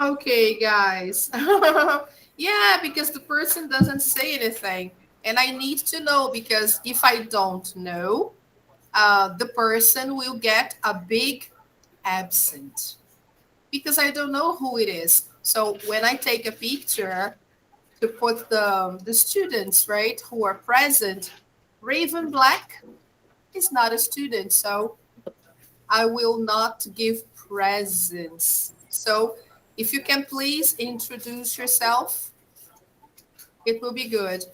Okay, guys. Yeah, because the person doesn't say anything. And I need to know because if I don't know, the person will get a big absent because I don't know who it is. So when I take a picture to put the students, right, who are present, Raven Black is not a student. So I will not give presents. So if you can please introduce yourself, it will be good.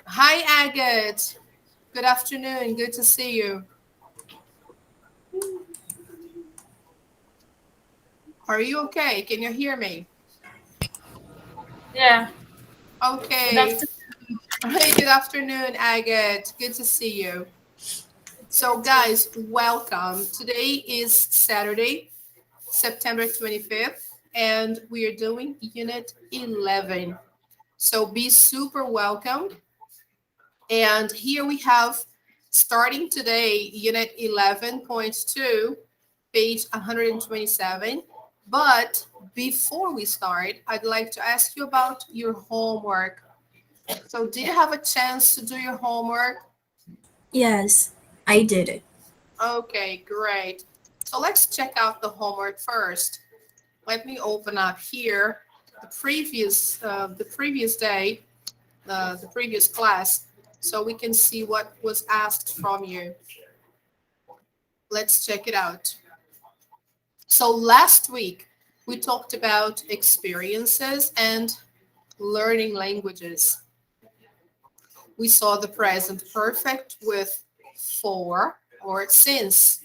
Hi, Agate. Good afternoon. Good to see you. Are you okay? Can you hear me? Yeah, good Okay. afternoon. Hey, good afternoon, Agate. Good to see you. So, guys, welcome. Today is Saturday, September 25th, and we are doing Unit 11. So, be super welcome. And here we have, starting today, Unit 11.2, page 127. But before we start, I'd like to ask you about your homework. So, did you have a chance to do your homework? Yes, I did it. Okay, great. So, let's check out the homework first. Let me open up here the previous day, the previous class, so we can see what was asked from you. Let's check it out. So last week we talked about experiences and learning languages. We saw the present perfect with for or since,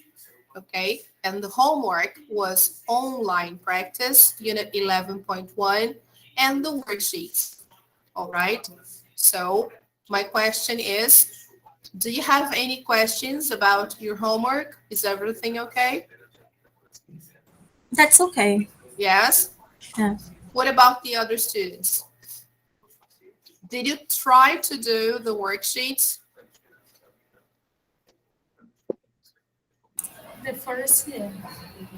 okay? And the homework was online practice, unit 11.1, and the worksheets, all right? So my question is, do you have any questions about your homework? Is everything okay? That's okay. Yes? Yeah. What about the other students? Did you try to do the worksheets? The first, yeah.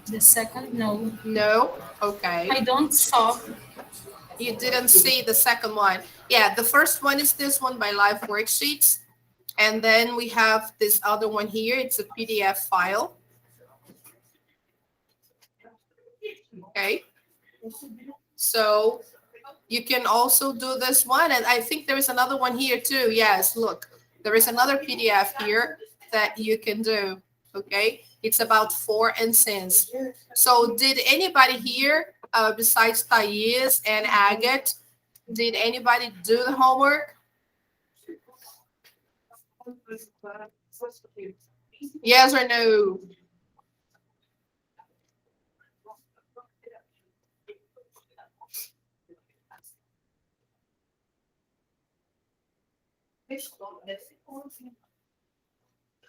The second, no. No? Okay. I don't saw. You didn't see the second one. Yeah, the first one is this one by Live Worksheets. And then we have this other one here. It's a PDF file. Okay. So you can also do this one. And I think there is another one here too. Yes, look, there is another PDF here that you can do. Okay. It's about for and since. So did anybody here, besides Thais and Agate, did anybody do the homework? Yes or no?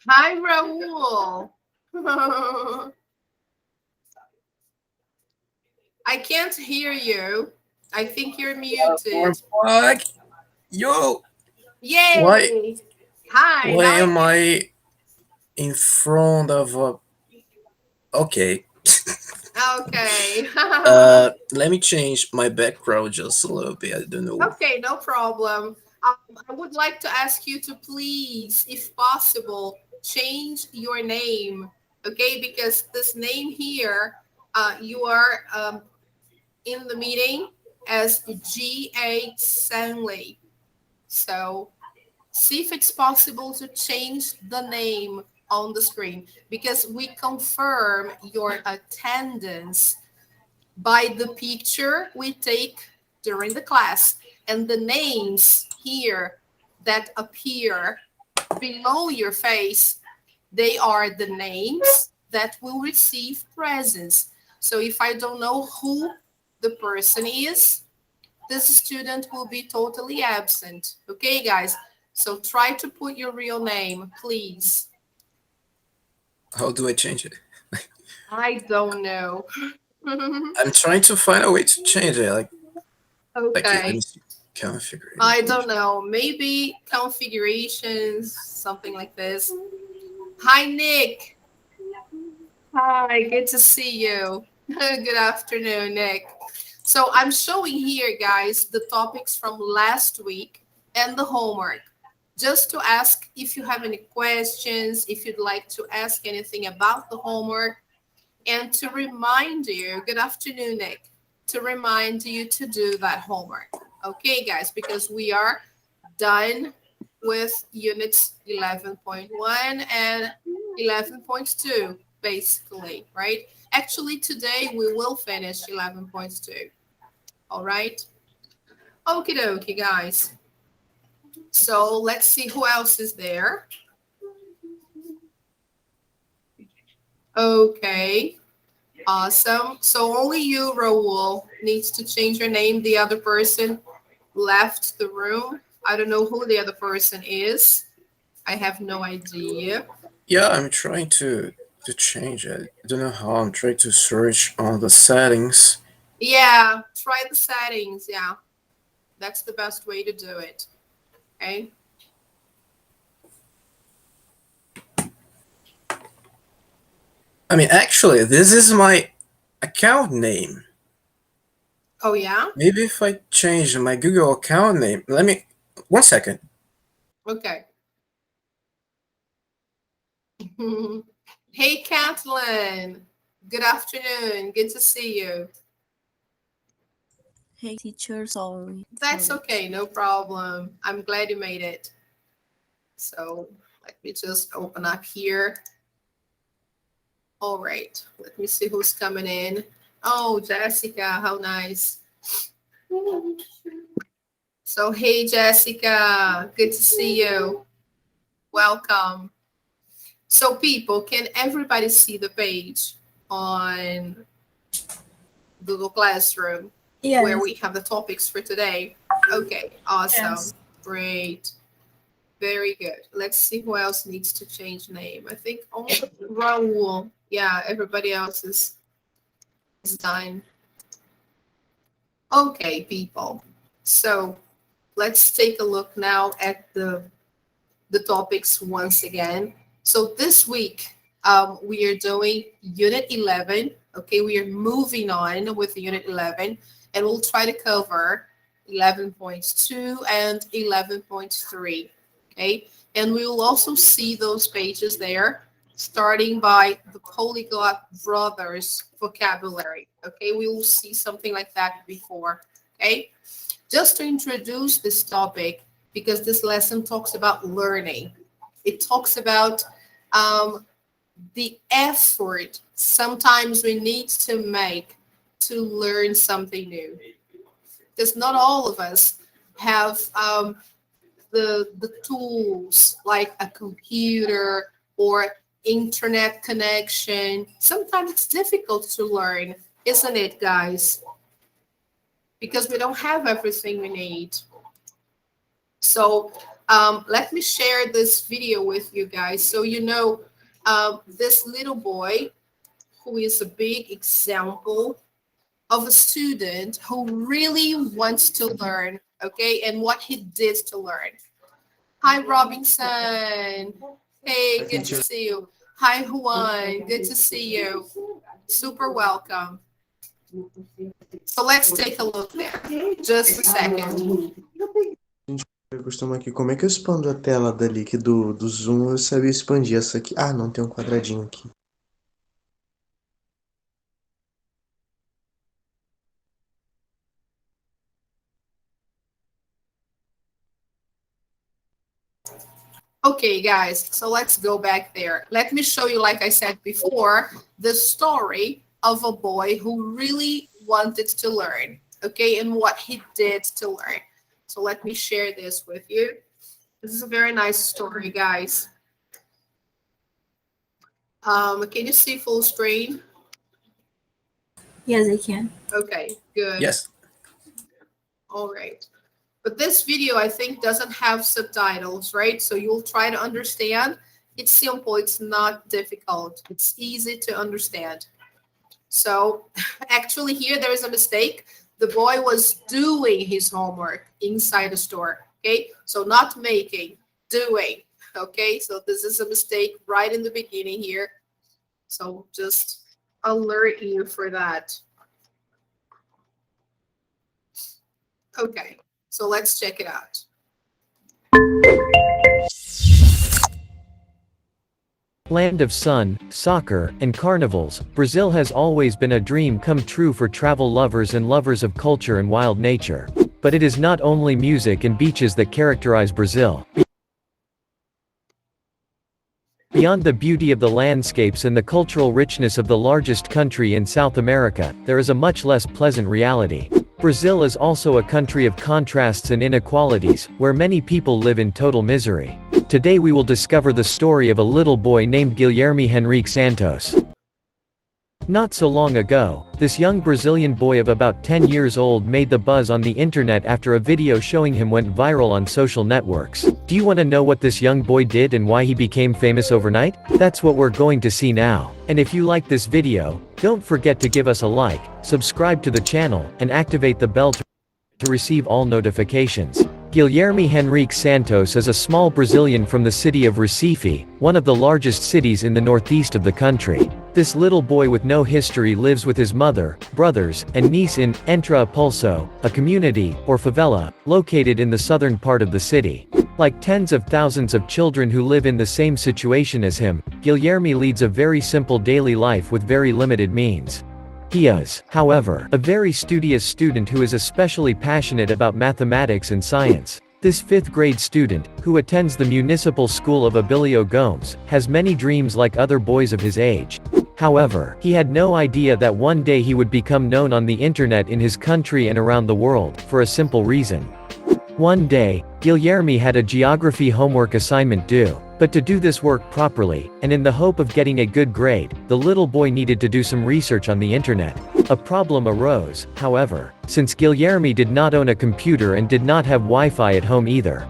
Hi, Raul. I can't hear you. I think you're We're muted. back. Yo, why Yay! Hi, why now I am can. I in front of a? Okay. Okay. Let me change my background just a little bit. I don't know. Okay, no problem. I would like to ask you to please, if possible, change your name. Okay, because this name here, you are in the meeting as G.A. Stanley. So see if it's possible to change the name on the screen because we confirm your attendance by the picture we take during the class and the names here that appear below your face, they are the names that will receive presents. So if I don't know who the person is, this student will be totally absent. Okay, guys? So try to put your real name, please. How do I change it? I don't know. I'm trying to find a way to change it. Okay, let Okay. me see. I Configuration. don't know. Maybe configurations, something like this. Hi, Nick. Hi, good to see you. Good afternoon, Nick. So I'm showing here, guys, the topics from last week and the homework. Just to ask if you have any questions, if you'd like to ask anything about the homework, and to remind you, good afternoon, Nick, to remind you to do that homework. Okay, guys, because we are done with units 11.1 and 11.2, basically, right? Actually, today we will finish 11.2. All right. Okie dokie, guys. So let's see who else is there. Okay. Awesome. So only you, Raul, needs to change your name. The other person left the room. I don't know who the other person is. I have no idea. Yeah, I'm trying to change it. I don't know how. I'm trying to search on the settings. Yeah, try the settings. Yeah, that's the best way to do it. Okay. I mean, actually, this is my account name. Oh, yeah? Maybe if I change my Google account name, let me, 1 second. Okay. Hey, Kathleen. Good afternoon. Good to see you. Hey, teacher, sorry. That's okay. No problem. I'm glad you made it. So let me just open up here. All right. Let me see who's coming in. Oh, Jessica. How nice. So, hey, Jessica. Good to see you. Welcome. So, people, can everybody see the page on Google Classroom where Yes. we have the topics for today? Okay, awesome. Yes. Great. Very good. Let's see who else needs to change name. I think only Raul. Yeah, everybody else is done. Okay, people. So let's take a look now at the topics once again. So this week, we are doing Unit 11. Okay, we are moving on with Unit 11, and we'll try to cover 11.2 and 11.3. Okay, and we will also see those pages there, starting by the Polyglot Brothers vocabulary. Okay, we will see something like that before. Okay, just to introduce this topic, because this lesson talks about learning. It talks about the effort sometimes we need to make to learn something new. Because not all of us have the tools like a computer or internet connection. Sometimes it's difficult to learn, isn't it, guys? Because we don't have everything we need. So let me share this video with you guys. So you know, this little boy who is a big example of a student who really wants to learn, okay, and what he did to learn. Hi, Robinson. Hey, good to see you. Hi, Juan. Good to see you. Super welcome. So let's take a look there. Just a second. Eu costumo aqui, como é que eu expando a tela dali que do Zoom? Eu sabia expandir essa aqui. Ah, não, tem um quadradinho aqui. Okay, guys, so let's go back there. Let me show you, like I said before, the story of a boy who really wanted to learn, okay, and what he did to learn. So let me share this with you. This is a very nice story, guys. Can you see full screen? Yes, I can. Okay, good. Yes. All right. But this video, I think, doesn't have subtitles, right? So you'll try to understand. It's simple. It's not difficult. It's easy to understand. So actually here, there is a mistake. The boy was doing his homework inside the store, okay? So not making, doing, okay? So this is a mistake right in the beginning here. So just alert you for that. Okay, so let's check it out. Land of sun, soccer, and carnivals, Brazil has always been a dream come true for travel lovers and lovers of culture and wild nature. But it is not only music and beaches that characterize Brazil. Beyond the beauty of the landscapes and the cultural richness of the largest country in South America, there is a much less pleasant reality. Brazil is also a country of contrasts and inequalities, where many people live in total misery. Today we will discover the story of a little boy named Guilherme Henrique Santos. Not so long ago, this young Brazilian boy of about 10 years old made the buzz on the internet after a video showing him went viral on social networks. Do you want to know what this young boy did and why he became famous overnight? That's what we're going to see now. And if you like this video, don't forget to give us a like, subscribe to the channel, and activate the bell to receive all notifications. Guilherme Henrique Santos is a small Brazilian from the city of Recife, one of the largest cities in the northeast of the country. This little boy with no history lives with his mother, brothers, and niece in Entra Pulso, a community, or favela, located in the southern part of the city. Like tens of thousands of children who live in the same situation as him, Guilherme leads a very simple daily life with very limited means. He is, however, a very studious student who is especially passionate about mathematics and science. This 5th grade student, who attends the municipal school of Abilio Gomes, has many dreams like other boys of his age. However, he had no idea that one day he would become known on the internet in his country and around the world, for a simple reason. One day, Guilherme had a geography homework assignment due. But to do this work properly, and in the hope of getting a good grade, the little boy needed to do some research on the internet. A problem arose, however, since Guilherme did not own a computer and did not have Wi-Fi at home either.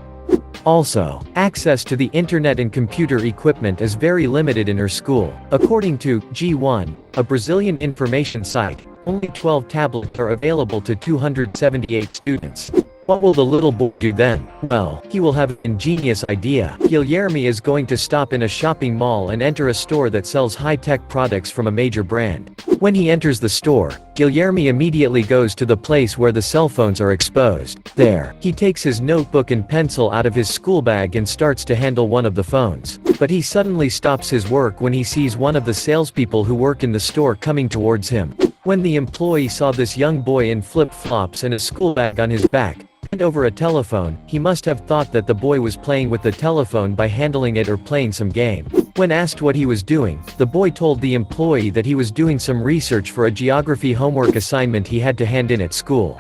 Also, access to the internet and computer equipment is very limited in her school. According to G1, a Brazilian information site, only 12 tablets are available to 278 students. What will the little boy do then? Well, he will have an ingenious idea. Guilherme is going to stop in a shopping mall and enter a store that sells high-tech products from a major brand. When he enters the store, Guilherme immediately goes to the place where the cell phones are exposed. There, he takes his notebook and pencil out of his school bag and starts to handle one of the phones. But he suddenly stops his work when he sees one of the salespeople who work in the store coming towards him. When the employee saw this young boy in flip-flops and a school bag on his back, and over a telephone, he must have thought that the boy was playing with the telephone by handling it or playing some game. When asked what he was doing, the boy told the employee that he was doing some research for a geography homework assignment he had to hand in at school.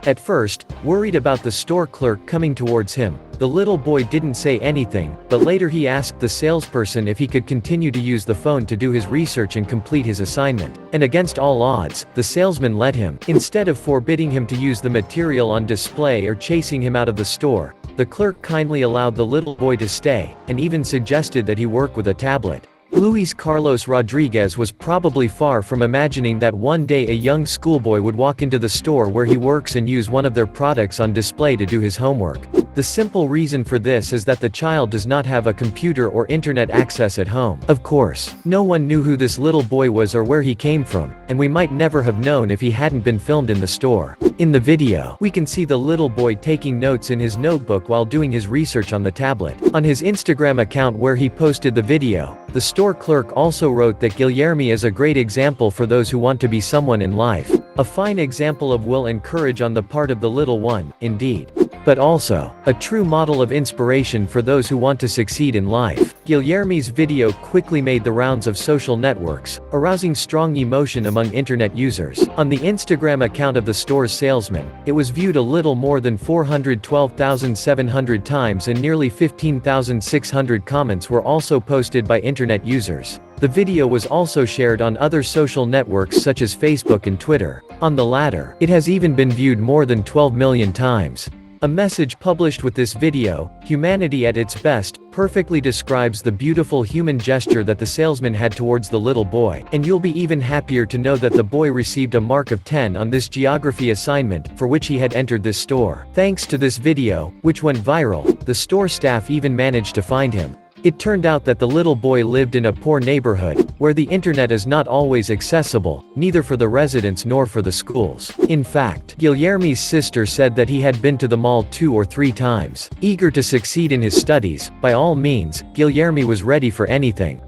At first, worried about the store clerk coming towards him, the little boy didn't say anything, but later he asked the salesperson if he could continue to use the phone to do his research and complete his assignment. And against all odds, the salesman let him. Instead of forbidding him to use the material on display or chasing him out of the store, the clerk kindly allowed the little boy to stay, and even suggested that he work with a tablet. Luis Carlos Rodriguez was probably far from imagining that one day a young schoolboy would walk into the store where he works and use one of their products on display to do his homework. The simple reason for this is that the child does not have a computer or internet access at home. Of course, no one knew who this little boy was or where he came from, and we might never have known if he hadn't been filmed in the store. In the video, we can see the little boy taking notes in his notebook while doing his research on the tablet. On his Instagram account where he posted the video, the store clerk also wrote that Guilherme is a great example for those who want to be someone in life. A fine example of will and courage on the part of the little one, indeed. But also, a true model of inspiration for those who want to succeed in life. Guilherme's video quickly made the rounds of social networks, arousing strong emotion among internet users. On the Instagram account of the store's salesman, it was viewed a little more than 412,700 times and nearly 15,600 comments were also posted by internet users. The video was also shared on other social networks such as Facebook and Twitter. On the latter, it has even been viewed more than 12 million times. A message published with this video, "Humanity at its best," perfectly describes the beautiful human gesture that the salesman had towards the little boy. And you'll be even happier to know that the boy received a mark of 10 on this geography assignment, for which he had entered this store. Thanks to this video, which went viral, the store staff even managed to find him. It turned out that the little boy lived in a poor neighborhood, where the internet is not always accessible, neither for the residents nor for the schools. In fact, Guilherme's sister said that he had been to the mall 2 or 3 times. Eager to succeed in his studies, by all means, Guilherme was ready for anything.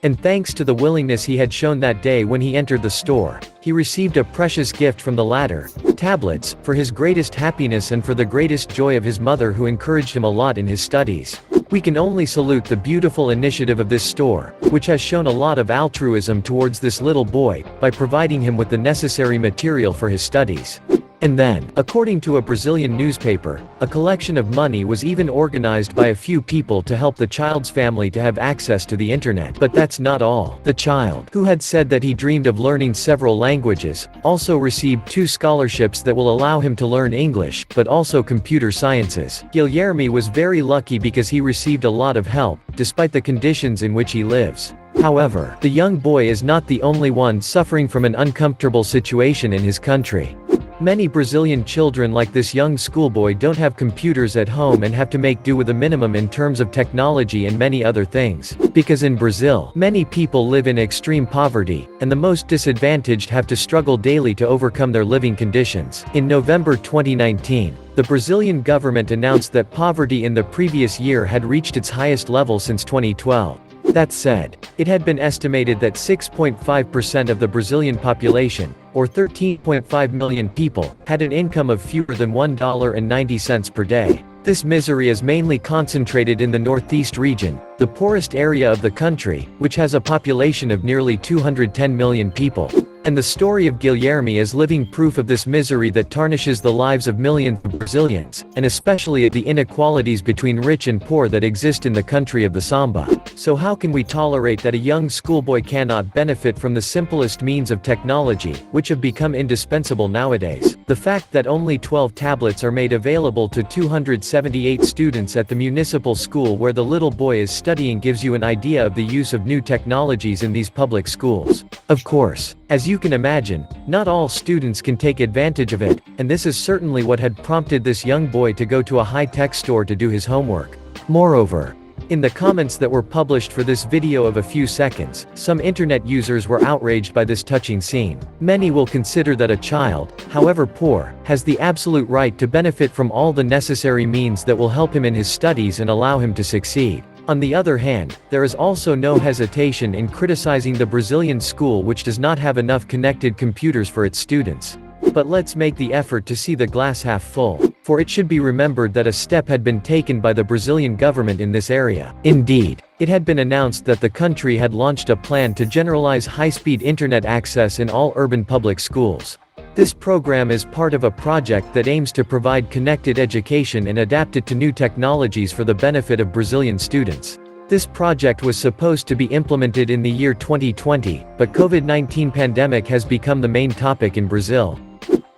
And thanks to the willingness he had shown that day when he entered the store, he received a precious gift from the latter, tablets, for his greatest happiness and for the greatest joy of his mother, who encouraged him a lot in his studies. We can only salute the beautiful initiative of this store, which has shown a lot of altruism towards this little boy, by providing him with the necessary material for his studies. And then, according to a Brazilian newspaper, a collection of money was even organized by a few people to help the child's family to have access to the internet. But that's not all. The child, who had said that he dreamed of learning several languages, also received 2 scholarships that will allow him to learn English, but also computer sciences. Guilherme was very lucky because he received a lot of help, despite the conditions in which he lives. However, the young boy is not the only one suffering from an uncomfortable situation in his country. Many Brazilian children like this young schoolboy don't have computers at home and have to make do with a minimum in terms of technology and many other things. Because in Brazil, many people live in extreme poverty, and the most disadvantaged have to struggle daily to overcome their living conditions. In November 2019, the Brazilian government announced that poverty in the previous year had reached its highest level since 2012. That said, it had been estimated that 6.5% of the Brazilian population, or 13.5 million people, had an income of fewer than $1.90 per day. This misery is mainly concentrated in the Northeast region, the poorest area of the country, which has a population of nearly 210 million people. And the story of Guilherme is living proof of this misery that tarnishes the lives of millions of Brazilians, and especially the inequalities between rich and poor that exist in the country of the samba. So how can we tolerate that a young schoolboy cannot benefit from the simplest means of technology, which have become indispensable nowadays? The fact that only 12 tablets are made available to 278 students at the municipal school where the little boy is studying gives you an idea of the use of new technologies in these public schools. Of course, as you can imagine, not all students can take advantage of it, and this is certainly what had prompted this young boy to go to a high-tech store to do his homework. Moreover, in the comments that were published for this video of a few seconds, some internet users were outraged by this touching scene. Many will consider that a child, however poor, has the absolute right to benefit from all the necessary means that will help him in his studies and allow him to succeed. On the other hand, there is also no hesitation in criticizing the Brazilian school which does not have enough connected computers for its students. But let's make the effort to see the glass half full, for it should be remembered that a step had been taken by the Brazilian government in this area. Indeed, it had been announced that the country had launched a plan to generalize high-speed internet access in all urban public schools. This program is part of a project that aims to provide connected education and adapt it to new technologies for the benefit of Brazilian students. This project was supposed to be implemented in the year 2020, but COVID-19 pandemic has become the main topic in Brazil.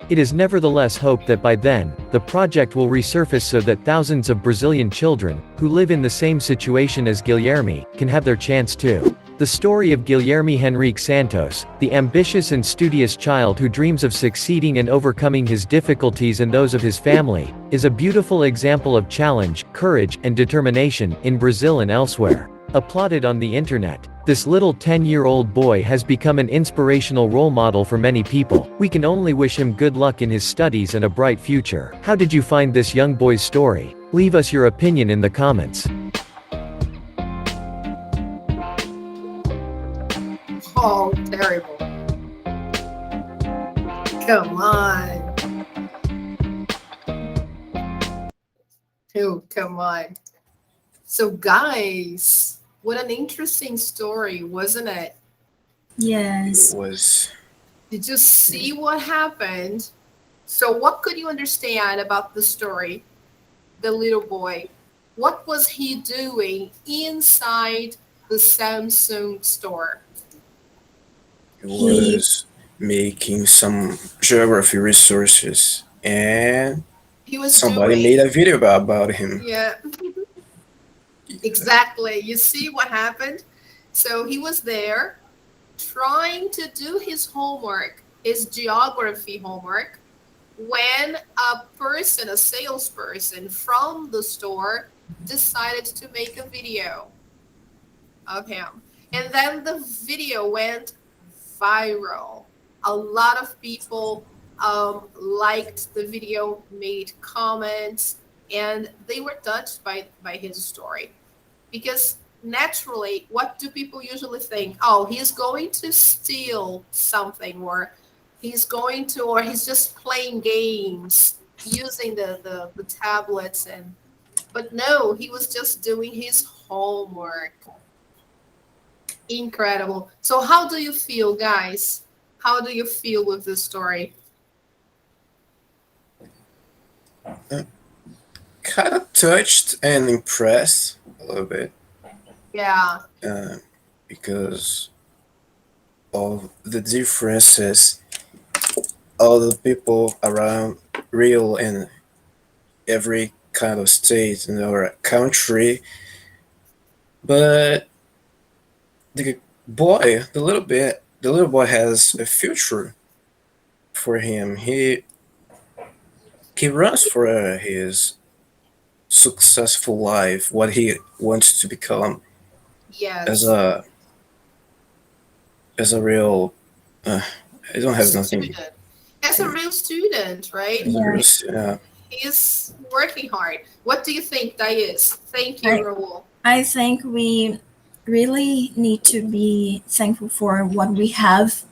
It is nevertheless hoped that by then, the project will resurface so that thousands of Brazilian children, who live in the same situation as Guilherme, can have their chance too. The story of Guilherme Henrique Santos, the ambitious and studious child who dreams of succeeding and overcoming his difficulties and those of his family, is a beautiful example of challenge, courage, and determination, in Brazil and elsewhere. Applauded on the internet, this little 10-year-old boy has become an inspirational role model for many people. We can only wish him good luck in his studies and a bright future. How did you find this young boy's story? Leave us your opinion in the comments. Oh, terrible. Come on. Oh, come on. So, guys, what an interesting story, wasn't it? Yes. It was. Did you see what happened? So, what could you understand about the story? The little boy. What was he doing inside the Samsung store? He was making some geography resources, and He was somebody doing. made a video about him. Yeah, exactly. You see what happened? So he was there trying to do his homework, his geography homework, when a person, a salesperson from the store, decided to make a video. of him. And then the video went viral. A lot of people liked the video, made comments, and they were touched by his story. Because naturally, what do people usually think? Oh, he's going to steal something, or he's just playing games using the tablets. But no, he was just doing his homework. Incredible. So how do you feel, guys? How do you feel with this story? Kind of touched and impressed a little bit, Yeah. because of the differences all the people around Rio and every kind of state in our country. But the little boy has a future for him. He runs for his successful life, what he wants to become as Yes. a real. I don't have nothing. Student. As a real student, right? As a real, He's working hard. What do you think, Thais? Thank you, I- Raul. I think we really need to be thankful for what we have,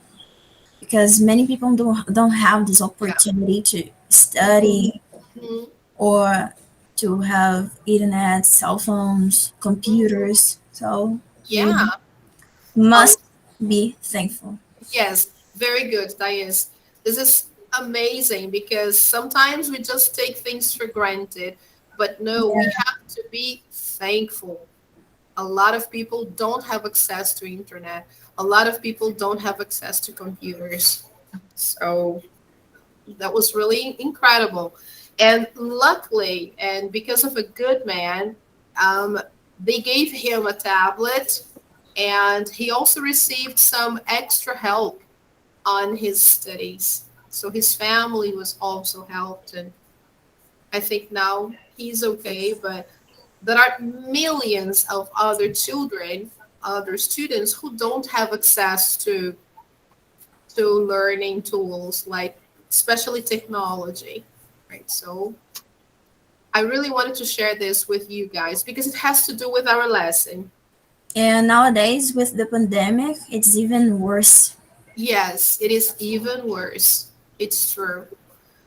because many people don't have this opportunity to study Mhm. or to have internet, cell phones, computers. So Yeah. we must be thankful. Yes, very good, Thais. This is amazing because sometimes we just take things for granted, but no, we have to be thankful. A lot of people don't have access to internet. A lot of people don't have access to computers. So that was really incredible. And luckily, and because of a good man, um, they gave him a tablet, and he also received some extra help on his studies. So his family was also helped, and I think now he's okay. But there are millions of other children, other students who don't have access to learning tools, like especially technology, right? So I really wanted to share this with you guys because it has to do with our lesson. And nowadays, with the pandemic, it's even worse. Yes, it is even worse. It's true.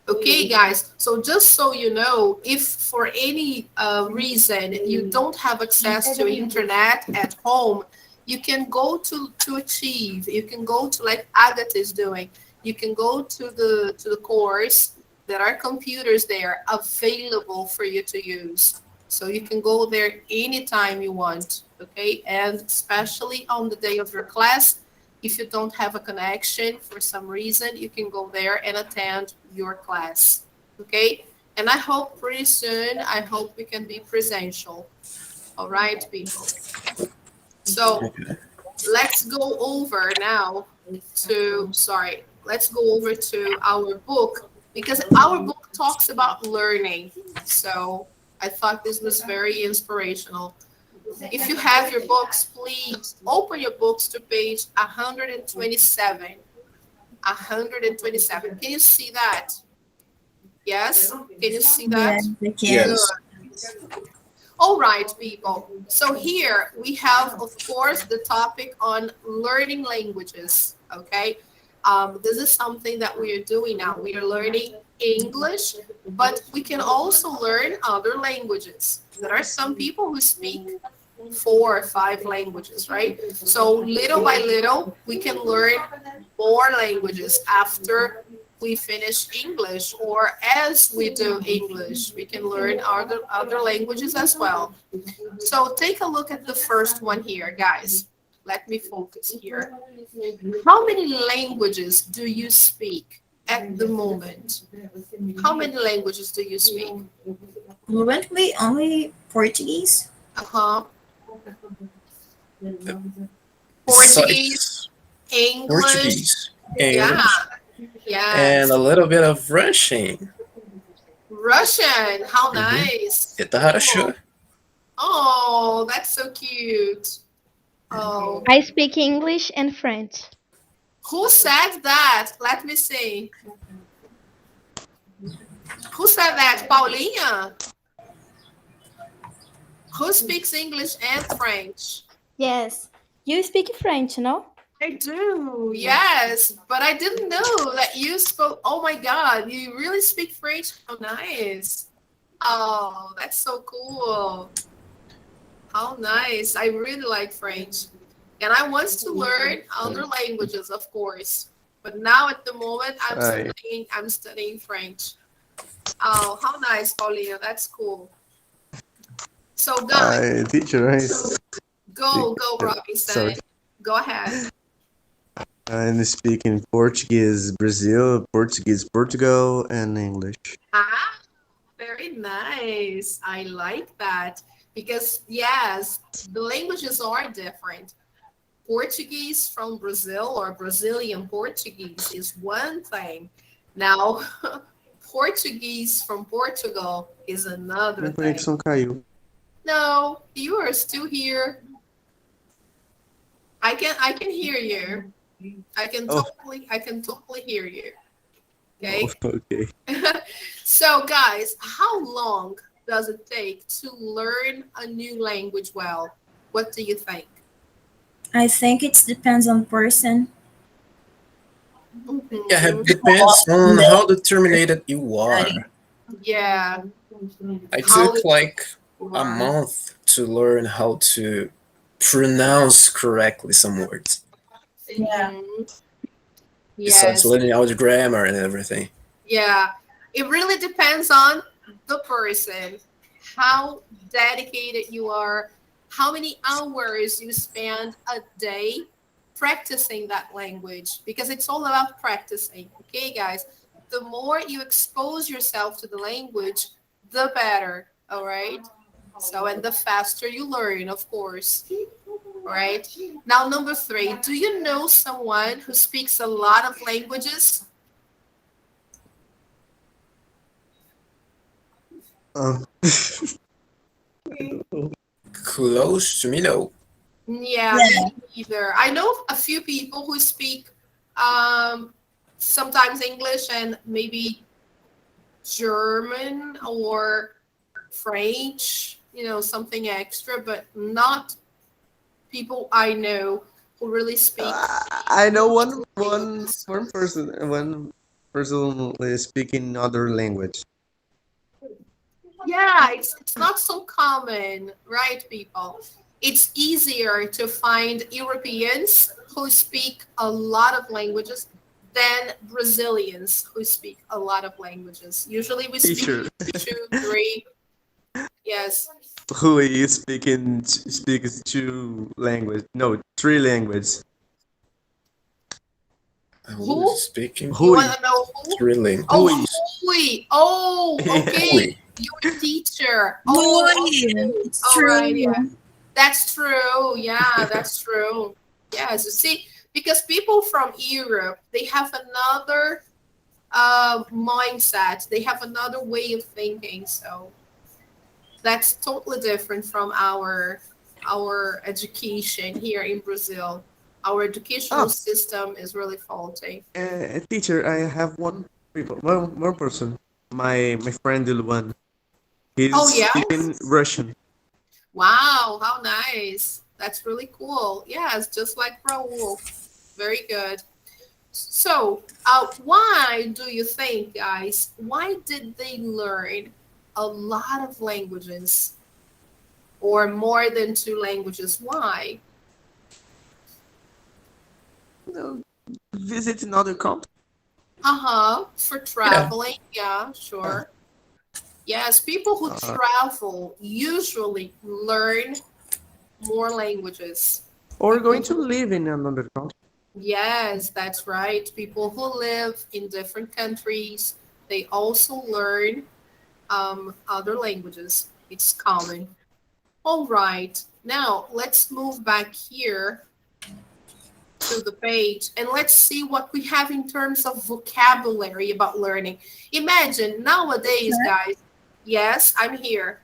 Okay, guys. So just so you know, if for any reason you don't have access to internet at home, you can go to Achieve. You can go to, like Agatha is doing. You can go to the course. There are computers there available for you to use. So you can go there anytime you want. Okay, and especially on the day of your class, if you don't have a connection for some reason, you can go there and attend your class. Okay? And I hope pretty soon, I hope we can be presential. All right, people. So let's go over now let's go over to our book, because our book talks about learning. So I thought this was very inspirational. If you have your books, please open your books to page 127. 127. Can you see that? Yes? Can you see that? Yeah, they can. Yes. All right, people. So here we have, of course, the topic on learning languages. Okay. This is something that we are doing now. We are learning English, but we can also learn other languages. There are some people who speak 4 or 5 languages, right? So little by little, we can learn more languages after we finish English, or as we do English, we can learn other languages as well. So take a look at the first one here, guys. Let me focus here. How many languages do you speak at the moment? How many languages do you speak? Fluently, only Portuguese. Uh-huh. Besides Portuguese, English. Portuguese, Yeah. English, Yes. and a little bit of Russian. Russian. How Mhm. nice. Это хорошо. Oh, that's so cute. Oh, I speak English and French. who said that? Let me see. Who said that? Paulinha? Who speaks English and French? Yes. You speak French, no? I do, yes, but I didn't know that you spoke. Oh my God, you really speak French? How nice. Oh, that's so cool. How nice. I really like French. And I want to learn other languages, of course. But now at the moment I, I'm studying French. Oh, how nice, Paulina. That's cool. So guys, teacher, I go, sorry. Robinson. Go ahead. I'm speaking Portuguese, Brazil, Portuguese, Portugal, and English. Ah, very nice. I like that because yes, the languages are different. Portuguese from Brazil or Brazilian Portuguese is one thing. Now, Portuguese from Portugal is another Minha thing. conexão caiu. No, you are still here. I can hear you. Oh, I can totally hear you. oh, Okay. okay. So guys, how long does it take to learn a new language well? What do you think? I think it depends on person. Yeah, it Mhm. depends on how determined you are. Yeah. I How took did like you a learn? month to learn how to pronounce correctly some words, Yeah. Mhm. besides Yes. learning all the grammar and everything. Yeah. It really depends on the person, how dedicated you are, how many hours you spend a day practicing that language, because it's all about practicing. Okay, guys? The more you expose yourself to the language, the better. All right. So, and the faster you learn, of course. Right. Now, number three, do you know someone who speaks a lot of languages? Um, Close to me, no. Yeah, me Yeah. neither. I know a few people who speak um, sometimes English and maybe German or French, something extra, but not people I know who really speak I know multiple languages. one person is speaking other language. Yeah, it's not so common, right, people? It's easier to find Europeans who speak a lot of languages than Brazilians who speak a lot of languages. Usually we speak Teacher, two, three. Yes. who is speaks two language? No, three languages. Who is Who? speaking You Who? want to know who? three Oh, Who? languages? Hui. Oh, Yeah. okay. Hui. You're a teacher. Oh, Boy, okay. it's All right. true. Yeah. That's true. Yeah, that's true. Yes, you see, because people from Europe, they have another mindset. They have another way of thinking. So that's totally different from our education here in Brazil. Our educational Ah, system is really faulty. teacher, I have one person. My friend Luan. Oh He's yeah. speaking Russian. Wow, how nice. That's really cool. Yes, just like Raul. Very good. So, why do you think, guys, why did they learn a lot of languages or more than two languages? Why? No, visit another country. Uh-huh, for Yeah, traveling. Yeah, Uh, sure. Yes, people who uh, travel usually learn more languages. or People going to who live in another country. Yes, that's right. People who live in different countries, they also learn other languages. It's common. All right. Now let's move back here to the page and let's see what we have in terms of vocabulary about learning. Imagine nowadays, guys. Yes, I'm here.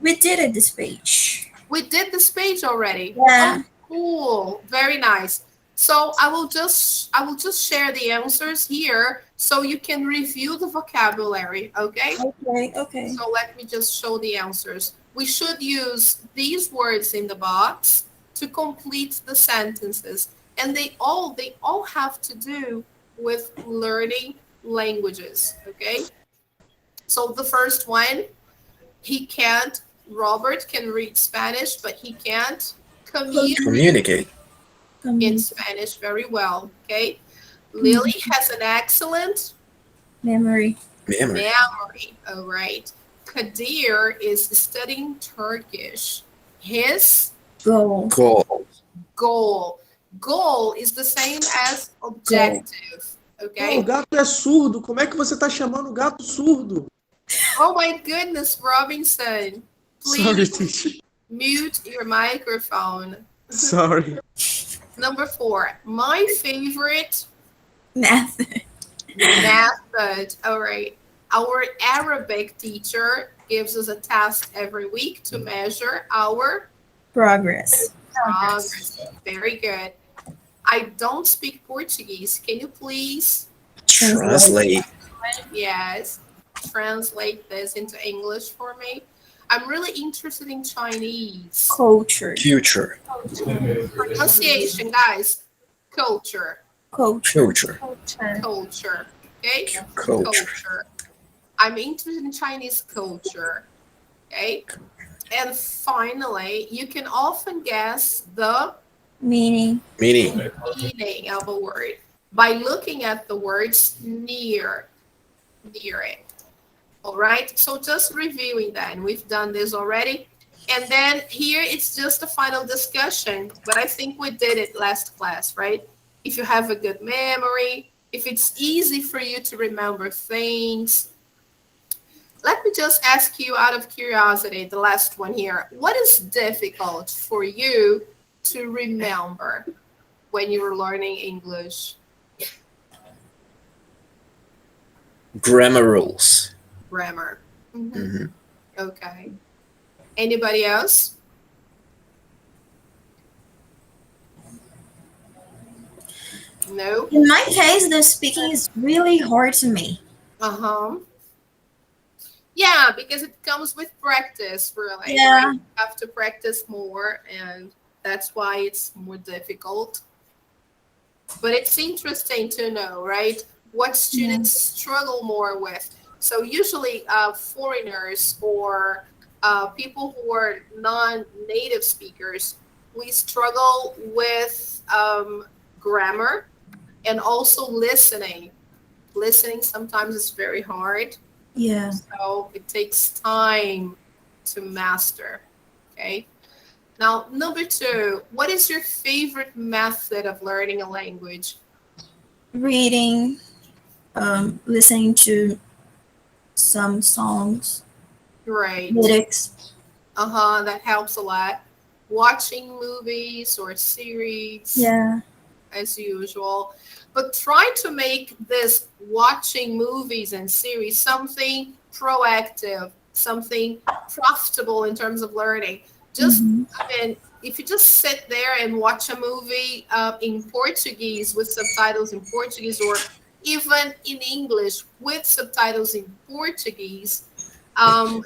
We did it this page. We did this page already. Oh, Yeah. Cool. Very nice. So I will just share the answers here so you can review the vocabulary, okay? Okay, okay. So let me just show the answers. We should use these words in the box to complete the sentences. And they all have to do with learning languages, okay? So the first one, he can't Robert can read Spanish, but he can't communicate Communicate. in Community Spanish very well, okay? Mhm. Lily has an excellent Memory. Memory. memory. All right. Kadir is studying Turkish. His Goal. Goal. goal is the same as objective. Oh, o Okay. gato é surdo. Como é que você tá chamando o gato surdo? Oh my goodness, Robinson. Sorry, Please teacher. mute your microphone. Sorry. Number 4. My favorite Method. method. All right. Our Arabic teacher gives us a task every week to measure our Progress. progress. Very good. I don't speak Portuguese. Can you please, Translate. yes, translate this into English for me? I'm really interested in Chinese. Culture. Future. Pronunciation, guys. Culture. Culture. Culture. Culture. Okay? Culture. I'm interested in Chinese culture. Okay? And finally, you can often guess the Meaning. Meaning. meaning of a word by looking at the words near it. All right, so just reviewing that, and we've done this already. And then here it's just a final discussion, but I think we did it last class, right? If you have a good memory, if it's easy for you to remember things. Let me just ask you out of curiosity, the last one here. What is difficult for you to remember when you're learning English? Grammar rules. Grammar. Mhm. hmm Okay. Anybody else? No? In my case, the speaking is really hard to me. Uh-huh. Yeah, because it comes with practice, really. Yeah. Right? You have to practice more, and that's why it's more difficult. But it's interesting to know, right? What students struggle more with. So usually foreigners or people who are non-native speakers, we struggle with grammar and also listening. Listening sometimes is very hard. Yeah. So it takes time to master. Okay. Now, number 2, what is your favorite method of learning a language? Reading, listening to some songs, Great. lyrics. That helps a lot. Watching movies or series, Yeah. as usual. But try to make this watching movies and series something proactive, something profitable in terms of learning. Just, Mhm. I mean, if you just sit there and watch a movie in Portuguese with subtitles in Portuguese, or even in English with subtitles in Portuguese,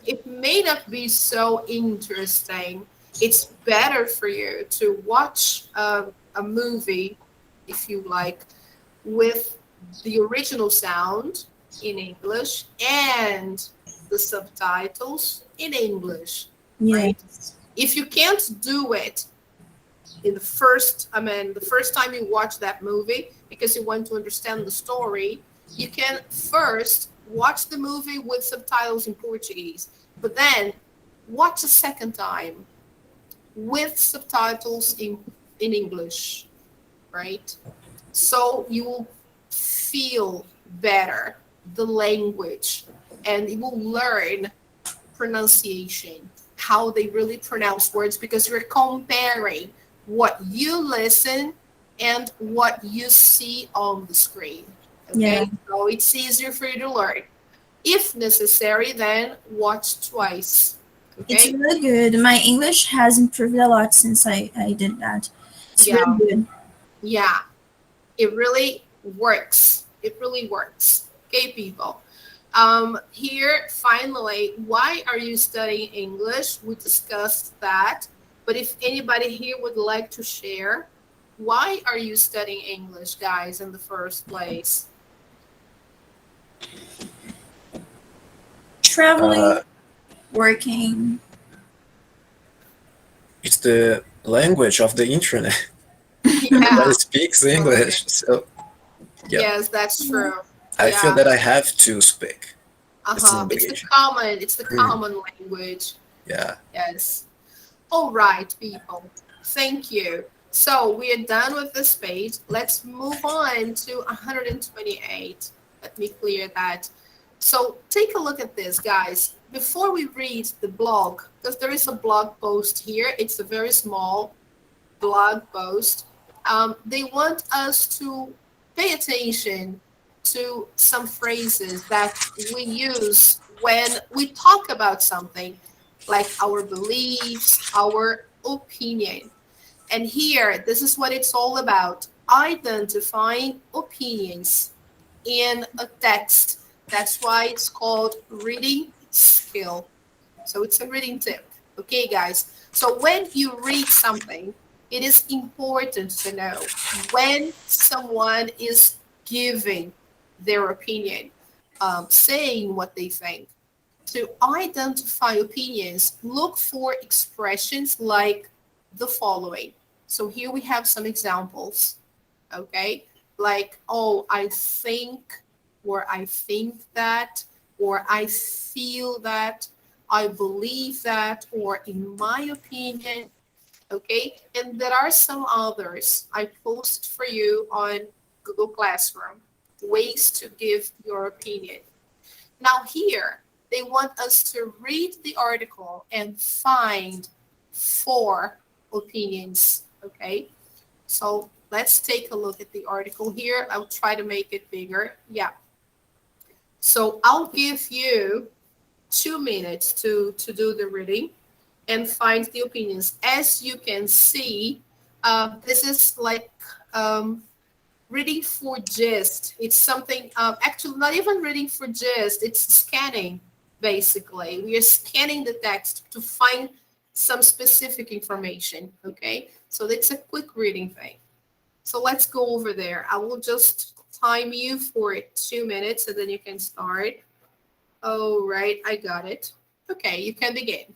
it may not be so interesting. It's better for you to watch a movie, if you like, with the original sound in English and the subtitles in English, Yeah. right? If you can't do it the first time you watch that movie because you want to understand the story, you can first watch the movie with subtitles in Portuguese, but then watch a second time with subtitles in English, right? So you will feel better the language and you will learn pronunciation, how they really pronounce words, because you're comparing what you listen and what you see on the screen. Okay, Yeah. so it's easier for you to learn. If necessary, then watch twice. It's Okay, really good. My English has improved a lot since I did that. It's very Yeah, good. yeah, it really works. It really works. Okay, people. Here, finally, why are you studying English? We discussed that. But if anybody here would like to share, why are you studying English, guys, in the first place? Traveling, Uh, working. it's the language of the internet. Yeah, Everybody speaks right. English, so yeah, Yes, that's Yeah. true. I feel Yeah. that I have to speak. It's an Uh-huh. obligation. It's the Mm, common language. yeah. Yes. All right, people. Thank you. So we are done with this page. Let's move on to 128. Let me clear that. So take a look at this, guys. Before we read the blog, because there is a blog post here, it's a very small blog post. They want us to pay attention to some phrases that we use when we talk about something, like our beliefs, our opinion. And here, this is what it's all about: identifying opinions in a text. That's why it's called reading skill. So it's a reading tip. Okay, guys. So when you read something, it is important to know when someone is giving their opinion, saying what they think. To identify opinions, look for expressions like the following. So here we have some examples. Okay, like, oh, I think, or I think that, or I feel that, I believe that, or in my opinion. Okay, and there are some others I post for you on Google Classroom, ways to give your opinion. Now here, they want us to read the article and find four opinions. Okay, so let's take a look at the article here. I'll try to make it bigger. Yeah. So I'll give you 2 minutes to do the reading and find the opinions. As you can see, this is like um, reading for gist. It's something, actually, not even reading for gist, it's scanning, basically. We are scanning the text to find some specific information. Okay. So it's a quick reading thing. So let's go over there. I will just time you for 2 minutes and then you can start. Oh, right, I got it. Okay, you can begin.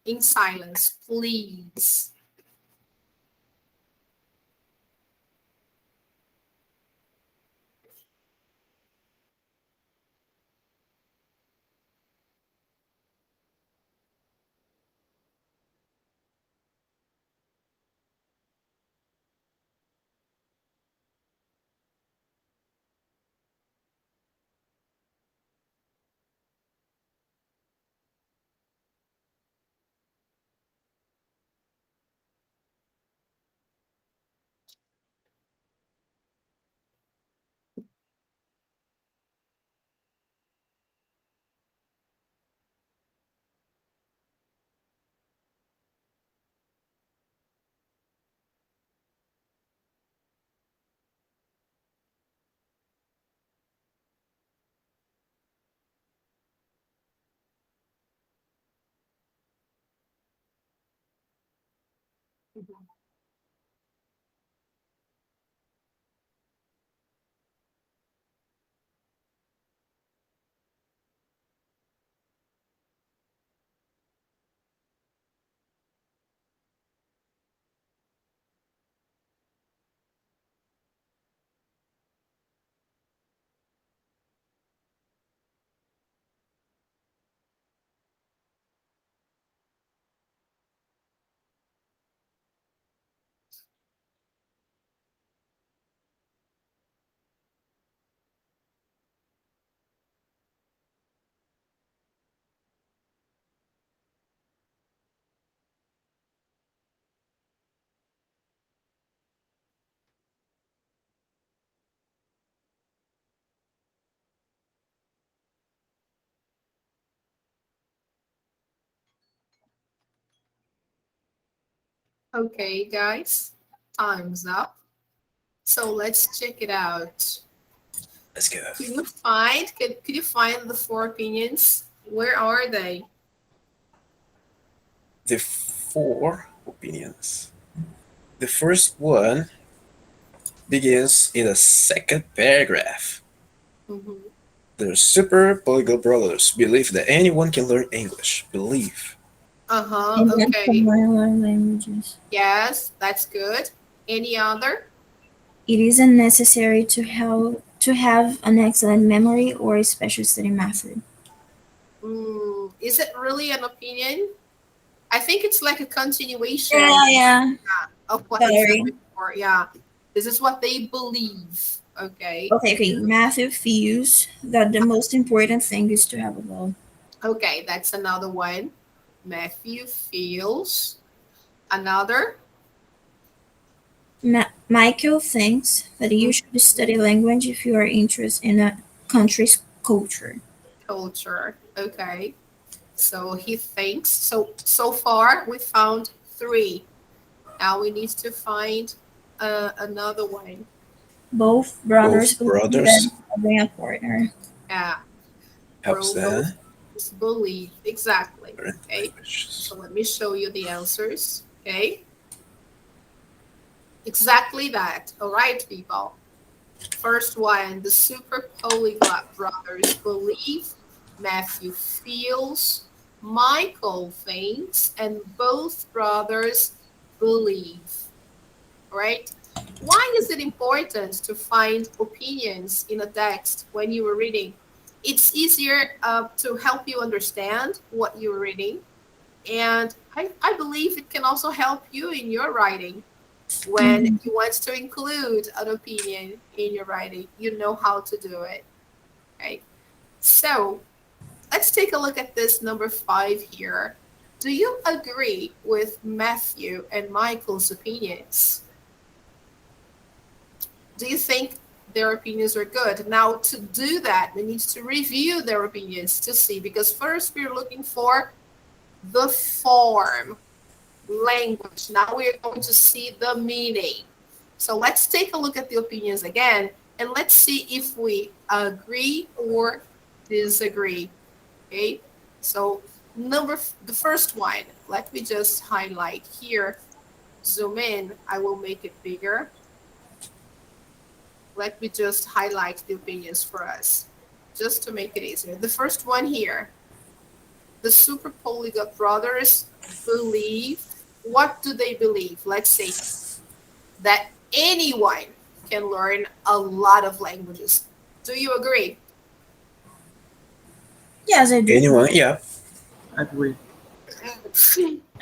In silence, please. Okay, guys. Time's up. So let's check it out. Let's go. Could you find the four opinions? Where are they? The four opinions. The first one begins in the second paragraph. Mm-hmm. The super polyglot brothers believe that anyone can learn English. Believe. Uh-huh. And then Okay. foreign languages. Yes, that's good. Any other? It isn't necessary to have an excellent memory or a special study method. Is it really an opinion? I think it's like a continuation Yeah. of what we said Very. before. Yeah. This is what they believe. Okay. Okay. Matthew feels that the most important thing is to have a goal. Okay, that's another one. Matthew feels. Another. Michael thinks that you should study language if you are interested in a country's culture. Culture. Okay. So he thinks. So far we found three. Now we need to find another one. Both brothers Both believe that brothers. having a partner. Yeah. Helps Both them believe. Exactly. learn Okay. languages. So let me show you the answers. Okay. Exactly that. All right, people. First one, the super polyglot brothers believe, Matthew feels, Michael thinks, and both brothers believe. Right? Why is it important to find opinions in a text when you are reading? It's easier to help you understand what you're reading. And I believe it can also help you in your writing. When Mhm. you want to include an opinion in your writing, you know how to do it. Right? So let's take a look at this number 5 here. Do you agree with Matthew and Michael's opinions? Do you think their opinions are good? Now, to do that, we need to review their opinions to see, because first we're looking for the form, language. Now we're going to see the meaning. So let's take a look at the opinions again, and let's see if we agree or disagree. Okay, so the first one, let me just highlight here, zoom in, I will make it bigger. Let me just highlight the opinions for us, just to make it easier. The first one here, the super polyglot brothers believe. What do they believe? Let's see. That anyone can learn a lot of languages. Do you agree? Yes, I do. Anyone? Yeah. Agree.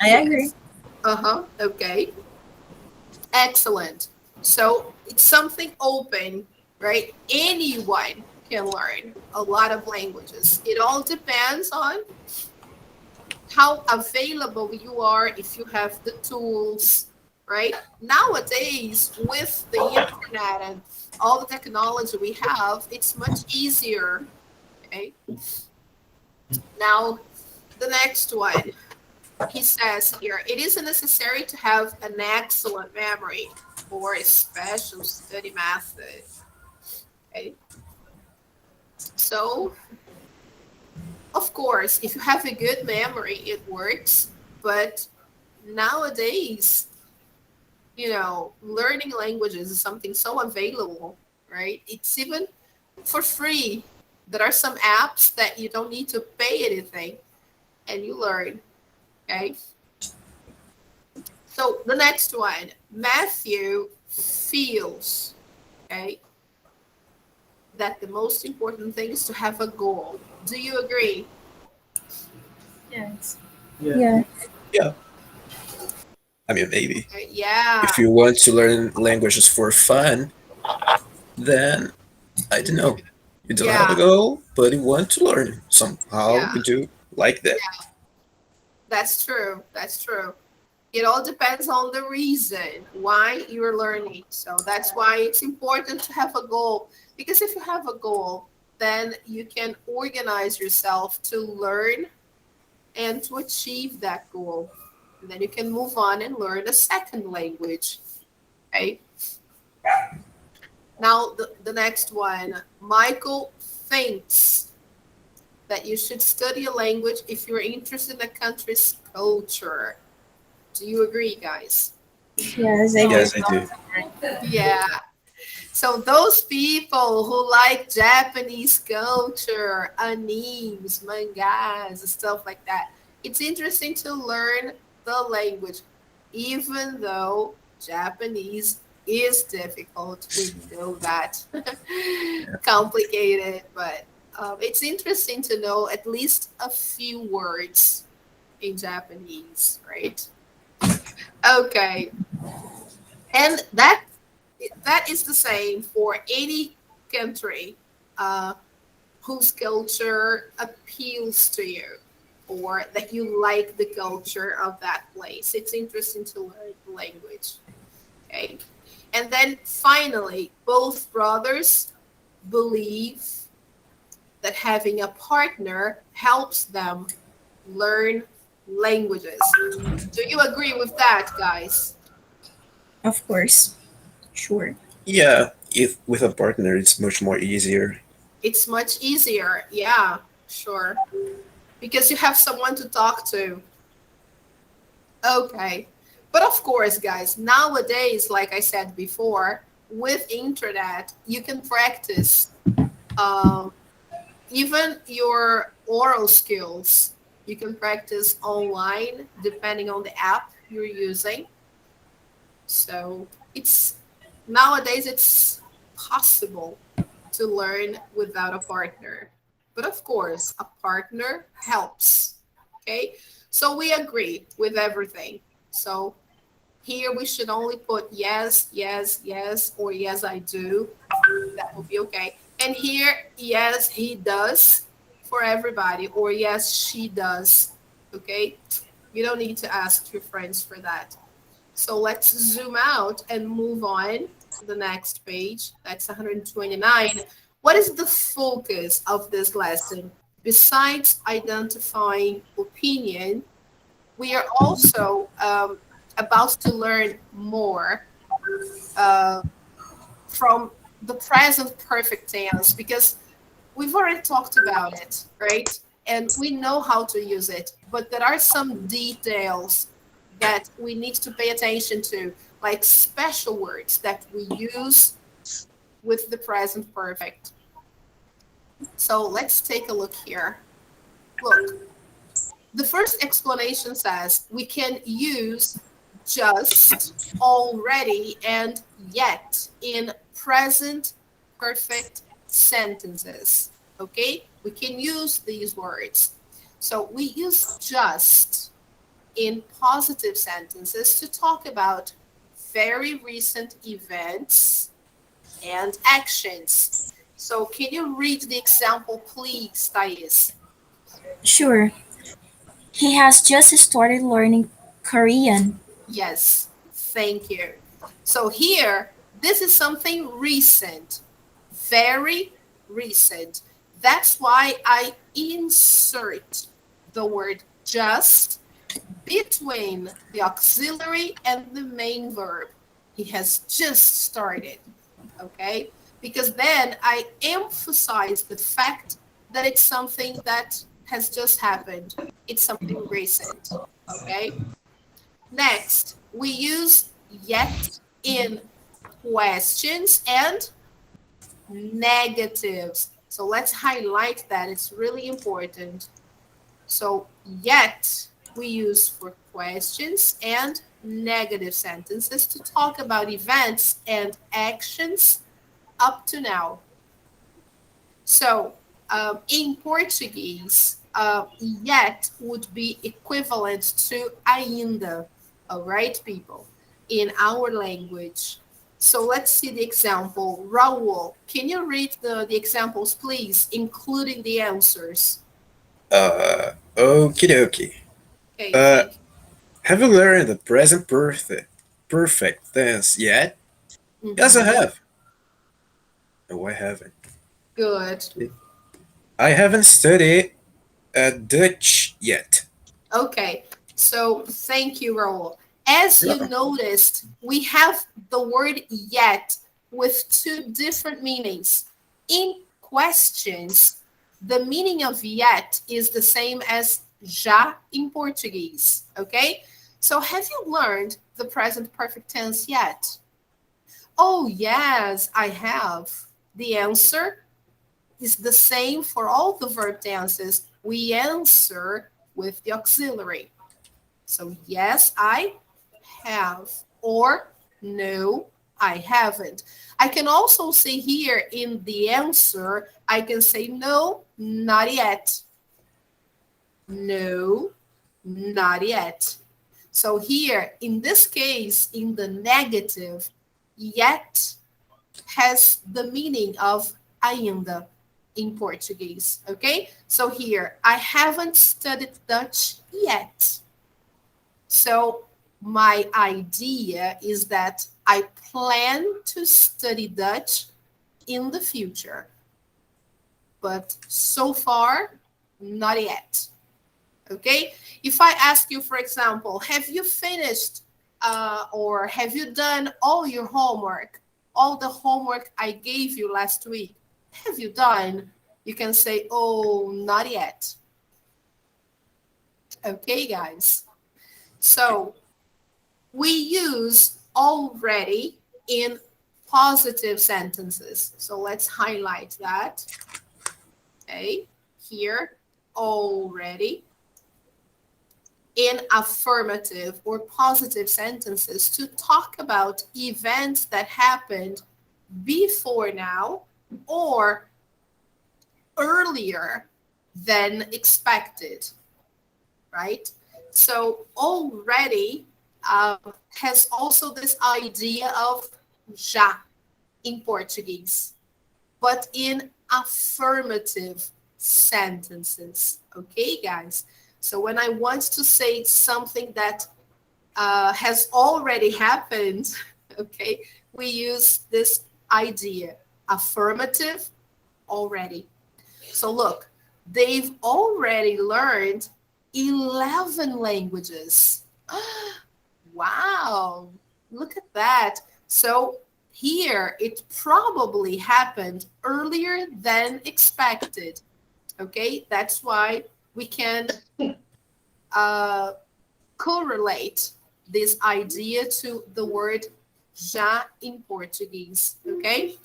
I agree. Uh-huh. Okay. Excellent. So it's something open, right? Anyone can learn a lot of languages. It all depends on how available you are, if you have the tools, right? Nowadays, with the internet and all the technology we have, it's much easier. Okay. Now, the next one, he says here, it isn't necessary to have an excellent memory or a special study method. Okay. So, of course, if you have a good memory, it works. But nowadays, learning languages is something so available, right? It's even for free. There are some apps that you don't need to pay anything and you learn. Okay. So the next one, Matthew feels, okay, that the most important thing is to have a goal. Do you agree? Yes. Yeah. Yeah. I mean, maybe. Yeah. If you want to learn languages for fun, then I don't know. You don't have a Yeah. goal, but you want to learn somehow. Yeah. You do like that. That's true. That's true. It all depends on the reason why you're learning. So that's why it's important to have a goal. Because if you have a goal, then you can organize yourself to learn and to achieve that goal. And then you can move on and learn a second language. Okay. Now the next one. Michael thinks that you should study a language if you're interested in a country's culture. Do you agree, guys? Yes, I do. Yes, I do. Yeah. So those people who like Japanese culture, animes, mangas, stuff like that, it's interesting to learn the language, even though Japanese is difficult. We know that. Complicated, but it's interesting to know at least a few words in Japanese, right? Okay. And that is the same for any country uh, whose culture appeals to you or that you like the culture of that place. It's interesting to learn the language. Okay. And then finally, both brothers believe that having a partner helps them learn languages. Do you agree with that, guys? Of course. Sure. Yeah, if with a partner, it's much more easier. It's much easier. Yeah, sure. Because you have someone to talk to. Okay. But of course, guys, nowadays, like I said before, with internet, you can practice um, even your oral skills. You can practice online depending on the app you're using. So it's nowadays it's possible to learn without a partner. But of course, a partner helps. Okay. So we agree with everything. So here we should only put yes, yes, yes, or yes, I do. That will be okay. And here, yes, he does for everybody, or yes, she does. Okay. You don't need to ask your friends for that. So let's zoom out and move on to the next page. That's 129. What is the focus of this lesson? Besides identifying opinion, we are also about to learn more uh, from the present perfect tense because we've already talked about it, right? And we know how to use it, but there are some details that we need to pay attention to, like special words that we use with the present perfect. So let's take a look here. Look, the first explanation says we can use just, already, and yet in present perfect sentences. Okay? We can use these words. So we use just in positive sentences to talk about very recent events and actions. So can you read the example, please, Thais? Sure. He has just started learning Korean. Yes, thank you. So here, this is something recent, very recent. That's why I insert the word just between the auxiliary and the main verb. He has just started, okay? Because then I emphasize the fact that it's something that has just happened. It's something recent, okay? Next, we use yet in questions and negatives. So let's highlight that. It's really important. So yet we use for questions and negative sentences to talk about events and actions up to now. So in Portuguese, yet would be equivalent to ainda, all right, people, in our language. So let's see the example. Raul, can you read the examples, please, including the answers? Okie dokie. Okay, Uh, thank have you learned the present perfect tense yet? you. Yes, I Mhm. have. No, I haven't. Good. I haven't studied Dutch yet. Okay, so thank you, Raul. As you noticed, we have the word yet with two different meanings. In questions, the meaning of yet is the same as já in Portuguese, okay? So have you learned the present perfect tense yet? Oh, yes, I have. The answer is the same for all the verb tenses. We answer with the auxiliary. So yes, I have, or no, I haven't. I can also say here in the answer, I can say no, not yet. No, not yet. So here, in this case, in the negative, yet has the meaning of ainda in Portuguese, okay? So here, I haven't studied Dutch yet. So my idea is that I plan to study Dutch in the future. But so far, not yet. Okay? If I ask you, for example, have you finished or have you done all your homework? All the homework I gave you last week, have you done? You can say, oh, not yet. Okay, guys. So we use already in positive sentences. So let's highlight that. Okay, here, already. In affirmative or positive sentences to talk about events that happened before now or earlier than expected, right? So already has also this idea of já in Portuguese, but in affirmative sentences. Okay, guys? So when I want to say something that has already happened, okay, we use this idea, affirmative, already. So look, they've already learned 11 languages. Wow, look at that. So here, it probably happened earlier than expected. Okay, that's why we can correlate this idea to the word já in Portuguese. Okay,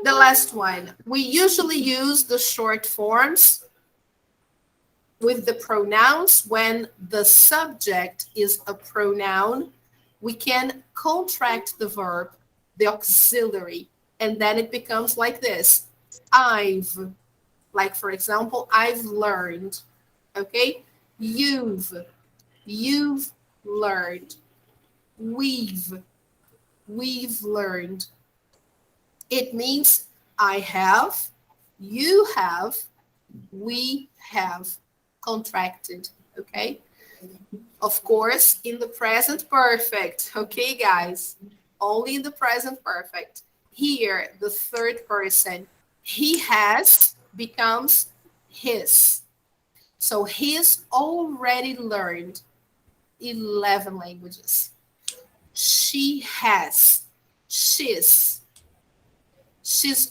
the last one. We usually use the short forms with the pronouns. When the subject is a pronoun, we can contract the verb, the auxiliary, and then it becomes like this. I've, like for example, I've learned. Okay, you've learned. We've learned. It means I have, you have, we have contracted. Okay, of course, in the present perfect. Okay, guys, only in the present perfect. Here, the third person, he has becomes his. So he's already learned 11 languages. She has, she's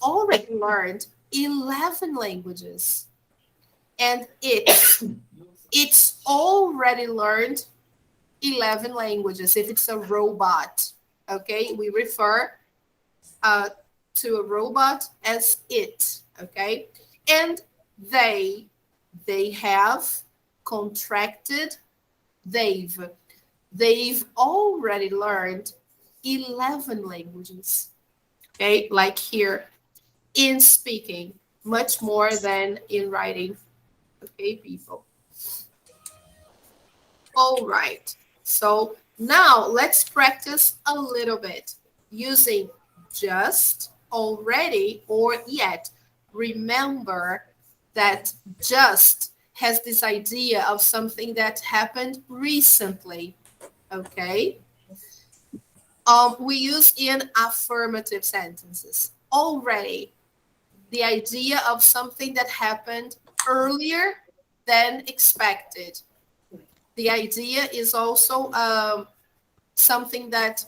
already learned 11 languages. And it's already learned 11 languages if it's a robot. Okay, we refer to a robot as it. Okay, and they have contracted, they've already learned 11 languages. Okay, like here in speaking, much more than in writing. Okay, people. All right. So now let's practice a little bit using just, already, or yet. Remember that just has this idea of something that happened recently. Okay. We use in affirmative sentences. Already, the idea of something that happened earlier than expected. The idea is also something that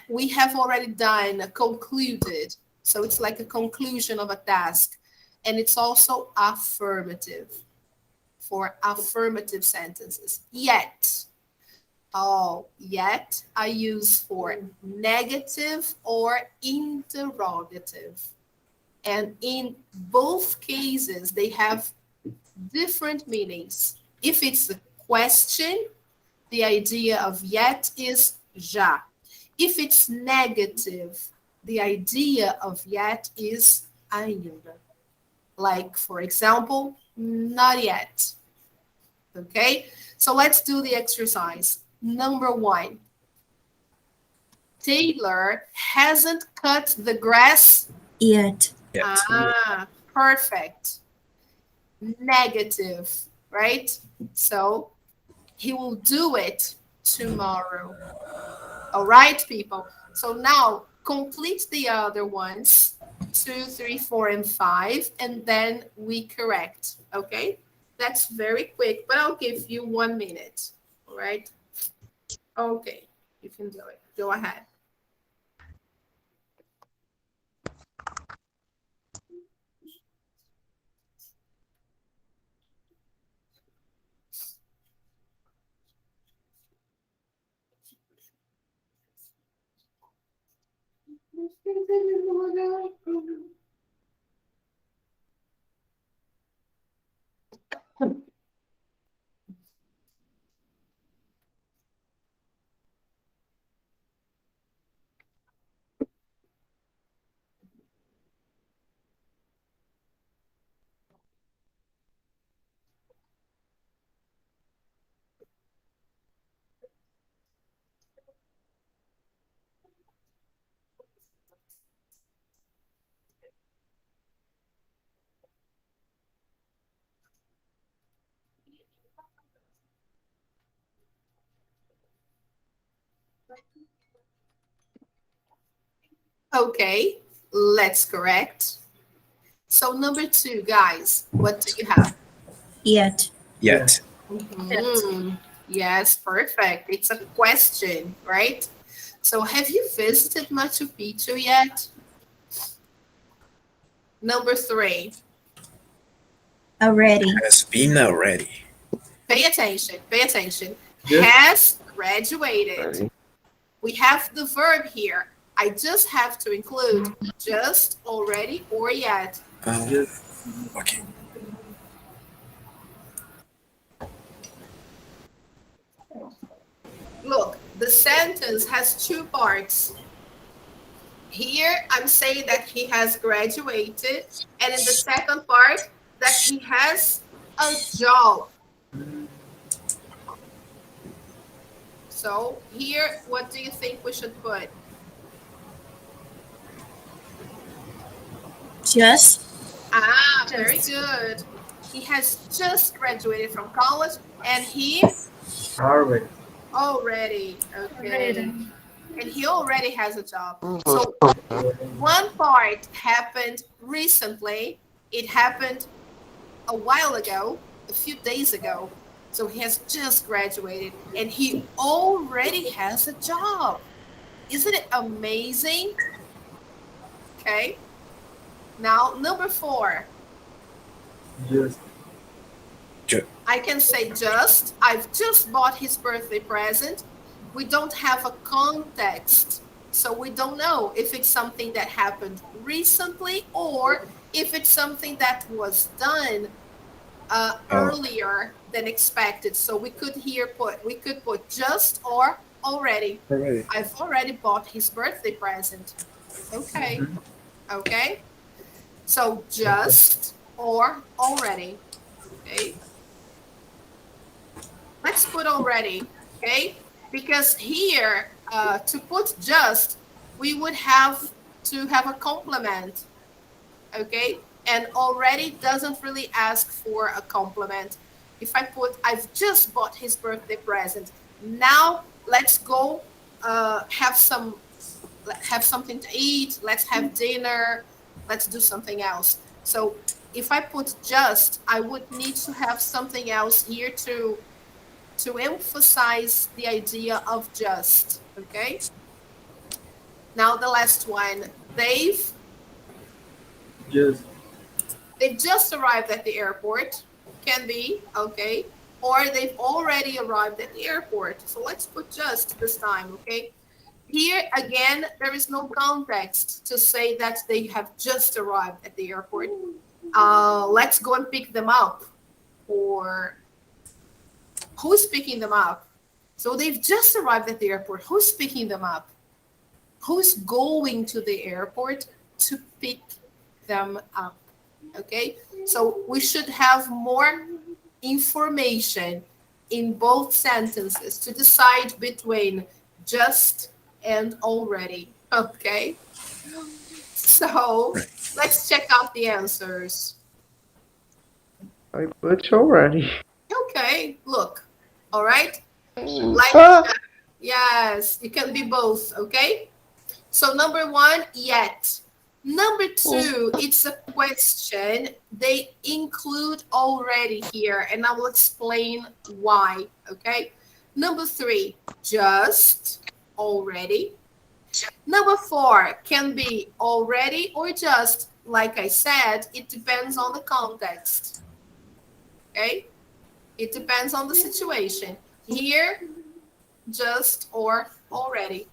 we have already done, concluded. So it's like a conclusion of a task. And it's also affirmative for affirmative sentences. Yet. Oh, yet I use for negative or interrogative. And in both cases, they have different meanings. If it's a question, the idea of yet is já. If it's negative, the idea of yet is ainda. Like, for example, not yet. Okay, so let's do the exercise. Number 1. Taylor hasn't cut the grass Yet. Yet. Perfect. Negative, right? So he will do it tomorrow. All right, people. So now complete the other ones, 2, 3, 4, and 5, and then we correct. Okay? That's very quick, but I'll give you 1 minute. All right? Okay, you can do it. Go ahead. Okay, let's correct. So number 2, guys, what do you have? Yet. Yet. Yes, perfect. It's a question, right? So have you visited Machu Picchu yet? Number 3, Already. Has been already. pay attention, pay attention. Yes. Has graduated. We have the verb here. I just have to include just, already, or yet. Okay. Look, the sentence has 2 parts. Here, I'm saying that he has graduated, and in the second part, that he has a job. So here, what do you think we should put? Just. Very good. He has just graduated from college, and he Already. already, okay. Already. And he already has a job. So one part happened recently. It happened a while ago, a few days ago. So he has just graduated and he already has a job. Isn't it amazing? Okay. Now, number 4. Just. I can say just. I've just bought his birthday present. We don't have a context. So we don't know if it's something that happened recently or if it's something that was done earlier than expected. So we could put just or already. Already. I've already bought his birthday present. Okay. Okay. So just or already. Okay. Let's put already. Okay. Because here, to put just, we would have to have a complement, okay? And already doesn't really ask for a complement. If I put, I've just bought his birthday present. Now, let's go have something to eat. Let's have dinner. Let's do something else. So if I put just, I would need to have something else here to to emphasize the idea of just, okay? Now the last one, they've just arrived at the airport, can be, okay? Or they've already arrived at the airport. So let's put just this time, okay? Here, again, there is no context to say that they have just arrived at the airport. Let's go and pick them up. Or who's picking them up? So they've just arrived at the airport. Who's picking them up? Who's going to the airport to pick them up? Okay, so we should have more information in both sentences to decide between just and already. Okay, so let's check out the answers. I put already. Okay, look, all right, yes, it can be both. Okay, so number one, yet. Number two, it's a question. They include already here, and I will explain why, okay? Number three, just, already. Number four can be already or just. Like I said, it depends on the context, okay? It depends on the situation. Here, just or already.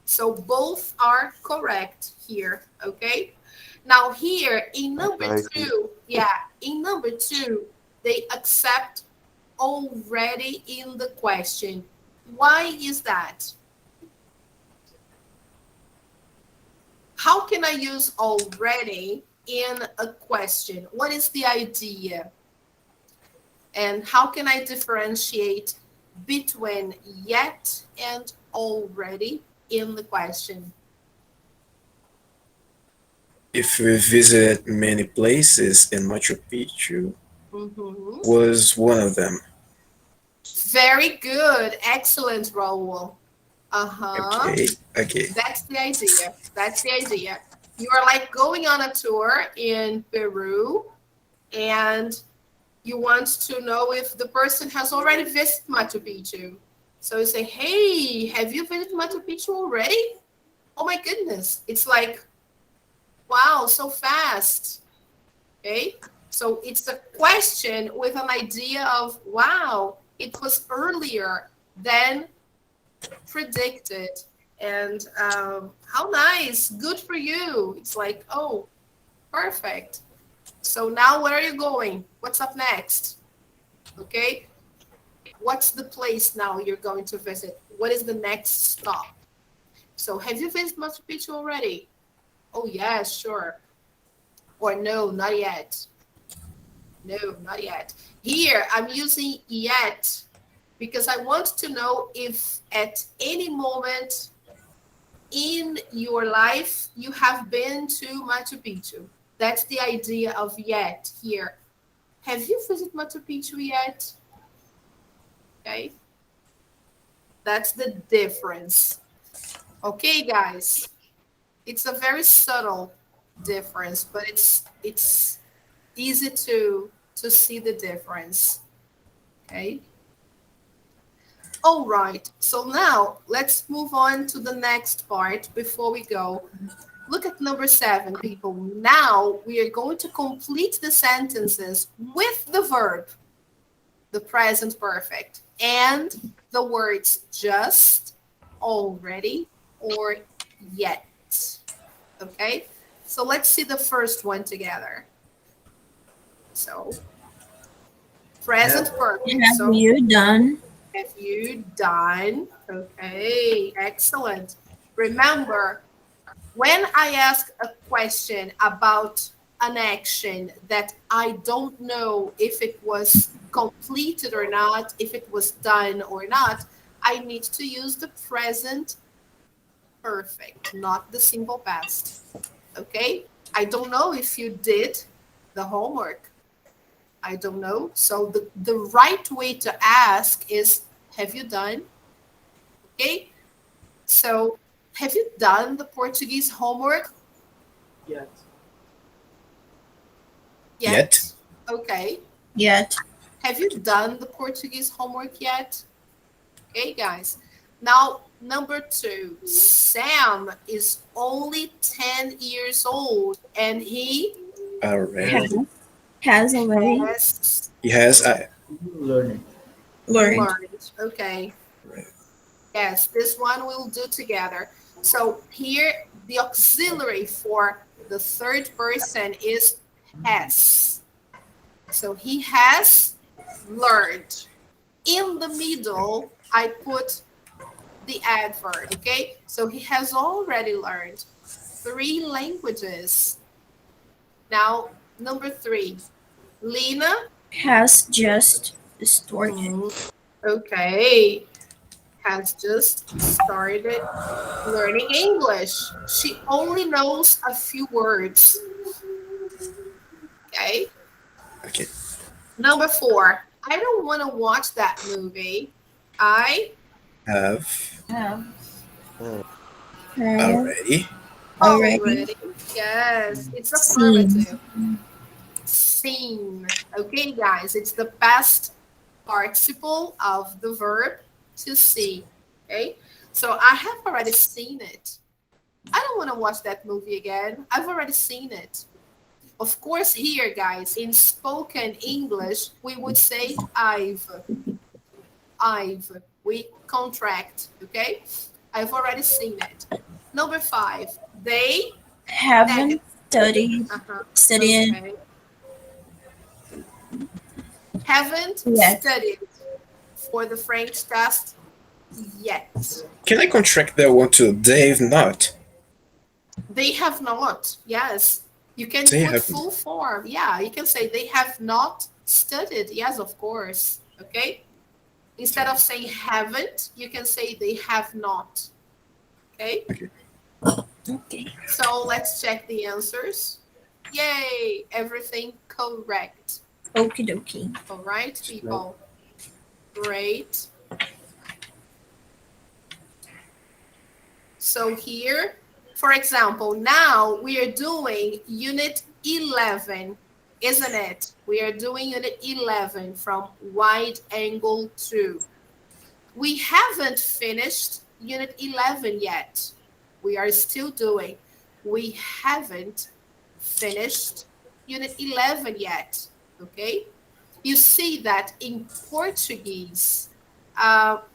So both are correct here, okay? Now here in number two, in number two, they accept already in the question. Why is that? How can I use already in a question? What is the idea? And how can I differentiate between yet and already in the question? If we visited many places in Machu Picchu, was one of them. Very good. Excellent, Raul. Okay. That's the idea. That's the idea. You are like going on a tour in Peru and you want to know if the person has already visited Machu Picchu. So you say, hey, have you visited Machu Picchu already? Oh my goodness. It's like, wow, so fast. Okay. So it's a question with an idea of, wow, it was earlier than predicted. And how nice. Good for you. It's like, oh, perfect. So now where are you going? What's up next? Okay. What's the place now you're going to visit? What is the next stop? So have you visited Machu Picchu already? Oh, yeah, sure. Or no, not yet. No, not yet. Here, I'm using yet because I want to know if at any moment in your life you have been to Machu Picchu. That's the idea of yet here. Have you visited Machu Picchu yet? Okay. That's the difference. Okay, guys. It's a very subtle difference, but it's easy to see the difference. Okay. All right. So now let's move on to the next part before we go. Look at number 7, people. Now we are going to complete the sentences with the verb, the present perfect, and the words just, already, or yet. Okay? So let's see the first one together. So, present perfect. Have you done? Have you done? Okay, excellent. Remember, when I ask a question about an action that I don't know if it was completed or not, if it was done or not, I need to use the present perfect, not the simple past. Okay? I don't know if you did the homework. I don't know. So the right way to ask is, have you done? Okay? So, have you done the Portuguese homework? Yet? Okay. Yet. Have you done the Portuguese homework yet? Okay, guys. Now, number two, Sam is only 10 years old and he Already. Has, has already has Yes, Learning. learned. learned. Okay. right. Yes, this one we'll do together. So here, the auxiliary for the third person is has. So he has learned. In the middle, I put the adverb, okay? So he has already learned 3 languages. Now, number 3, Lena. Has just started. Mm, okay, has just started learning English. She only knows a few words. Okay. Okay. Number 4, I don't want to watch that movie. I Have Have. Have already. already already. Yes, it's seen. affirmative. Seen. Okay, guys, it's the past participle of the verb to see. Okay, so I have already seen it. I don't want to watch that movie again. I've already seen it. Of course, here, guys, in spoken English, we would say I've. We contract, okay? I've already seen it. Number 5, they negative. Haven't studied Uh-huh. studied Okay. Haven't yet. studied for the French test yet. Can I contract that one to Dave not? They have not. Yes. You can They put have full form. Yeah, you can say they have not studied. Yes, of course. Okay. Instead of saying haven't, you can say they have not. Okay. Okay. So let's check the answers. Yay, everything correct. Okie dokie. All right, people. Great. So here, for example, now we are doing unit 11, isn't it? We are doing unit 11 from wide angle 2. We haven't finished unit 11 yet. We are still doing. We haven't finished unit 11 yet, okay? You see that in Portuguese,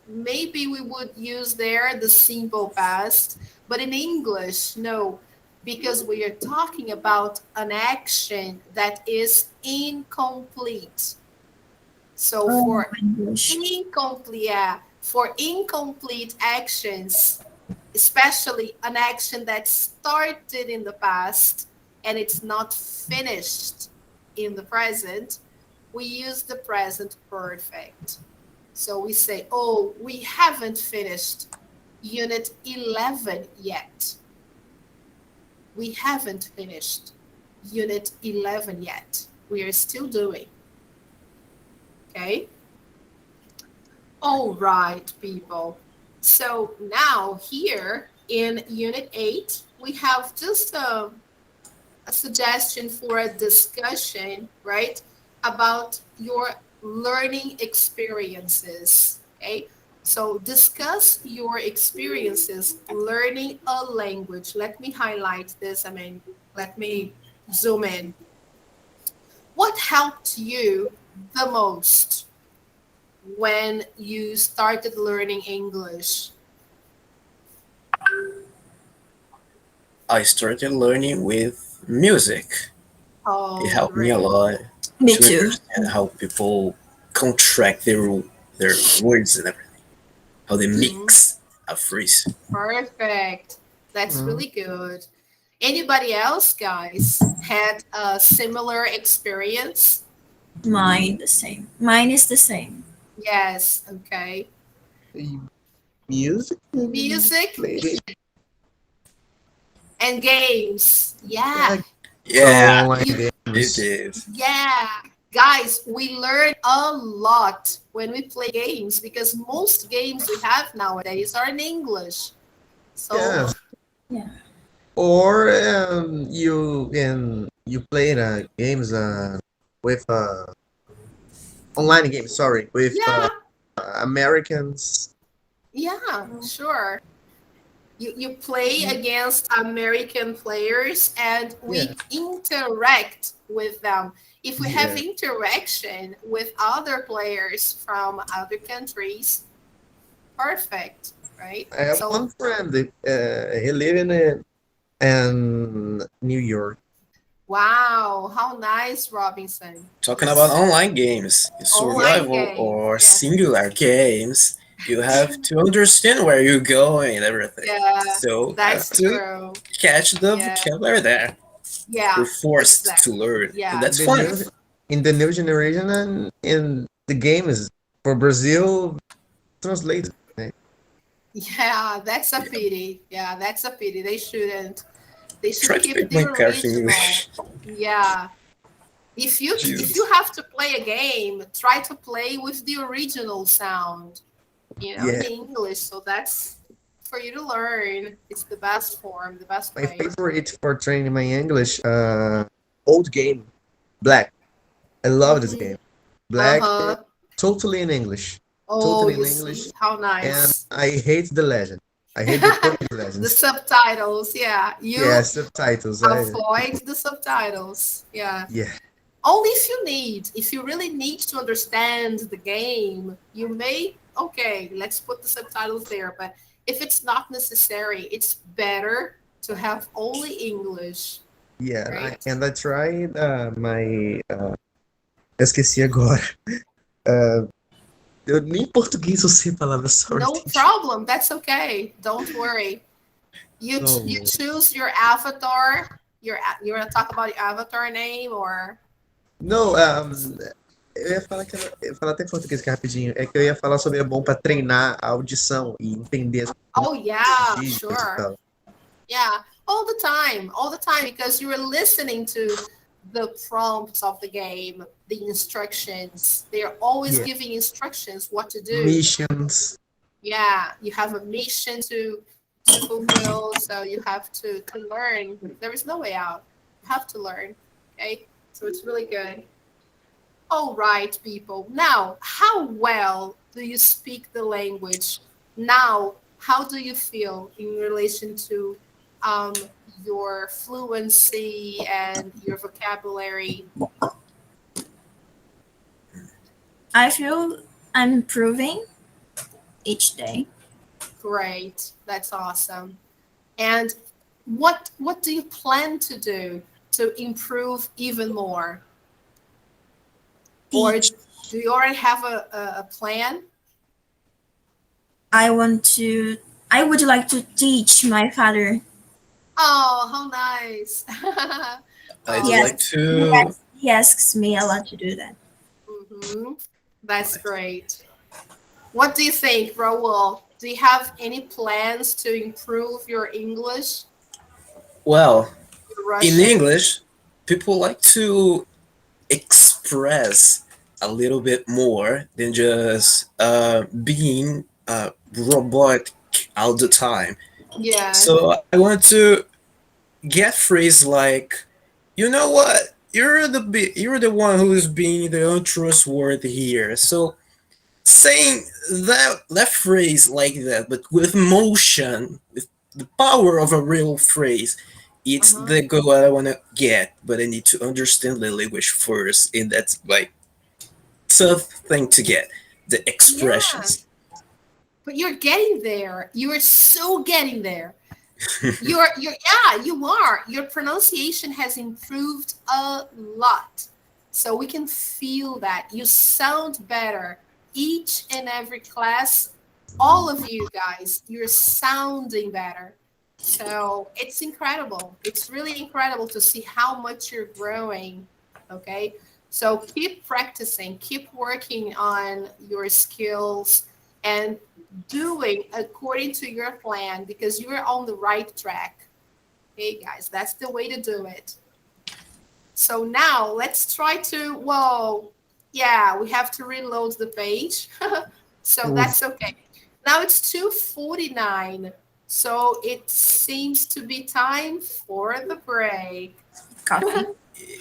maybe we would use there the simple past, but in English, no, because we are talking about an action that is incomplete. So Oh, for English. incomplete actions, especially an action that started in the past and it's not finished in the present, we use the present perfect. So we say, oh, we haven't finished unit 11 yet. We haven't finished unit 11 yet. We are still doing. Okay? All right, people. So now here in unit 8, we have just a suggestion for a discussion, right, about your learning experiences. Okay, so discuss your experiences learning a language. Let me highlight this. Let me zoom in. What helped you the most when you started learning English? I started learning with music. It Oh, helped me a great. lot Me to too. understand how people contract their words and everything, how they Mhm. mix a phrase. Perfect. That's Mm. really good. Anybody else, guys, had a similar experience? Mine the same. Mine is the same. Yes, okay. Music, Music maybe. and games. Yeah. Yeah, Yeah, online You it games. is. yeah. Guys, we learn a lot when we play games because most games we have nowadays are in English. So, Yes. Yeah. Or you play games with online games. Sorry, with yeah. Americans. Yeah, sure. You play against American players and Yeah, we interact with them. If we have yeah. interaction with other players from other countries, perfect, right? I have So, one friend. He live in New York. wow, how nice, Robinson. Talking about online games, Online survival games, or yeah. singular games, you have to understand where you're going and everything. Yeah, So you have that's to true. catch the Yeah, vocabulary there. You're yeah, forced to exactly. learn, and Yeah, In that's the fun. new in the new generation, and in the games for Brazil translated. Right? yeah, that's a Yeah. pity. Yeah, that's a pity. They shouldn't. They should Try to keep speak the Minecraft in original. English. Yeah. If you Jesus. have to play a game, try to play with the original sound, in Yeah, English. So that's for you to learn. It's the best form, the best my way. favorite for training my English, old game, Black. I love this Hmm. game. Black, Uh-huh. totally in English, Oh, totally in you English, see, how and nice. I hate the legend. I hate the Portuguese The legends. subtitles, yeah. Yeah, You subtitles. avoid the subtitles. Yeah. Yeah, Only if you need. If you really need to understand the game, you may, okay, let's put the subtitles there. But if it's not necessary, it's better to have only English, yeah, right? and I tried my. Eu esqueci agora. Uh, eu nem em português eu sei a palavra sorry, No teacher. problem. That's okay. Don't worry. You No, choose your avatar. You're gonna talk about your avatar name or não, eu ia falar que eu ia falar até em português aqui rapidinho. É que eu ia falar sobre é bom para treinar a audição e entender as oh yeah, gírias e sure. tal. Yeah, all the time, because you are listening to the prompts of the game, the instructions. They are always Yeah, giving instructions what to do. missions. Yeah, you have a mission to fulfill, so you have to learn. There is no way out. You have to learn. Okay, so it's really good. All right, people. Now, how well do you speak the language? Now, how do you feel in relation to um, your fluency and your vocabulary? I feel I'm improving each day. Great, that's awesome. And what do you plan to do to improve even more? Or Each do you already have a plan? I want to I would like to teach my father. Oh, how nice. I'd He like Oh, asks he to. asks, he asks me a lot to do that. hmm, that's great. What do you think, Raul? Do you have any plans to improve your English, Well, your in Russian? English, people like to express a little bit more than just being robotic all the time. Yeah. So I want to get phrase like, you know what? You're the one who's being the untrustworthy here. So saying that phrase like that, but with emotion, with the power of a real phrase, it's Uh-huh. the goal I want to get. But I need to understand the language first, and that's like tough thing to get the Yeah. expressions. But you're getting there. You are so getting there. You're yeah, you are. Your pronunciation has improved a lot. So we can feel that. You sound better each and every class. All of you guys, you're sounding better. So it's incredible. It's really incredible to see how much you're growing. Okay. So keep practicing, keep working on your skills and doing according to your plan because you are on the right track. Hey guys, that's the way to do it. So now let's try to, whoa, yeah, we have to reload the page. So Ooh, that's okay. Now it's 2:49. So it seems to be time for the break. Coffee.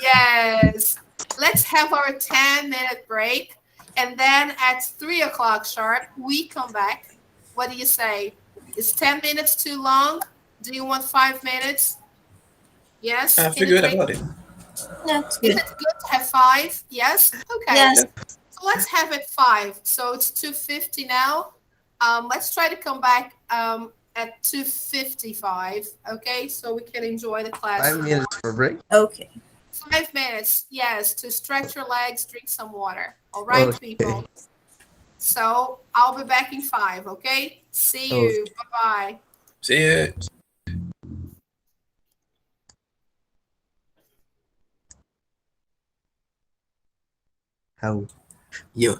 Yes. Let's have our 10-minute break. And then at 3 o'clock sharp, we come back What do you say? Is 10 minutes too long? Do you want 5 minutes? Yes? I Can feel it good make, about it. That's is good. it good to have five? Yes? Okay. Yes. Yeah. So let's have it five. So it's 2:50 now. Let's try to come back at 2:55. Okay, so we can enjoy the 5 classroom. minutes for break. Okay. 5 minutes, yes, to stretch your legs, drink some water. All right, Okay. people. So I'll be back in five. Okay. See Okay. you. Bye bye. See you. How? Yo.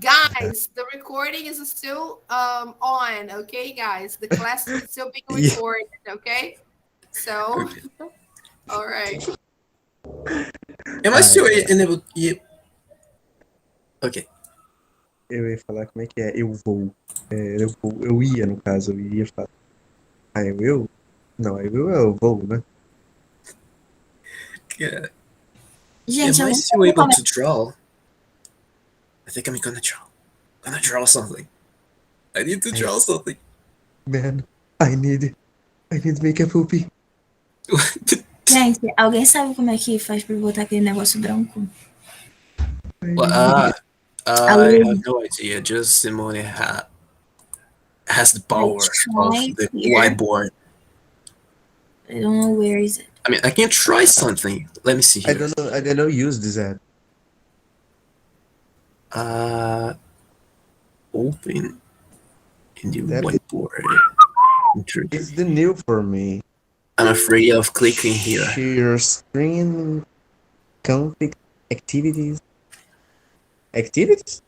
Guys, the recording is still on. Okay, guys, the class is still being Yeah. recorded. Okay. So, Okay. all right. Am I still in? Yeah. Okay. Eu ia falar como é que é? Eu vou. Eu ia, no caso, eu ia falar. Ah, eu? Não, eu vou, né? Yeah. Gente, Am eu I não sei still able como é. to draw? I think I'm gonna draw. Gonna draw something. I need to draw something. Man, I need to make a poopy. Gente, alguém sabe como é que faz pra botar aquele negócio branco? Well, I have no idea. Just Simone has the power of try the here. whiteboard. I don't know where is it. I mean, I can try something. Let me see I here. don't know use this app. Open in the That whiteboard. It's the new for me. I'm afraid of clicking here. Share screen config activities. Activities?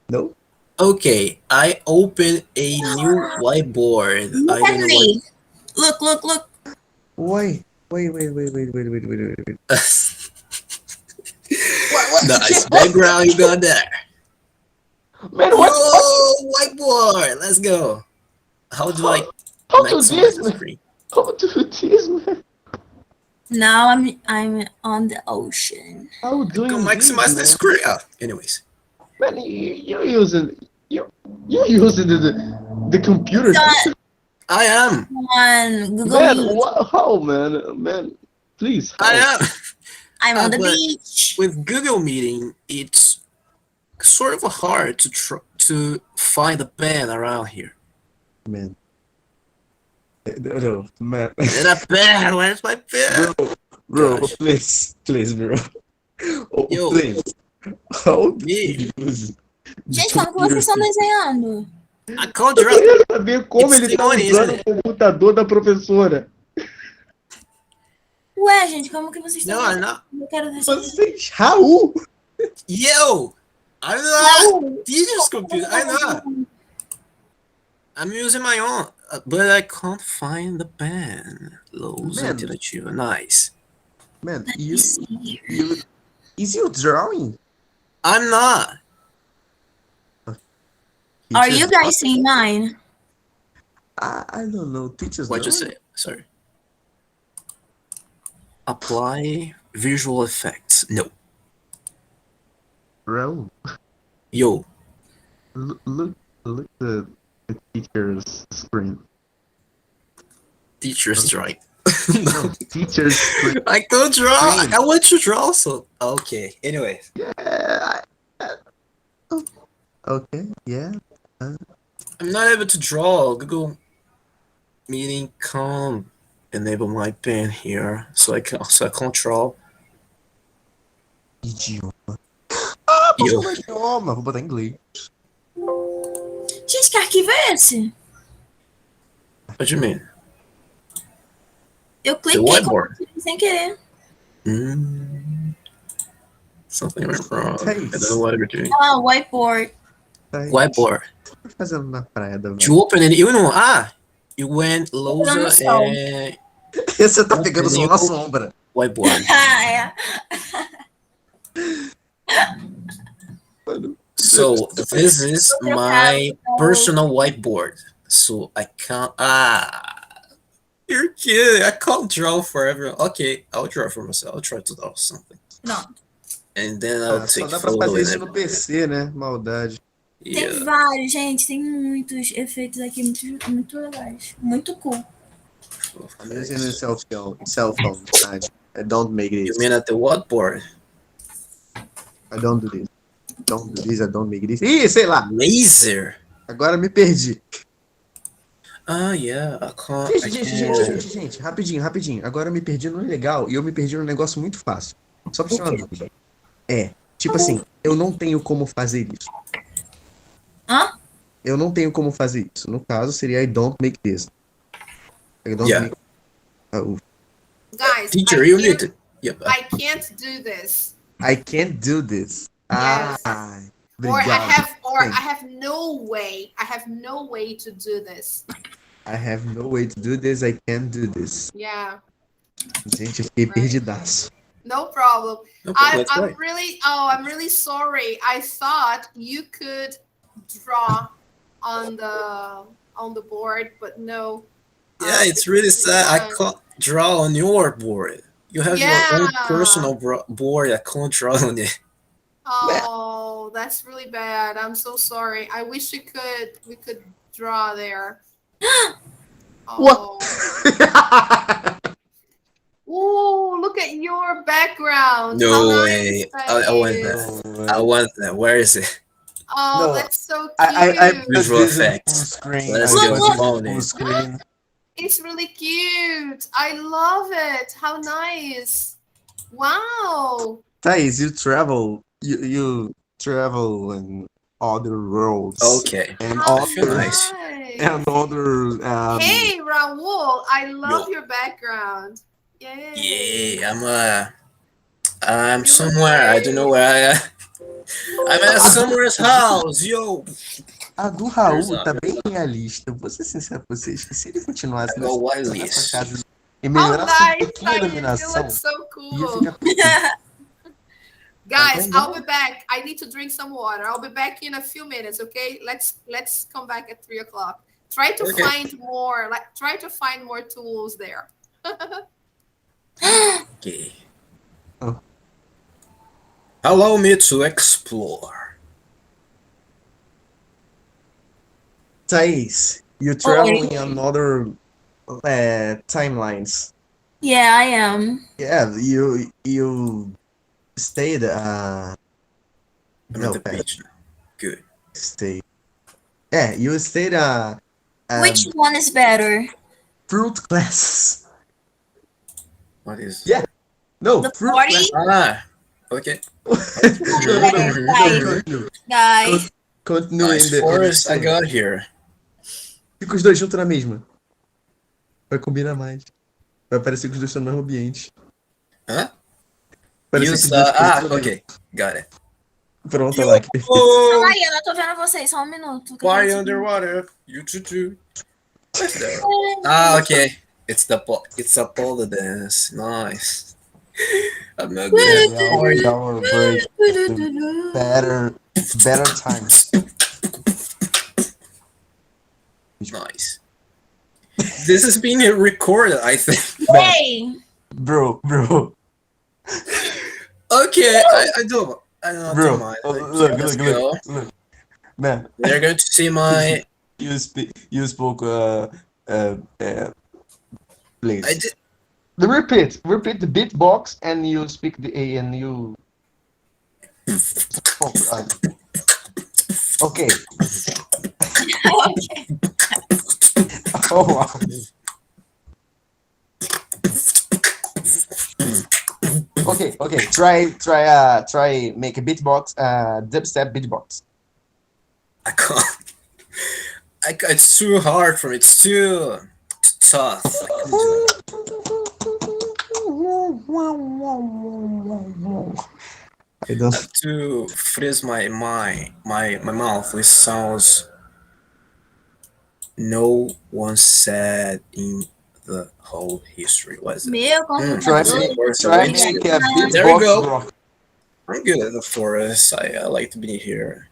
No? Okay, I open a new whiteboard. Look I at don't know me. Look. Wait. Wait. what. Nice background you got there. Man, Yo, whiteboard. Let's go. How do I maximize the screen? How do this, man? Now I'm on the ocean. How do Can you maximize the screen. Anyways. Man, you're using the computer. I am. On Google Meet. How, man? Please. I am. I'm on the but beach. with Google Meeting, it's sort of hard to find a pen around here. Man. No, man. And a pen. Where's my pen? Bro, Gosh. please, bro. Oh, Yo. please. How do Me. you use Gente, como que vocês estão desenhando? I can't Eu draw. queria saber como It's ele tá Simone, usando isn't o computador da professora. Ué, gente, como que vocês estão No, I'm not. Eu quero desenhar. Vocês, Raul! Yo, I'm not teacher's computer. I'm not. I'm using my own, but I can't find the pen. Lows Man. interactive. Nice. Man, Let me see. is you drawing? I'm not. Are you guys seeing mine? I don't know. Teachers What'd you know? say? Sorry. Apply visual effects. No. Raul, Yo. look the teacher's screen. Teacher's drawing. No, teacher's screen. I can't draw. Screen. I want to draw also. Okay. Anyway. Yeah. Okay, yeah. I'm not able to draw. Google Meeting can't enable my pen here, so I can't draw. Idioma. Yo. Vou idioma, vou botar inglês. Gente, que arquivo é esse? What do you mean? Eu The cliquei whiteboard. sem querer. Something went wrong. I don't know what we're doing. Ah, whiteboard. Whiteboard. O que tá fazendo na praia da Did you open it? You know, you went Loza no sol. and Você tá pegando sol na sombra. whiteboard. Ah, é. So this is my personal whiteboard. So I can't. You're kidding. I can't draw forever. Okay, I'll draw for myself. I'll try to draw something. Não. And then I'll Só take dá pra photo fazer and isso no everything. PC, né? Maldade. Tem Yeah. vários, gente, tem muitos efeitos aqui muito legais. Muito cool. I'm using a cell phone. I don't make You this. mean at the whiteboard? I don't do this. Don't do this, I don't make this. Ih, sei lá. Laser. Agora me perdi. Ah, yeah. I can't. Gente, rapidinho. Agora eu me perdi no legal e eu me perdi num negócio muito fácil. Só pra tirar uma dúvida. Tipo assim, eu não tenho como fazer isso. Hã? Eu não tenho como fazer isso. No caso, seria I don't make this. I don't Yeah. make... Guys, Teacher, you need to. Yep. I can't do this. I can't do this. Yes. Or Obrigado. I have no way. I have no way to do this. I have no way to do this, I can't do this. Yeah. Gente, eu fiquei perdidaço. No problem. No problem, that's I'm right. really sorry. I thought you could draw on the board, but no. Yeah, it's really sad. I can't draw on your board. You have your own personal board. I can't draw on it. Oh, that's really bad. I'm so sorry. I wish we could draw there. Oh. Ooh, look at your background. How No nice way. that I want is. that. I want that. Where is it? Oh, No. that's so cute. I put Visual this in effects. full screen. Let's I go put it on in full it. screen. It's really cute. I love it. How nice. Wow. Thais, you travel. You travel in other worlds. Okay. And How other nice. and other. Hey, Raul, I love Yo. your background. Yay. Yeah, I'm somewhere. I don't know where I am. I'm at someone's house, yo. A do Raul tá bem realista. Vou ser sincero com vocês, que se ele continuasse Go nessa wireless. casa e How melhorasse um nice. pouquinho a You iluminação, look so ia cool. ficar perfeito. Guys, I'll be back. I need to drink some water. I'll be back in a few minutes, okay? Let's come back at 3:00. Try to Okay. find more, try to find more tools there. Okay. Oh. Allow me to explore. Thais, you travel in another timelines. Yeah, I am. Yeah, you stayed I'm no, at the beach now. Good. stay. Yeah, you stayed Which one is better? fruit classes. What is? Yeah. No, The fruit 40? Ah, okay. Guys. Continue Nice in the forest I got here. Fica os dois juntos na mesma. Vai combinar mais. Vai parecer que os dois estão no mesmo ambiente. Hã? Parecer que os dois estão no mesmo- Okay, got it. Pronto, olha lá, que perfeito. Oh, Calma aí, eu não tô vendo vocês, só um minuto. que eu fire quero- underwater. You too. Ah, okay. It's a pole dance. Nice. I'm not good at it. Our break. Better times. Nice. This is being recorded, I think. Hey! Bro. Okay, I don't Bro, mind. look. Man, They're going to see my. you spoke please. I did. Repeat the beatbox and you speak the A and you okay. Oh wow. Okay. Try make a beatbox, dubstep beatbox. I can't. It's too hard for me. It's too tough. I can't do it. I don't. I have to freeze my mouth with sounds no one said in the whole history. What is it? Meu Try computador. make a There we beatbox go. rock. I'm good at the forest. I like to be here.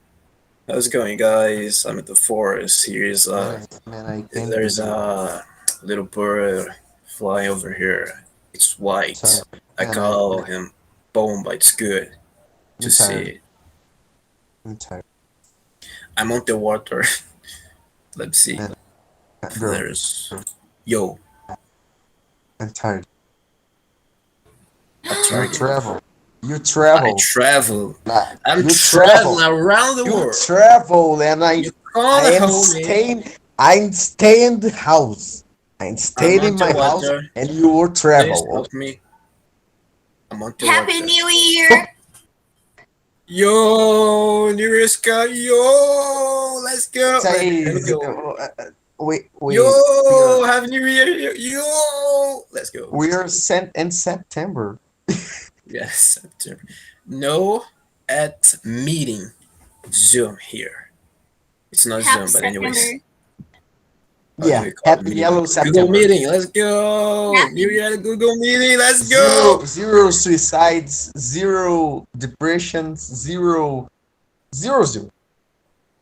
How's it going, guys? I'm at the forest. Here's Man, I can't there's do it. a little bird flying over here. It's white. Sorry. I call him Bomba. It's good to I'm see. tired. I'm tired. I'm on the water. Let's see. Uh, Bro, There's yo I'm tired. a You target. travel. You I travel. travel. Nah, I'm you traveling travel. around the You world. travel, and You I can't am hold me. staying. I'm staying in the house. I'm I'm staying on in the my house, water. and you will Please travel. help me. I'm on the Happy water. New Year! Yo, nearest guy. Yo, let's go. Let me Says, go. we are Yo, Happy New Year. Yo, let's go. we are sent in September. Yes, September. No at meeting. Zoom here. It's not Happy Zoom, but anyways. September. How do Yeah, we call it? happy Meeting. yellow Google September. Meeting. Let's go. New Happy. Year Google Meeting. Let's go. Zero suicides, zero depressions, zero. Zero.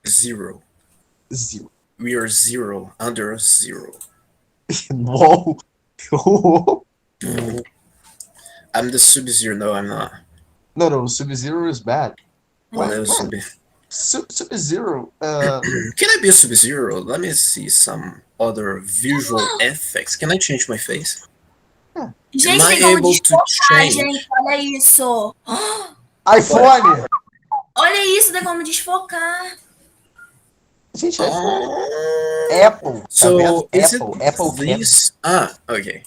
Zero. We are zero. Under zero. Whoa. I'm the Sub-Zero. No, I'm not. No, Sub-Zero is bad. Oh, Man, that was man, Sub-Zero. Can I be a Sub-Zero? Let me see some other visual effects. Can I change my face? Am Gente, I tem como able to desfocar, gente. change? Olha isso. iPhone! Olha isso, tem como desfocar. Gente, iPhone. Oh. Apple. Tá So vendo? is it Apple Cam. this? Ah, okay.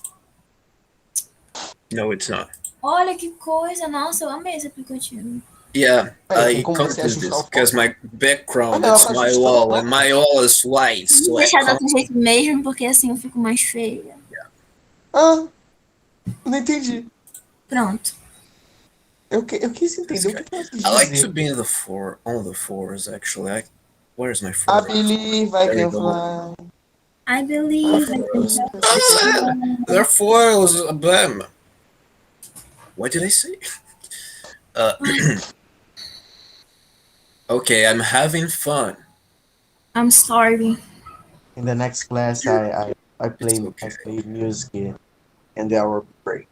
No, it's not. Olha que coisa. Nossa, eu amei esse aplicativo. Yeah, Peraí, tem I como can't você do ajustar this o because foco? my background Ah, não, is ela my ajustou wall o and my wall is white, Vou so I deixar do can't. outro jeito mesmo, porque assim eu fico mais feia. Ah, não entendi. Pronto. Eu quis entender o que ela quis I like to dizer. be in the four on the fours actually. Where's my I four? believe I There you can go. fly. I believe I can There are foils. Bam. What did I say? Uh, okay, I'm having fun. I'm starving. In the next class, I play music and our break.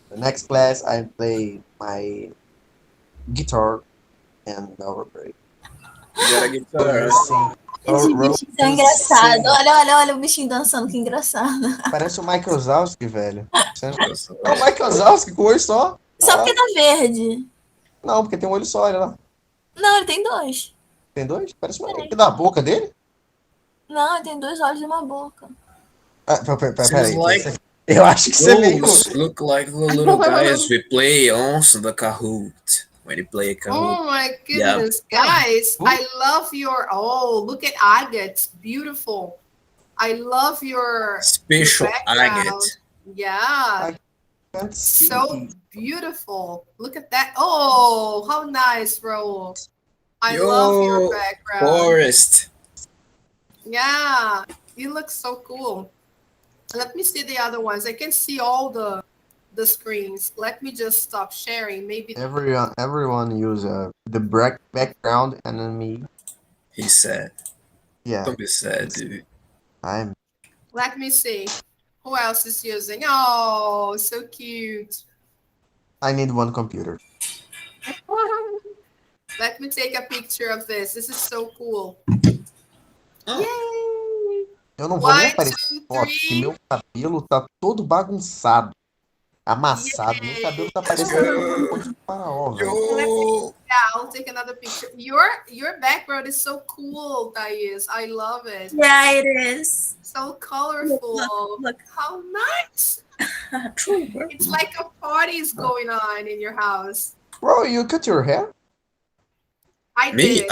The next class, I play my guitar and our break. You got a guitar. Sim. Esse bichinho tão engraçado. Olha o bichinho dançando, que engraçado. Parece o Michael Zalski, velho. Nossa, É o Michael Zalski com olho só. Só porque tá verde. Não, porque tem um olho só, olha lá. Não, ele tem dois. Tem dois? Parece uma... Da boca dele? Não, ele tem dois olhos e uma boca. Ah, Seems peraí. like Eu acho que você veio. those look like the little guys we play on the Kahoot. When you play a Kahoot. Oh my Yeah. goodness, guys! I love your. Oh, look at agates, beautiful. I love your Special background. agate. Yeah, Can't see. so beautiful. Look at that. Oh, how nice, Raul. I love your background. Forest. Yeah, you look so cool. Let me see the other ones. I can see all the screens. Let me just stop sharing. Maybe Everyone use the background enemy. He said. Yeah, Don't be sad, dude. let me see. Who else is using? Oh, so cute. I need one computer. Let me take a picture of this. This is so cool. Oh. Yay! Eu não vou nem One, aparecer two, foto, porque three. meu cabelo tá todo bagunçado, amassado. Meu cabelo tá parecendo um monte de faraó, velho. Yo. Yeah, I'll take another picture. Your background is so cool, Thais. I love it. Yeah, it is. So colorful. Look. How nice. It's like a party is going on in your house. Bro, you cut your hair? I Me? did.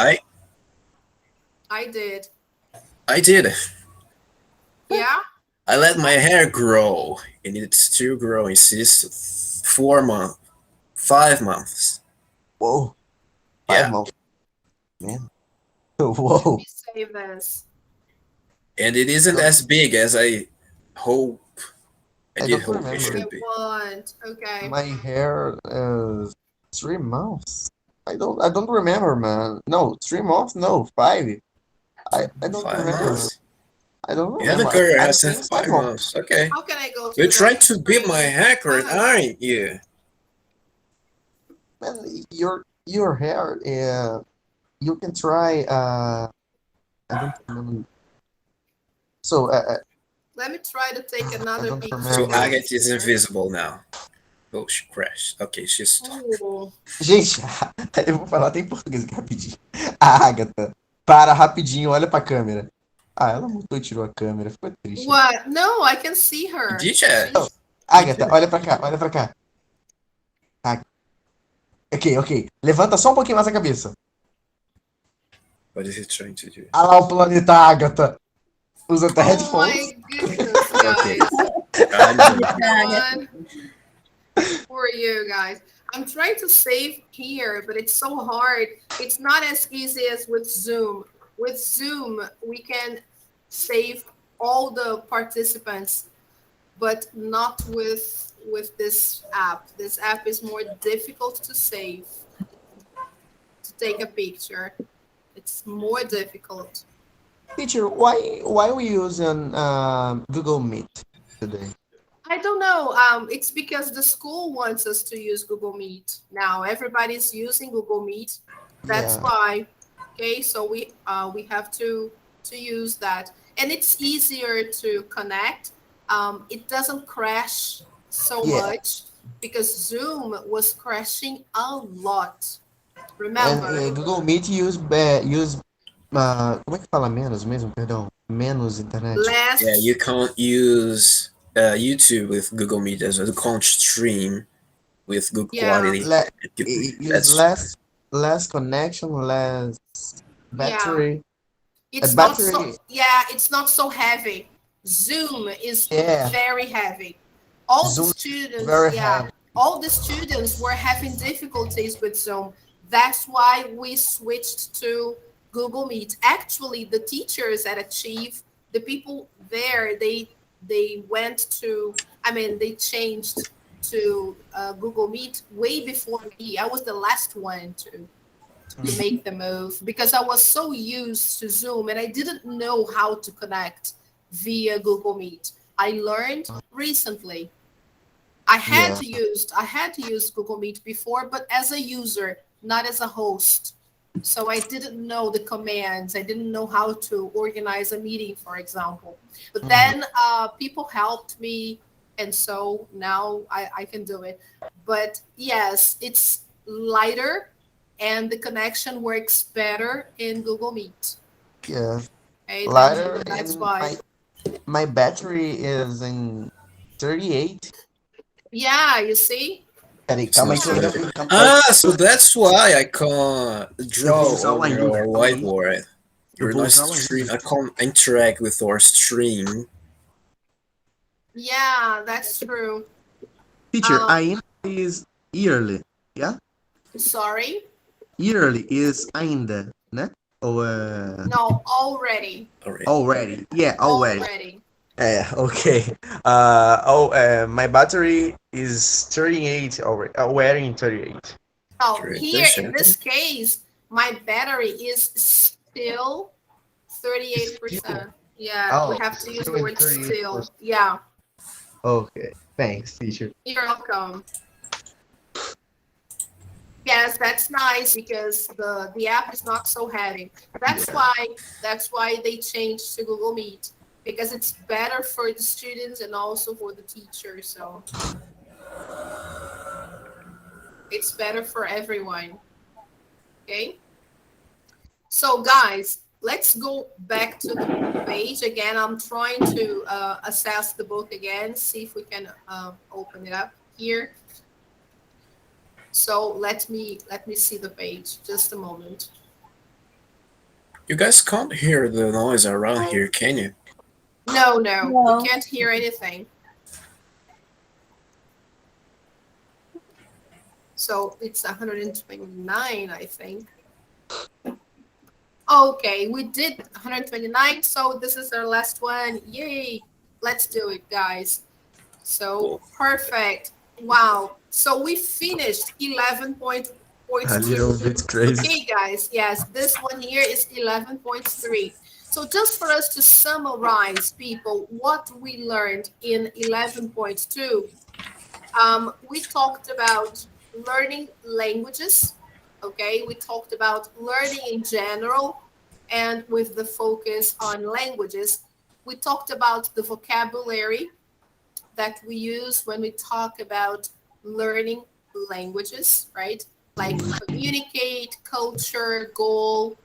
I did. I did. Yeah? I let my hair grow, and it's still growing since 4 months, 5 months. Whoa. Yeah. 5 months. Man. Let Whoa. me save this. And it isn't as big as I hope. I I did don't hope remember. it I should be. want. Okay. My hair is 3 months. I don't remember, man. No, 3 months? No, 5. I don't 5 remember. months. I don't You remember. haven't cut your I hair think since 5 5 months. Okay. How can I go You're the trying to beat screen? my haircut, Oh. aren't you? Man, your hair, you can try. I don't remember. So Let me try to take I another don't picture, So remember. guys, Agatha is here. invisible now. Oh, she crashed. Okay, she's stopped. Oh, Gente, eu vou falar até em português aqui rapidinho. A Agatha, para rapidinho, olha pra câmera. Ah, ela mutou e tirou a câmera, ficou triste. what? No, I can see her. Did you? Não, She's You Agatha, did. olha pra cá, olha pra cá. Ah, ok, ok. Levanta só um pouquinho mais a cabeça. What is he trying to do? Ah lá o planeta Agatha. Usa até Oh headphones. my goodness, Okay, guys. I'm done. One for you guys. I'm trying to save here, but it's so hard. It's not as easy as with Zoom. With Zoom, we can save all the participants, but not with this app. This app is more difficult to save, to take a picture. It's more difficult. Teacher, why we using Google Meet today? I don't know. It's because the school wants us to use Google Meet now. Everybody's using Google Meet. That's Yeah, why. Okay, so we have to use that, and it's easier to connect. It doesn't crash so yeah. much because Zoom was crashing a lot. And Remember, Google Meet use como é que fala menos mesmo? Perdão, menos internet. Yeah, less. you can't use YouTube with Google Meet as well. You can't stream with good Yeah, quality. Le use That's less connection, less yeah. battery. It's not so, Battery, yeah, it's not so heavy. Zoom is yeah. very heavy. All the Zoom students, very yeah, heavy. all the students were having difficulties with Zoom. That's why we switched to Google Meet. Actually, the teachers at Achieve, the people there, they went to, I mean, they changed to Google Meet way before me. I was the last one to make the move because I was so used to Zoom and I didn't know how to connect via Google Meet. I learned recently. Yeah, I had to use Google Meet before, but as a user, not as a host. So I didn't know the commands. I didn't know how to organize a meeting, for example. But mhm, then people helped me, and so now I can do it. But yes, it's lighter, and the connection works better in Google Meet. yeah. Okay, Lighter that's and why. my battery is in 38. Yeah, you see. Peraí, it's calma aí not que eu good. ainda Ah, so that's why I can't eu vou draw usar o on ainda. your Calma aí. whiteboard. Eu You're vou not usar o stream. ainda. I can't interact with our stream. Yeah, that's true. Teacher, Um, ainda is yearly. Yeah? sorry. Yearly is ainda, né? Ou No, already. Already. already. Yeah, already. Already. Okay. My battery is 38 already. Already in 38. Oh, here in 3%. this case, my battery is still Still. 38%. Yeah, we Oh, have to use still the in word 38%. still. Yeah, Okay. Thanks, teacher. you're welcome. Yes, that's nice because the app is not so heavy. Yeah. That's why they changed to Google Meet because it's better for the students and also for the teachers. So it's better for everyone. Okay. So guys, let's go back to the page again. I'm trying to assess the book again, see if we can open it up here. So let me see the page. Just a moment. You guys can't hear the noise around here, can you? No, no, we No. can't hear anything. So it's 129, I think. Okay, we did 129, so this is our last one. Yay! Let's do it, guys. So Cool. perfect. Wow. So we finished 11.2. A little bit crazy. Okay, guys. Yes, this one here is 11.3. So just for us to summarize, people, what we learned in 11.2, we talked about learning languages. Okay, we talked about learning in general and with the focus on languages. We talked about the vocabulary that we use when we talk about learning languages, right? Like communicate, culture, goal,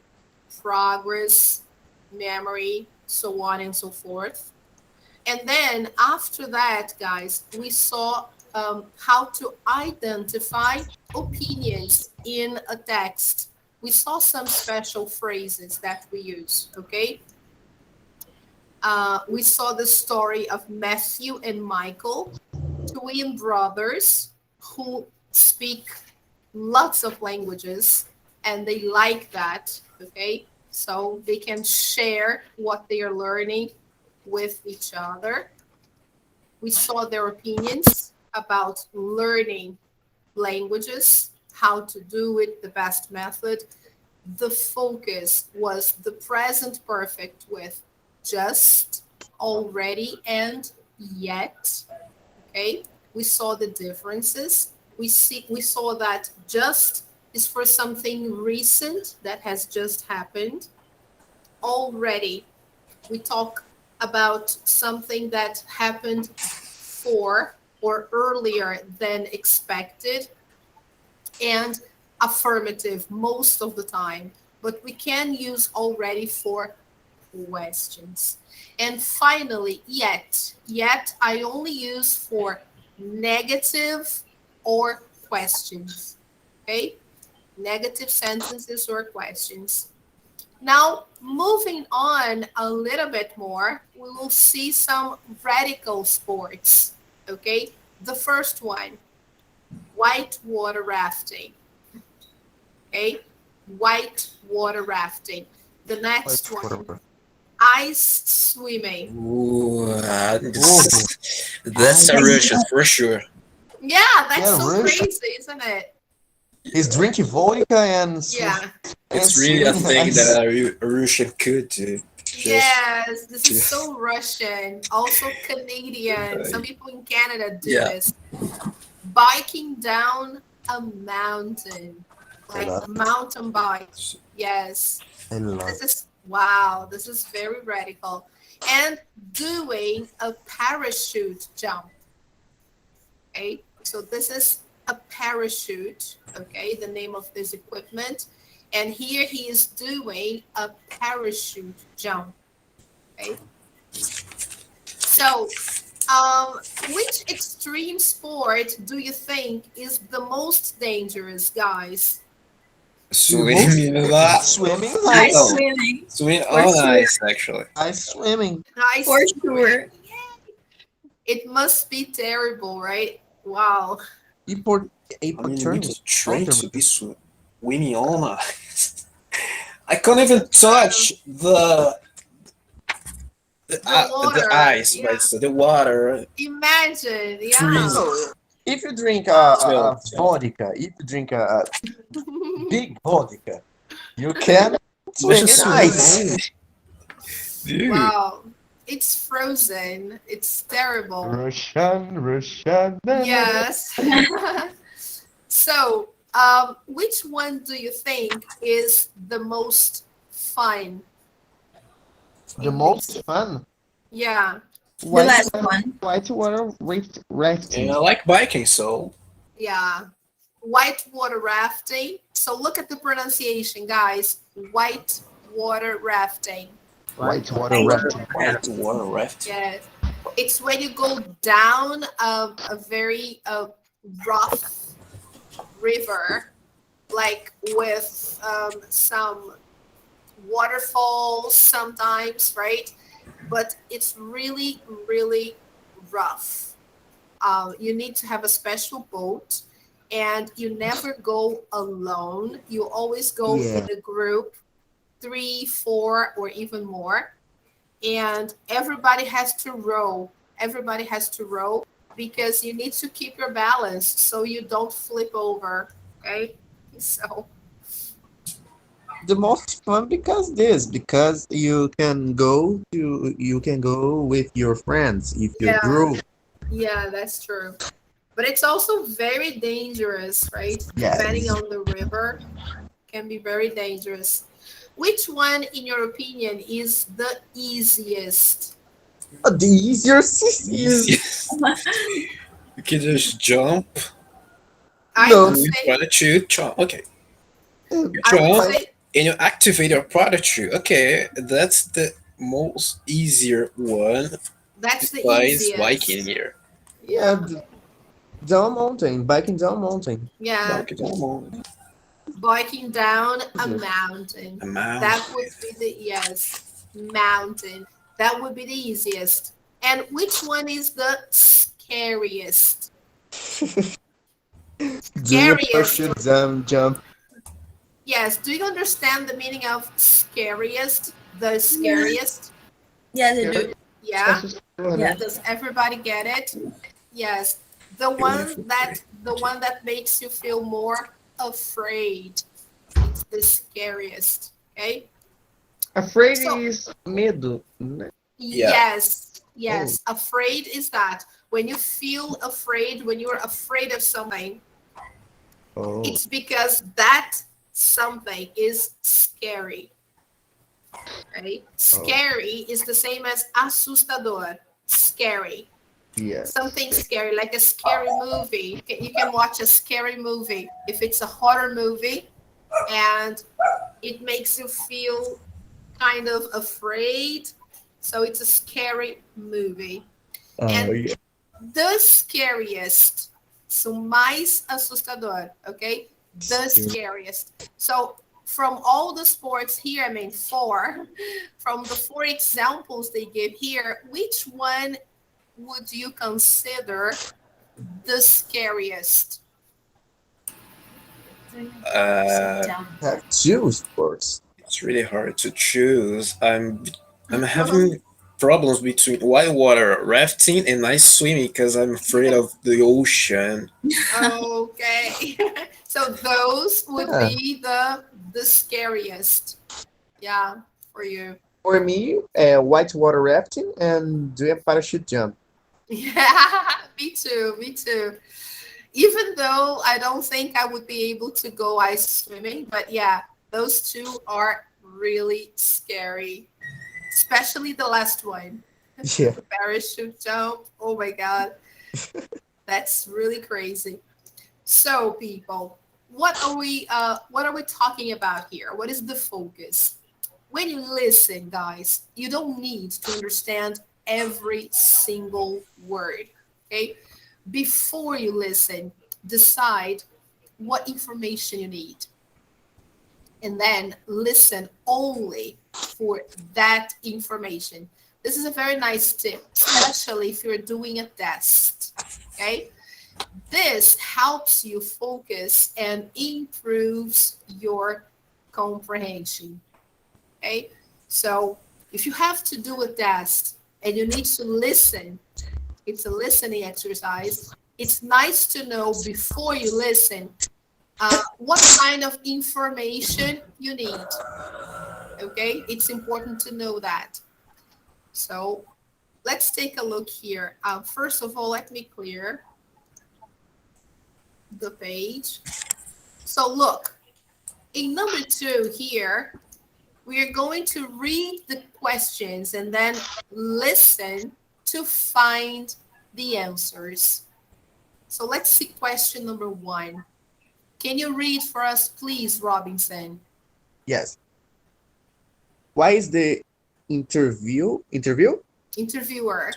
progress, memory, so on and so forth. And then after that, guys, we saw how to identify opinions in a text. We saw some special phrases that we use, okay? We saw the story of Matthew and Michael, twin brothers who speak lots of languages and they like that, okay? So they can share what they are learning with each other. We saw their opinions about learning languages, how to do it, the best method. The focus was the present perfect with just, already, and yet. Okay, we saw the differences. We saw that just is for something recent that has just happened. Already, we talk about something that happened for or earlier than expected, and affirmative most of the time, but we can use already for questions. And finally, yet. Yet I only use for negative or questions. Okay? Negative sentences or questions. Now, moving on a little bit more, we will see some radical sports. Okay? The first one, white water rafting. Okay? White water rafting. The next one, ice swimming. Ooh, Oh, that's a Russian for sure. Yeah, that's Yeah, so Russian. crazy, isn't it? He's drinking vodka and Yeah. It's really a swimming thing ice. that a Russian could do. Just Yes, this is to- so Russian. Also Canadian. Some people in Canada do Yeah. this. Biking down a mountain, I like love it. mountain bike. Yes. I love This is wow, this is very radical. And doing a parachute jump. Okay, so this is a parachute, okay, the name of this equipment. And here he is doing a parachute jump. Okay. So, which extreme sport do you think is the most dangerous, guys? swimming a lot. Swimming Ice Oh. swimming, Swimming For on sure. ice, actually. ice swimming. Ice for swimming. sure. It must be terrible, right? Wow. E I mean, you need to hypothermia. train to be swimming on ice. I can't even touch the water, ice, yeah. but it's the water. Imagine, yeah. Freezing. So, if you drink So- vodka, if you drink a big vodka, you can swim in Just ice. swim. Dude. Wow. It's frozen. It's terrible. Russian. Yes. So, which one do you think is the most fun? The most fun. Yeah. The last one. Whitewater rafting. And I like biking, so Yeah. Whitewater rafting. So look at the pronunciation, guys. Whitewater rafting. Whitewater rafting. white water raft. Yes. It's when you go down a very rough river, like with some waterfalls sometimes, right? But it's really, really rough. You need to have a special boat, and you never go alone. You always go in a group, 3, 4, or even more. And everybody has to row. Everybody has to row because you need to keep your balance so you don't flip over. Okay, so The most fun because you can go with your friends if you Yeah. group. yeah, that's true. But it's also very dangerous, right? Yes. Depending on the river. can be very dangerous. Which one, in your opinion, is the easiest? The easiest Easy. is You can just jump. I no. would say, Parachute. Jump. Okay. You I would jump say, and you activate your parachute. Okay, that's the most easier one that's the besides biking easiest. here. Yeah, Yeah, down mountain, biking down mountain. yeah. Bike it along Biking down a Mhm. mountain. a mountain. That would be the, yes, mountain. That would be the easiest. And which one is the scariest? Doing a Scariest. parachute jump. Yes. Do you understand the meaning of scariest? The Yeah. scariest? Yes, I do. Scary. Yeah. Assustador, Yeah. né? Does everybody get it? Yes. The one that makes you feel more afraid. It's the scariest. Okay. Afraid So is medo, né? Yeah. yes, Oh, yes. Afraid is that when you feel afraid, when you're afraid of something, oh, it's because that something is scary. Right? oh, Scary is the same as assustador. Scary. yes. Something scary, like a scary movie. You can watch a scary movie if it's a horror movie and it makes you feel kind of afraid. So it's a scary movie. And Yeah. the scariest, so mais assustador, okay? The Scary. scariest. So from all the sports here, I mean four, from the four examples they give here, which one would you consider the scariest? Sit Uh, down. Have two sports. it's really hard to choose. I'm having problems between whitewater rafting and ice swimming because I'm afraid of the ocean. Okay. So those would Yeah. be the scariest. Yeah, for you. For me, whitewater rafting and doing a parachute jump. Yeah, me too. Me too. Even though I don't think I would be able to go ice swimming, but yeah, those two are really scary, especially the last one, Yeah. the parachute jump. Oh my God, that's really crazy. So, people, what are we talking about here? What is the focus? When you listen, guys, you don't need to understand every single word. Okay? Before you listen, decide what information you need. And then listen only for that information. This is a very nice tip, especially if you're doing a test. Okay? This helps you focus and improves your comprehension. Okay. So if you have to do a test and you need to listen, it's a listening exercise. It's nice to know before you listen what kind of information you need. Okay. It's important to know that. So let's take a look here. First of all, let me clear the page. So look, in number 2 here, we are going to read the questions and then listen to find the answers. So let's see question number 1. Can you read for us, please, Robinson? Yes. Why is the Interviewer. interviewer?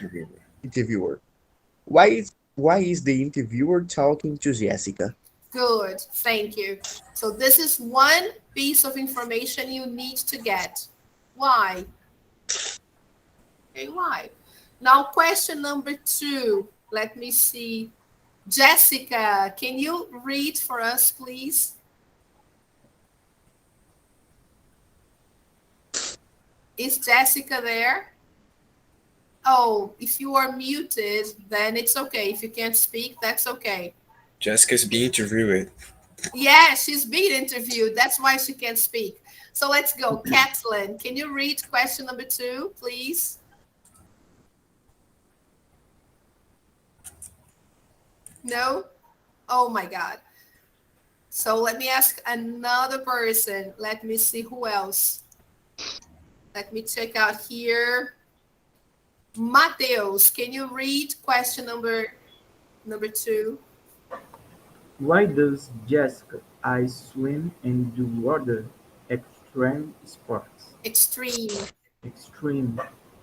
Why is the interviewer talking to Jessica? Good, thank you. So this is one piece of information you need to get. Why? Okay, why? Now, question number 2. Let me see. Jessica, can you read for us, please? Is Jessica there? Oh, if you are muted, then it's okay. If you can't speak, that's okay. Jessica's being interviewed. Yeah, she's being interviewed. That's why she can't speak. So let's go. Kathleen, can you read question number 2, please? No? Oh my God. So let me ask another person. Let me see who else. Let me check out here. Mateus, can you read question number 2? Why does Jessica ice swim and do other extreme sports? Extreme. Extreme.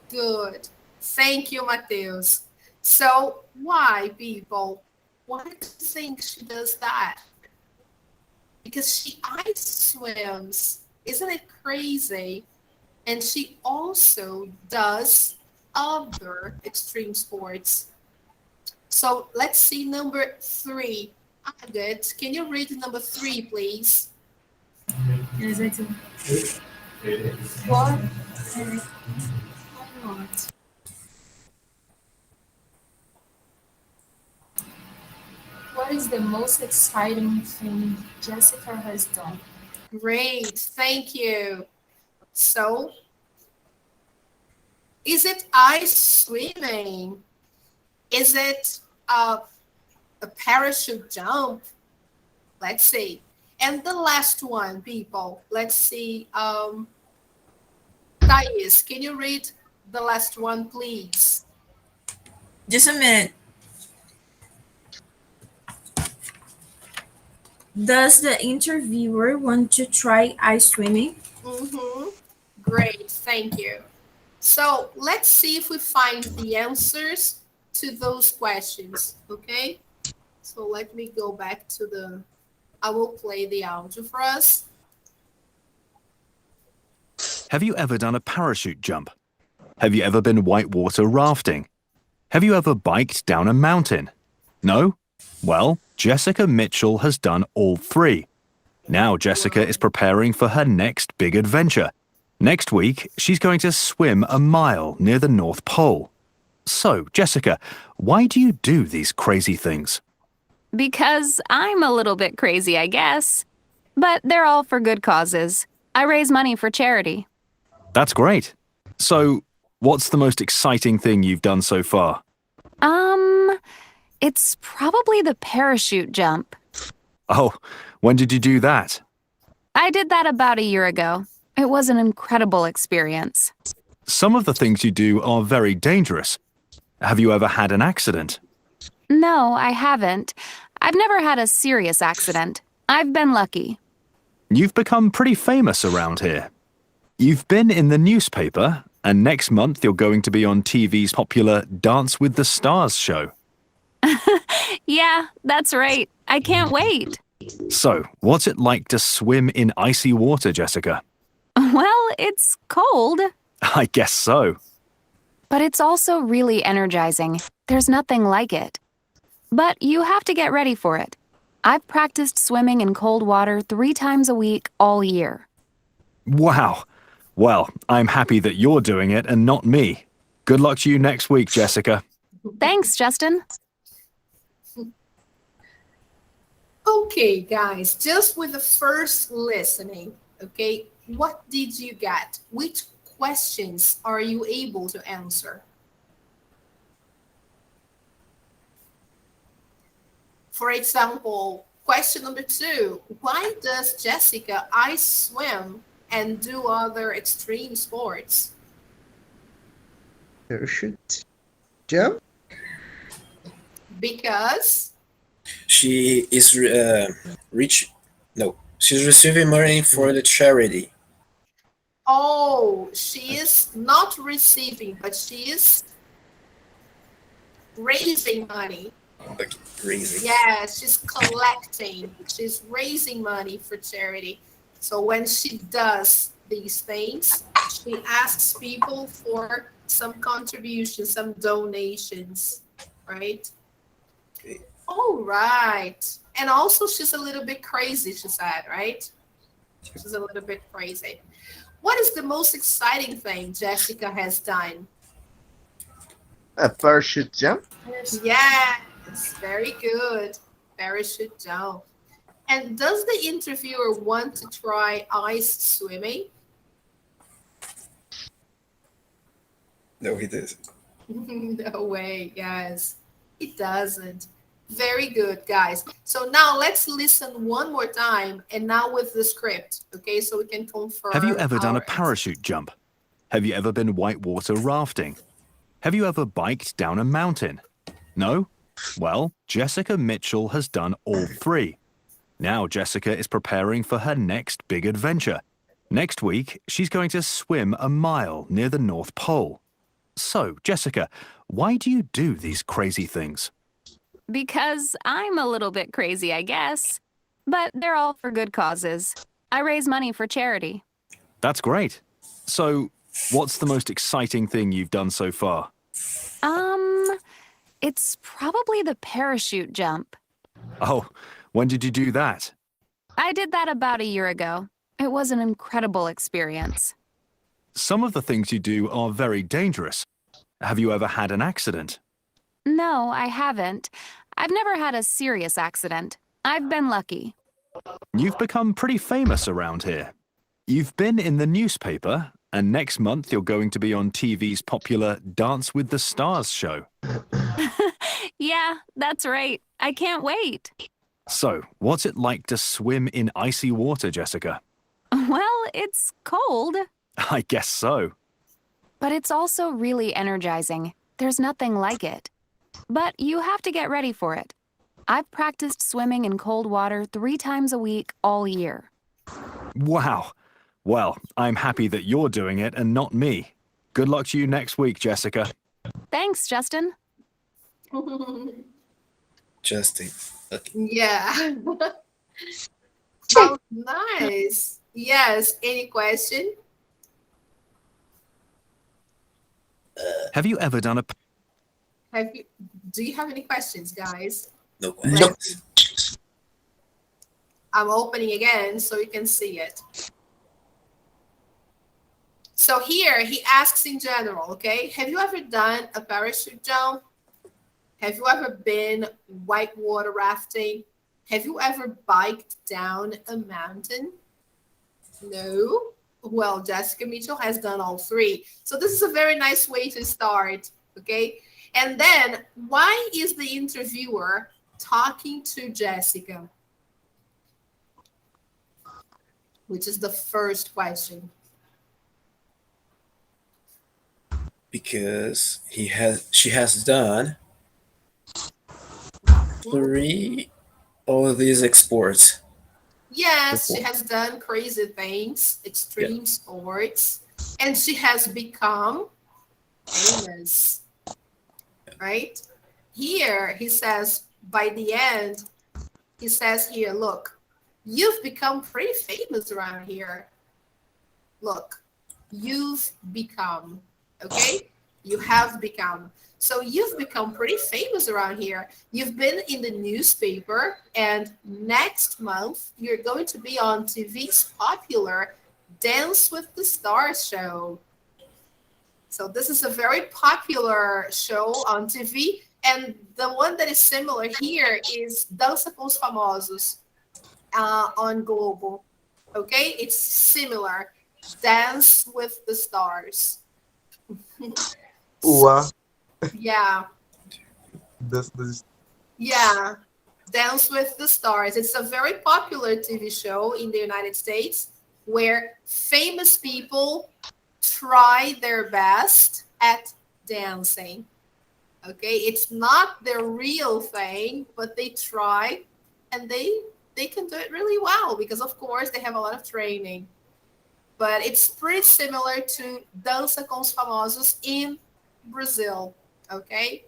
Good. Thank you, Mateus. So why, people? Why do you think she does that? Because she ice swims. Isn't it crazy? And she also does other extreme sports. So let's see number 3. Agat, can you read number 3, please? Yes, I do. What? Why not? What is the most exciting thing Jessica has done? Great, thank you. So, is it ice swimming? Is it a parachute jump? Let's see. And the last one, people. Let's see. Thais, can you read the last one, please? Just a minute. Does the interviewer want to try ice swimming? Mm-hmm. Great, thank you. So let's see if we find the answers to those questions, okay? So let me go back to I will play the audio for us. Have you ever done a parachute jump? Have you ever been whitewater rafting? Have you ever biked down a mountain? No? Well, Jessica Mitchell has done all 3. Now Jessica is preparing for her next big adventure. Next week, she's going to swim a mile near the North Pole. So, Jessica, why do you do these crazy things? Because I'm a little bit crazy, I guess. But they're all for good causes. I raise money for charity. That's great. So, what's the most exciting thing you've done so far? It's probably the parachute jump. Oh, when did you do that? I did that about a year ago. It was an incredible experience. Some of the things you do are very dangerous. Have you ever had an accident? No, I haven't. I've never had a serious accident. I've been lucky. You've become pretty famous around here. You've been in the newspaper, and next month you're going to be on TV's popular Dance with the Stars show. Yeah, that's right. I can't wait. So, what's it like to swim in icy water, Jessica? Well, it's cold. I guess so. But it's also really energizing. There's nothing like it. But you have to get ready for it. I've practiced swimming in cold water 3 times a week all year. Wow. Well, I'm happy that you're doing it and not me. Good luck to you next week, Jessica. Thanks, Justin. Okay, guys, just with the first listening, okay, what did you get? Which questions are you able to answer? For example, question number 2, why does Jessica ice swim and do other extreme sports? Parachute jump. Because She is she's receiving money for the charity. oh, she is not receiving, but she is raising money. Okay, raising. Yeah, she's collecting. She's raising money for charity. So when she does these things, she asks people for some contributions, some donations, right? Okay. All right. And also she's a little bit crazy, she said, right? She's a little bit crazy. What is the most exciting thing Jessica has done? A parachute jump. Yes, very good. Parachute jump. And does the interviewer want to try ice swimming? No, he doesn't. No way, yes. It doesn't. Very good, guys. So now let's listen one more time, and now with the script, okay? So we can confirm. Have you ever done a our answer. parachute jump? Have you ever been whitewater rafting? Have you ever biked down a mountain? No? Well, Jessica Mitchell has done all three. Now Jessica is preparing for her next big adventure. Next week, she's going to swim a mile near the North Pole. So, Jessica, why do you do these crazy things? Because I'm a little bit crazy, I guess. But they're all for good causes. I raise money for charity. That's great. So, what's the most exciting thing you've done so far? It's probably the parachute jump. Oh, when did you do that? I did that about a year ago. It was an incredible experience. Some of the things you do are very dangerous. Have you ever had an accident? No, I haven't. I've never had a serious accident. I've been lucky. You've become pretty famous around here. You've been in the newspaper, and next month you're going to be on TV's popular Dance with the Stars show. Yeah, that's right. I can't wait. So, what's it like to swim in icy water, Jessica? Well, it's cold. I guess so. But it's also really energizing. There's nothing like it. But you have to get ready for it. I've practiced swimming in cold water 3 times a week all year. Wow. Well, I'm happy that you're doing it and not me. Good luck to you next week, Jessica. Thanks, Justin. Justin. Okay. Yeah. Oh, nice. Yes. Any question? Have you ever done a... Do you have any questions, guys? No questions. I'm opening again so you can see it. So here he asks in general, okay? Have you ever done a parachute jump? Have you ever been whitewater rafting? Have you ever biked down a mountain? No. Well, Jessica Mitchell has done all 3. So this is a very nice way to start, okay? And then why is the interviewer talking to Jessica? Which is the first question. Because she has done 3 of these exports. Yes, she has done crazy things, extreme sports, and she has become famous, right? Here, he says, by the end, he says here, look, you've become pretty famous around here. Look, you've become, okay? You have become. So you've become pretty famous around here. You've been in the newspaper, and next month you're going to be on TV's popular Dance with the Stars show. So this is a very popular show on TV, and the one that is similar here is Dança com os Famosos on Globo. Okay, it's similar. Dance with the Stars. Wow. Yeah. Yeah. Dance with the Stars. It's a very popular TV show in the United States where famous people try their best at dancing. Okay, it's not their real thing, but they try, and they can do it really well because, of course, they have a lot of training. But it's pretty similar to Dança com os Famosos in Brazil. Okay,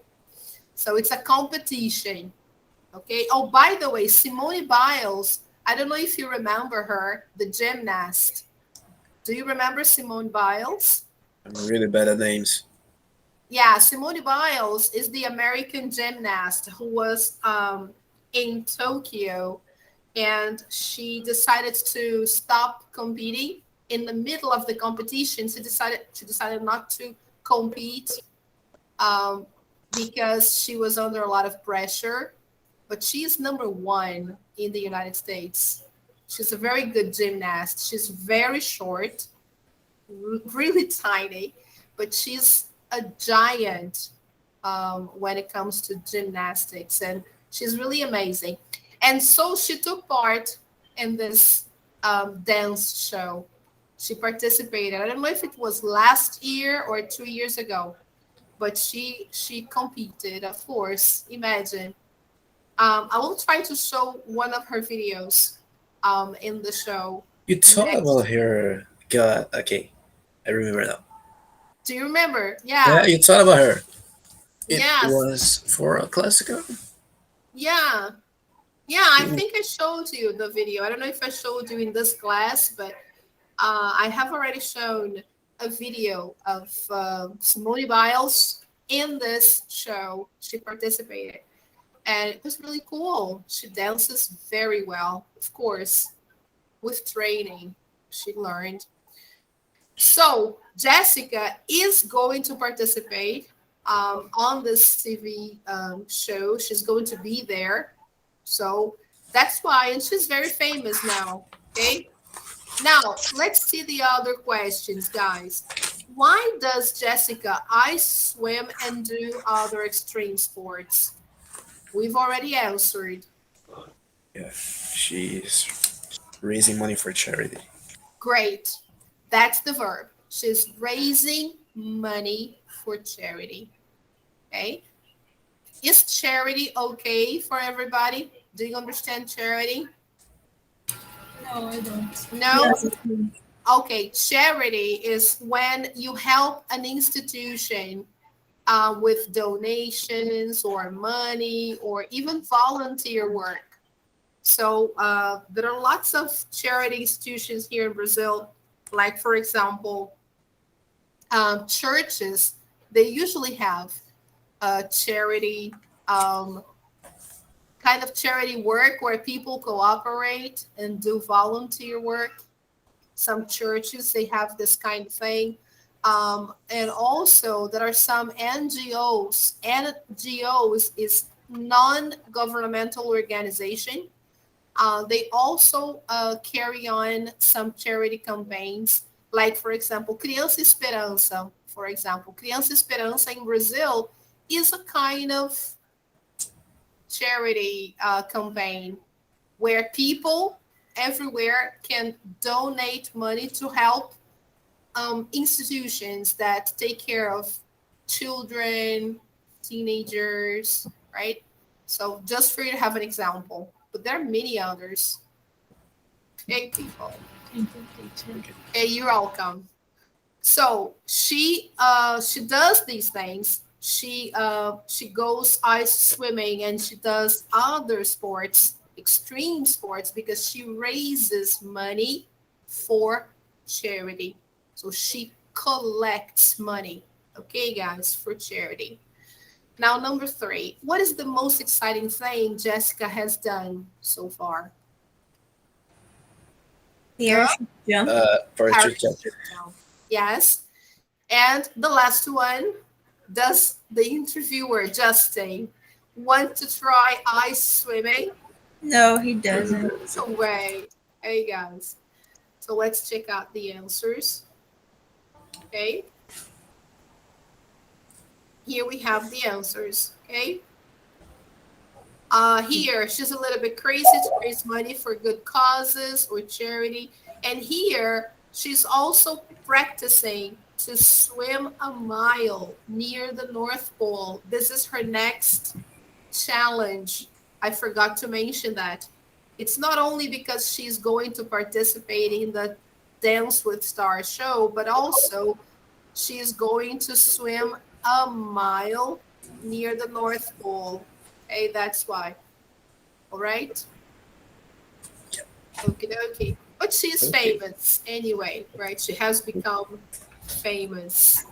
so it's a competition. Okay. Oh, by the way, Simone Biles, I don't know if you remember her, the gymnast. Do you remember Simone Biles? I'm really bad at names. Yeah, Simone Biles is the American gymnast who was in Tokyo, and she decided to stop competing in the middle of the competition. She decided not to compete because she was under a lot of pressure. But she is number 1 in the United States. She's a very good gymnast. She's very short, really tiny, but she's a giant when it comes to gymnastics. And She's really amazing. And so she took part in this dance show. She participated. I don't know if it was last year or 2 years ago, but she competed, of course. Imagine. I will try to show one of her videos in the show You thought next. about her. God, okay, I remember now. Do you remember? Yeah, Yeah. you thought about her. It Yes. was for a classical. Yeah. Yeah, I think I showed you the video. I don't know if I showed you in this class, but I have already shown a video of Simone Biles in this show. She participated, and it was really cool. She dances very well, of course, with training. She learned. So Jessica is going to participate on this TV show. She's going to be there. So that's why, and she's very famous now. Okay. Now let's see the other questions, guys. Why does Jessica ice swim and do other extreme sports? We've already answered. Yeah, she's raising money for charity. Great. That's the verb. She's raising money for charity. Okay. Is charity okay for everybody? Do you understand charity? No, I don't. No? Yes. Okay. Charity is when you help an institution with donations or money or even volunteer work. So there are lots of charity institutions here in Brazil, like, for example, churches. They usually have charity, um, kind of charity work where people cooperate and do volunteer work. Some churches, they have this kind of thing. And also, there are some NGOs. NGOs is non-governmental organization. They also carry on some charity campaigns, like, for example, Criança Esperança. For example, Criança Esperança in Brazil is a kind of charity campaign where people everywhere can donate money to help institutions that take care of children, teenagers, right? So just for you to have an example, but there are many others. Okay, people. Thank you, teacher. Hey, you're welcome. So she does these things. She goes ice swimming and she does other sports, extreme sports, because she raises money for charity. So she collects money. Okay, guys, for charity. Now, number 3, what is the most exciting thing Jessica has done so far? The airship jump. Parachute jump. Parachute jump. Yes. And the last one, does the interviewer, Justin, want to try ice swimming? No, he doesn't. So wait. Hey, guys. So let's check out the answers. Okay. Here we have the answers. Okay. Here, she's a little bit crazy to raise money for good causes or charity. And here, she's also practicing to swim a mile near the North Pole. This is her next challenge. I forgot to mention that. It's not only because she's going to participate in the Dance with Stars show, but also she's going to swim a mile near the North Pole. Okay, that's why. All right. Okay, okay. But she's famous anyway, right? She has become famous.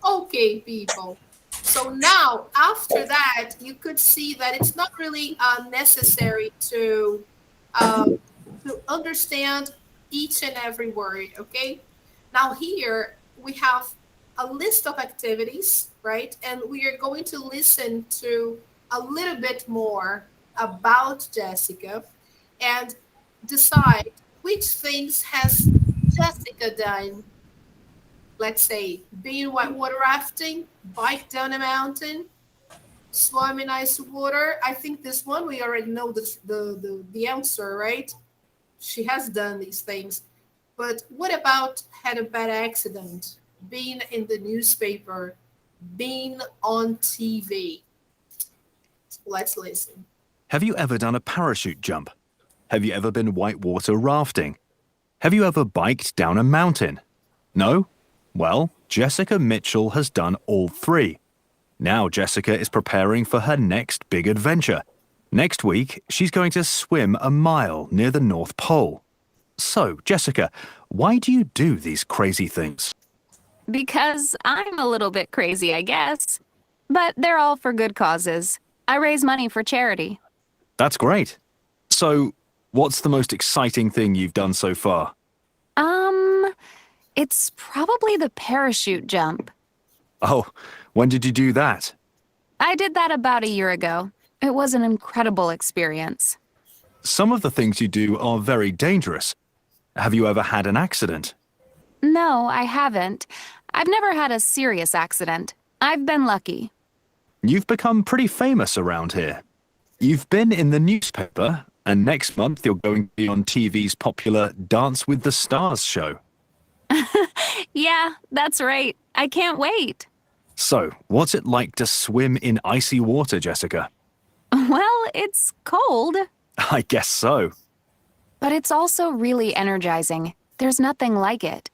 Okay, people. So now, after that, you could see that it's not really necessary to understand each and every word. Okay. Now here we have a list of activities, right? And we are going to listen to a little bit more about Jessica and decide which things has Jessica done. Let's say being whitewater rafting, bike down a mountain, Swam in icy water. I think this one we already know the answer, right? She has done these things. But what about had a bad accident, being in the newspaper, being on TV? Let's listen. Have you ever done a parachute jump? Have you ever been whitewater rafting? Have you ever biked down a mountain? No? Well, Jessica Mitchell has done all three. Now Jessica is preparing for her next big adventure. Next week, she's going to swim a mile near the North Pole. So, Jessica, why do you do these crazy things? Because I'm a little bit crazy, I guess. But they're all for good causes. I raise money for charity. That's great. So, what's the most exciting thing you've done so far? It's probably the parachute jump. Oh, when did you do that? I did that about a year ago. It was an incredible experience. Some of the things you do are very dangerous. Have you ever had an accident? No, I haven't. I've never had a serious accident. I've been lucky. You've become pretty famous around here. You've been in the newspaper, and next month you're going to be on TV's popular Dance with the Stars show. Yeah, that's right. I can't wait. So, what's it like to swim in icy water, Jessica? Well, it's cold. I guess so. But it's also really energizing. There's nothing like it.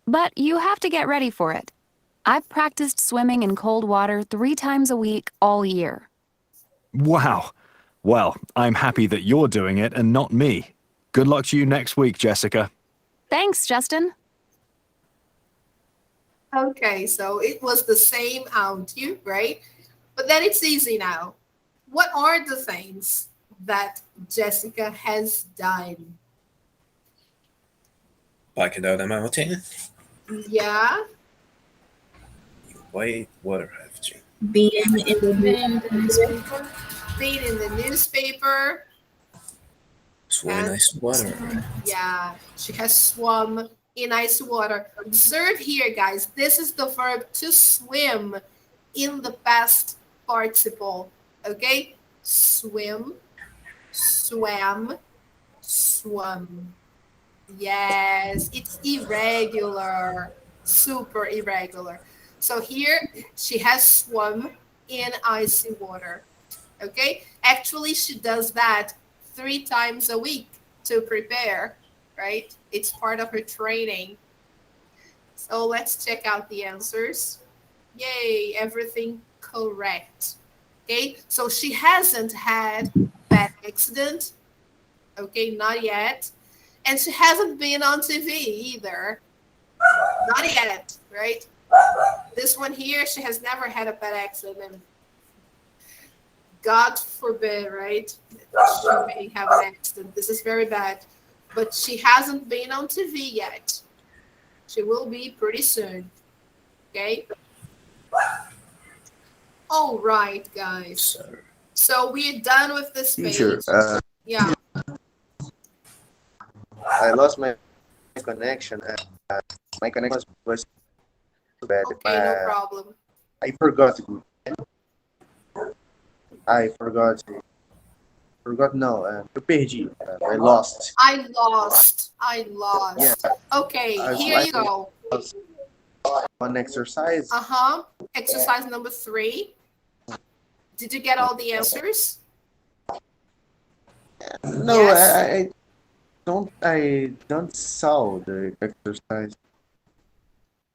But you have to get ready for it. I've practiced swimming in cold water 3 times a week all year. Wow. Well, I'm happy that you're doing it and not me. Good luck to you next week, Jessica. Thanks, Justin. Okay, so it was the same audio, right? But then it's easy now. What are the things that Jessica has done? Biking down a mountain, Yeah, white water rafting. Being in the newspaper. being in the newspaper. Swim in ice water. Yeah, she has swum in ice water. Observe here, guys. This is the verb to swim in the past participle. Okay? Swim, swam, swum. Yes, it's irregular. Super irregular. So here she has swum in icy water. Okay? Actually, she does that 3 times a week to prepare, right? It's part of her training. So let's check out the answers. Yay, everything correct. Okay, so she hasn't had bad accident. Okay, not yet. And she hasn't been on TV either. Not yet, right? This one here, she has never had a bad accident. God forbid, right? She may have an accident. This is very bad. But she hasn't been on TV yet. She will be pretty soon. Okay? All right, guys. So we're done with this page. Teacher, Yeah. I lost my connection. My connection was bad. Okay, no problem. I forgot to. I forgot to. No, eu perdi. I lost. I lost. Yeah. Okay, here you go. One exercise. Uh-huh. Exercise number 3. Did you get all the answers? No, Yes. I don't saw the exercise.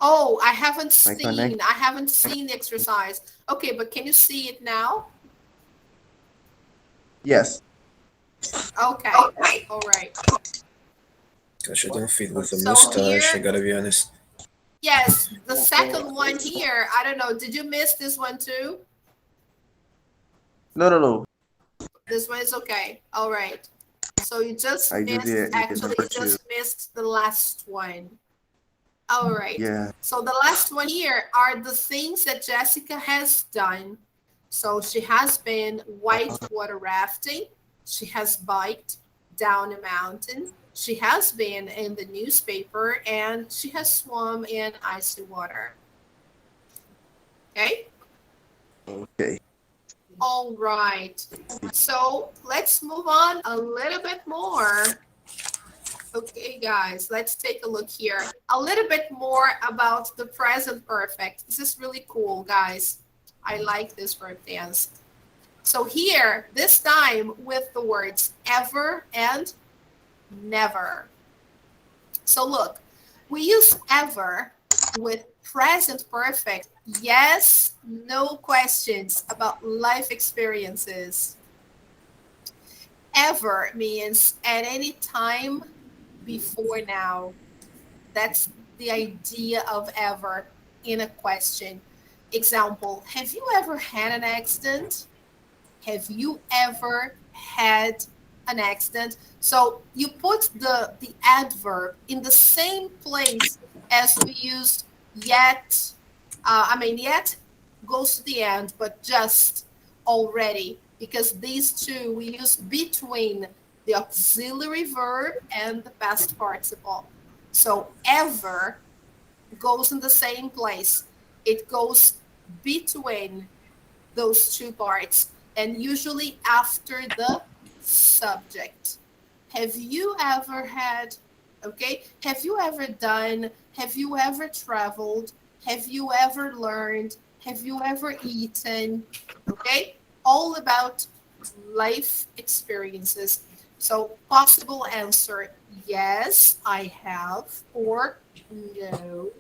Oh, I haven't My seen. connect- I haven't seen the exercise. Okay, but can you see it now? Yes. Okay. All right. Gosh, I don't fit with the So mustache, I here- gotta be honest. Yes, the second one here. I don't know. Did you miss this one too? No. This one is okay. All right. So you just I did missed, the actually, number you just missed the last one. All right. Yeah. So the last one here are the things that Jessica has done. So she has been whitewater rafting. She has biked down a mountain. She has been in the newspaper and she has swum in icy water. Okay? Okay. All right. So let's move on a little bit more. Okay, guys, let's take a look here. A little bit more about the present perfect. This is really cool, guys. I like this verb tense. So here, this time with the words ever and never. So look, we use ever with present perfect. Yes, no questions about life experiences. Ever means at any time before now. That's the idea of ever in a question. Example, have you ever had an accident? Have you ever had an accident? So you put the adverb in the same place as we used yet. Yet goes to the end, but just already, because these two we use between the auxiliary verb and the past participle. So ever goes in the same place. It goes between those two parts and usually after the subject. Have you ever had, okay? Have you ever done, have you ever traveled? Have you ever learned? Have you ever eaten? Okay? All about life experiences. So possible answer, yes, I have, or no,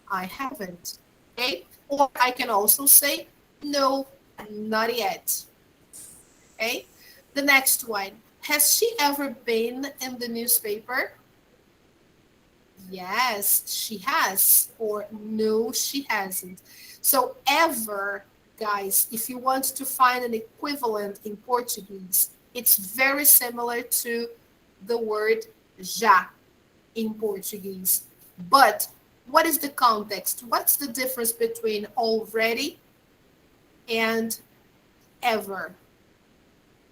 I haven't. Okay? Or I can also say, no, not yet. Okay? The next one. Has she ever been in the newspaper? Yes, she has. Or no, she hasn't. So ever, guys, if you want to find an equivalent in Portuguese, it's very similar to the word já in Portuguese. But what is the context? What's the difference between already and ever?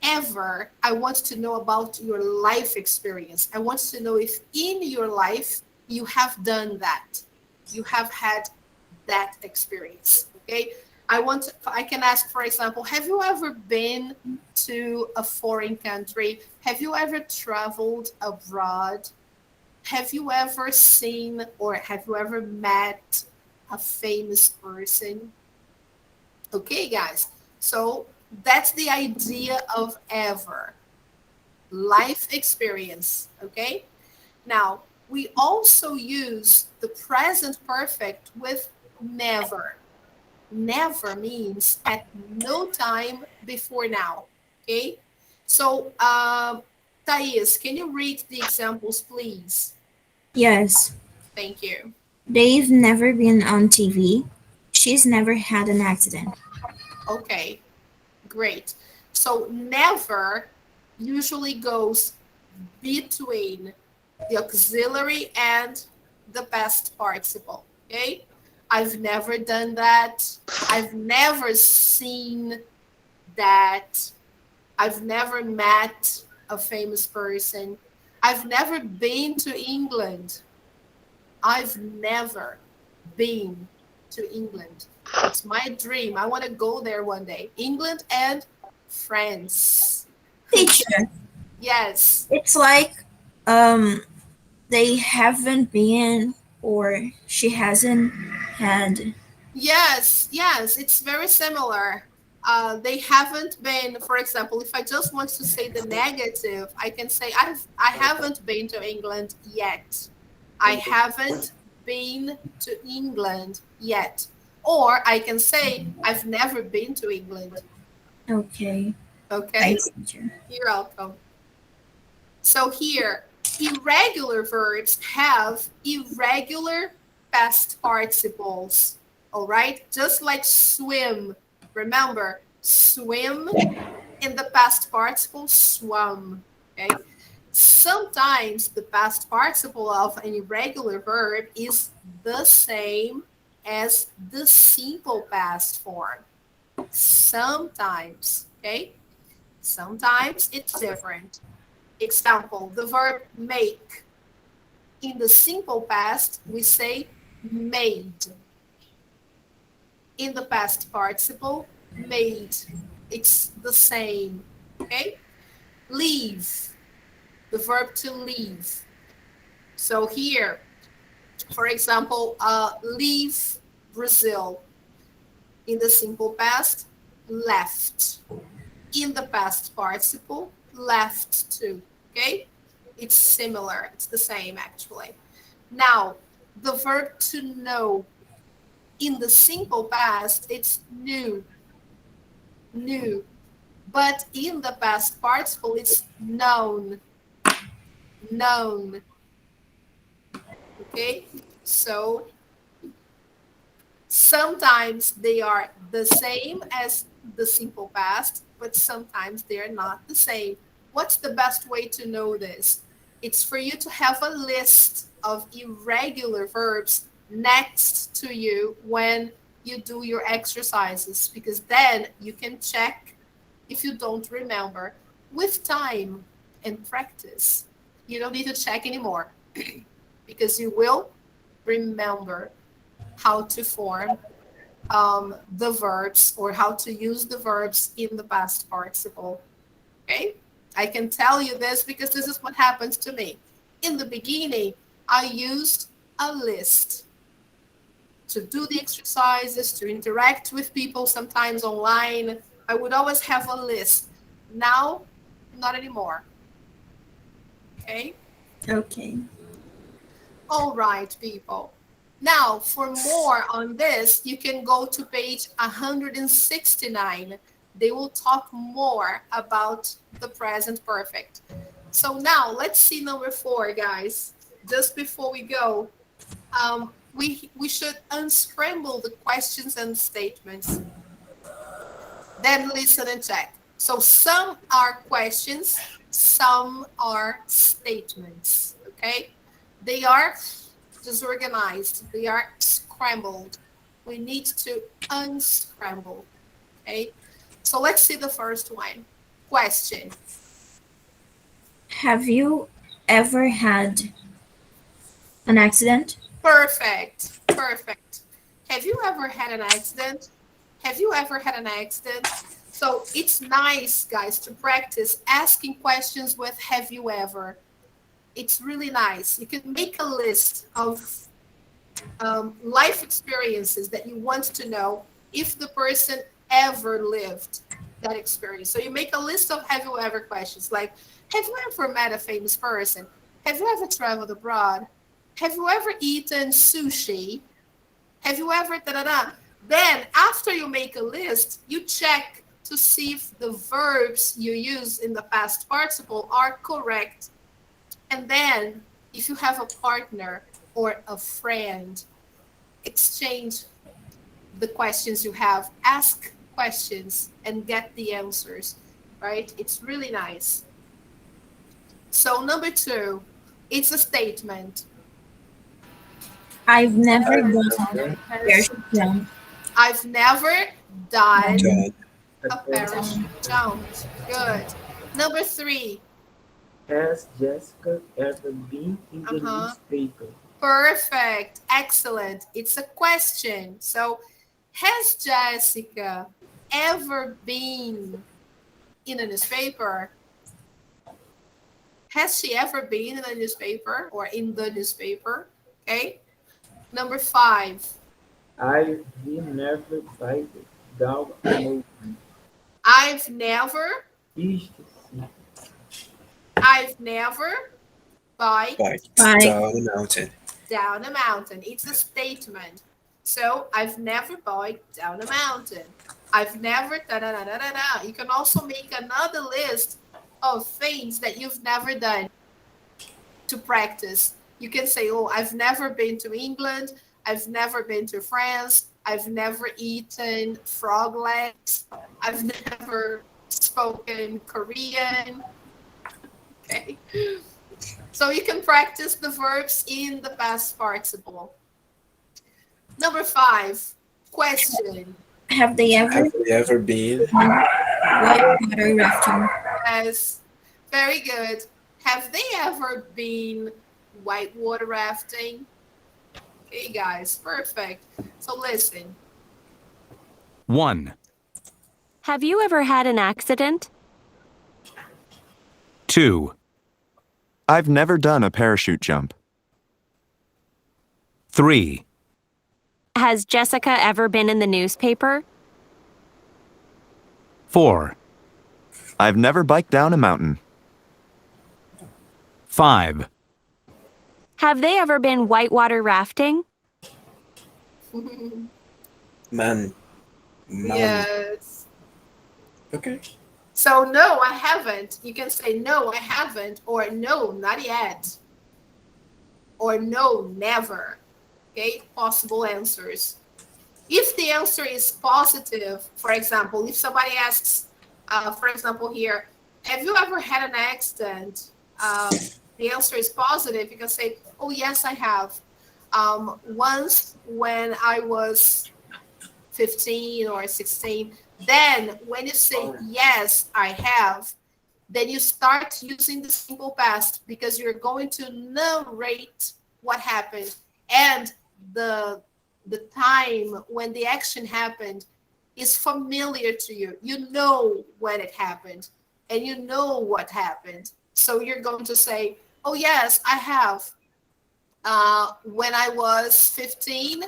Ever, I want to know about your life experience. I want to know if in your life you have done that. You have had that experience. Okay. I can ask, for example, have you ever been to a foreign country? Have you ever traveled abroad? Have you ever seen or have you ever met a famous person? Okay, guys. So that's the idea of ever. Life experience. Okay. Now, we also use the present perfect with never. Never means at no time before now. Okay. So, Thais, can you read the examples, please? Yes. Thank you. They've never been on TV. She's never had an accident. Okay, great. So never usually goes between the auxiliary and the past participle. Okay, I've never done that. I've never seen that. I've never met a famous person. I've never been to England. I've never been to England. It's my dream. I want to go there one day. England and France. Teacher, Yes. it's like um they haven't been or she hasn't had. Yes, yes, it's very similar. They haven't been, for example, if I just want to say the negative, I can say I haven't been to England yet. I haven't been to England yet. Or I can say I've never been to England. Okay. Okay? Thanks, teacher. You're welcome. So here, irregular verbs have irregular past participles. All right? Just like swim. Remember, swim in the past participle, swam. Okay? Sometimes the past participle of an irregular verb is the same as the simple past form. Sometimes, okay? Sometimes it's different. Example, the verb make. In the simple past, we say made. In the past participle, made. It's the same. Okay? Leave, the verb to leave. So here, for example, leave Brazil. In the simple past, left. In the past participle, left too. Okay? It's similar. It's the same actually. Now, the verb to know. In the simple past, it's knew. Knew. But in the past participle, it's known. Known. Okay? So sometimes they are the same as the simple past, but sometimes they're not the same. What's the best way to know this? It's for you to have a list of irregular verbs next to you when you do your exercises, because then you can check if you don't remember. With time and practice, you don't need to check anymore because you will remember how to form the verbs or how to use the verbs in the past participle. Okay? I can tell you this because this is what happens to me. In the beginning, I used a list to do the exercises, to interact with people, sometimes online. I would always have a list. Now, not anymore. Okay? Okay. All right, people. Now, for more on this, you can go to page 169. They will talk more about the present perfect. So now let's see number 4, guys. Just before we go, we should unscramble the questions and statements. Then listen and check. So some are questions, some are statements. Okay? They are disorganized. They are scrambled. We need to unscramble. Okay? So let's see the first one. Question. Have you ever had an accident? Perfect. Perfect. Have you ever had an accident? Have you ever had an accident? So it's nice, guys, to practice asking questions with have you ever. It's really nice. You can make a list of life experiences that you want to know if the person ever lived that experience. So you make a list of have you ever questions like, have you ever met a famous person? Have you ever traveled abroad? Have you ever eaten sushi? Have you ever da da da? Then after you make a list, you check to see if the verbs you use in the past participle are correct. And then if you have a partner or a friend, exchange the questions you have, ask questions and get the answers, right? It's really nice. So number 2, it's a statement. I've never I've done never a parachute jump. I've never done Done. a parachute jump. Good. Number 3. Has Jessica ever been in the newspaper? Perfect. Excellent. It's a question. So, has Jessica ever been in a newspaper? Has she ever been in a newspaper or in the newspaper? Okay. Number 5. I've never biked down a mountain. I've never Esqueci. biked Biked Bike. down the mountain. down a mountain. It's a statement. So I've never biked down a mountain. I've never da da da da da da. You can also make another list of things that you've never done to practice. You can say, oh, I've never been to England. I've never been to France. I've never eaten frog legs. I've never spoken Korean. Okay. So you can practice the verbs in the past participle. Number 5, question. Have they ever Have you ever been? whitewater rafting? Yes, very good. Have they ever been whitewater rafting? Okay, guys, perfect. So listen. 1. Have you ever had an accident? 2, I've never done a parachute jump. 3, Has Jessica ever been in the newspaper? 4, I've never biked down a mountain. 5, Have they ever been whitewater rafting? Man. Yes. Okay. So no, I haven't. You can say no, I haven't, or no, not yet, or no, never. Okay, possible answers. If the answer is positive, for example, if somebody asks, for example, here, have you ever had an accident? The answer is positive. You can say, oh, yes, I have. Once when I was 15 or 16. Then when you say, yes, I have, then you start using the simple past because you're going to narrate what happened. And the time when the action happened is familiar to you. You know when it happened and you know what happened. So you're going to say, oh, yes, I have. When I was 15,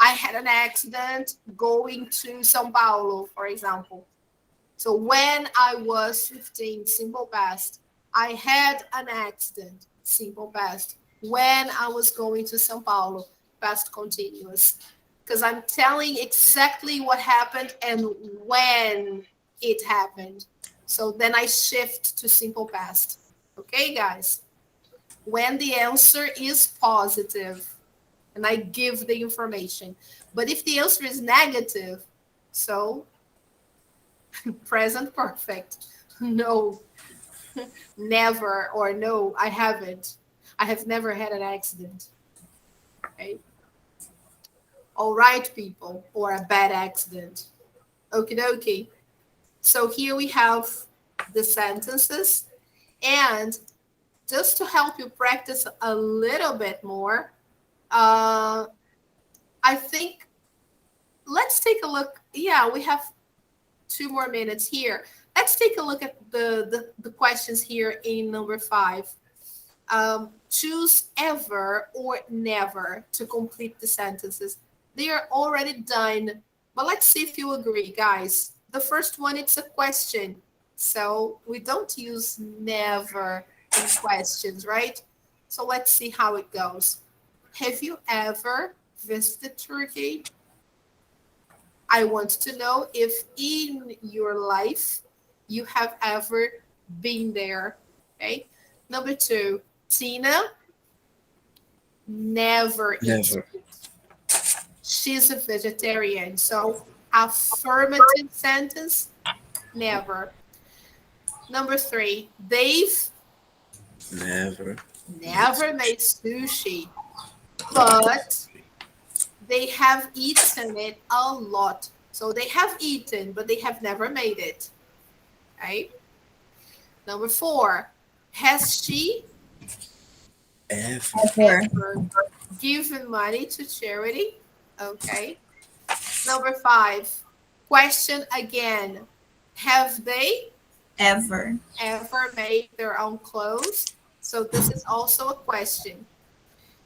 I had an accident going to São Paulo, for example. So when I was 15, simple past, I had an accident, simple past. When I was going to São Paulo, past continuous. Because I'm telling exactly what happened and when it happened. So then I shift to simple past. Okay, guys? When the answer is positive, and I give the information. But if the answer is negative, so present perfect, no, never, or no, I haven't. I have never had an accident. Okay. All right, people, or a bad accident. Okie dokie. So here we have the sentences. And just to help you practice a little bit more, I think let's take a look. Yeah, we have 2 more minutes here. Let's take a look at the questions here in number 5. Choose ever or never to complete the sentences. They are already done, but let's see if you agree, guys. The first one, it's a question. So we don't use never in questions, right? So let's see how it goes. Have you ever visited Turkey? I want to know if in your life you have ever been there. Okay. Number 2, Tina never eats Never. meat. She's a vegetarian. So affirmative sentence, never. Number 3, Dave Never. never made sushi, but they have eaten it a lot. So they have eaten, but they have never made it. Right? Number 4, has she Ever. ever given money to charity? Okay. Number 5, question again. Have they Ever. ever made their own clothes? So this is also a question.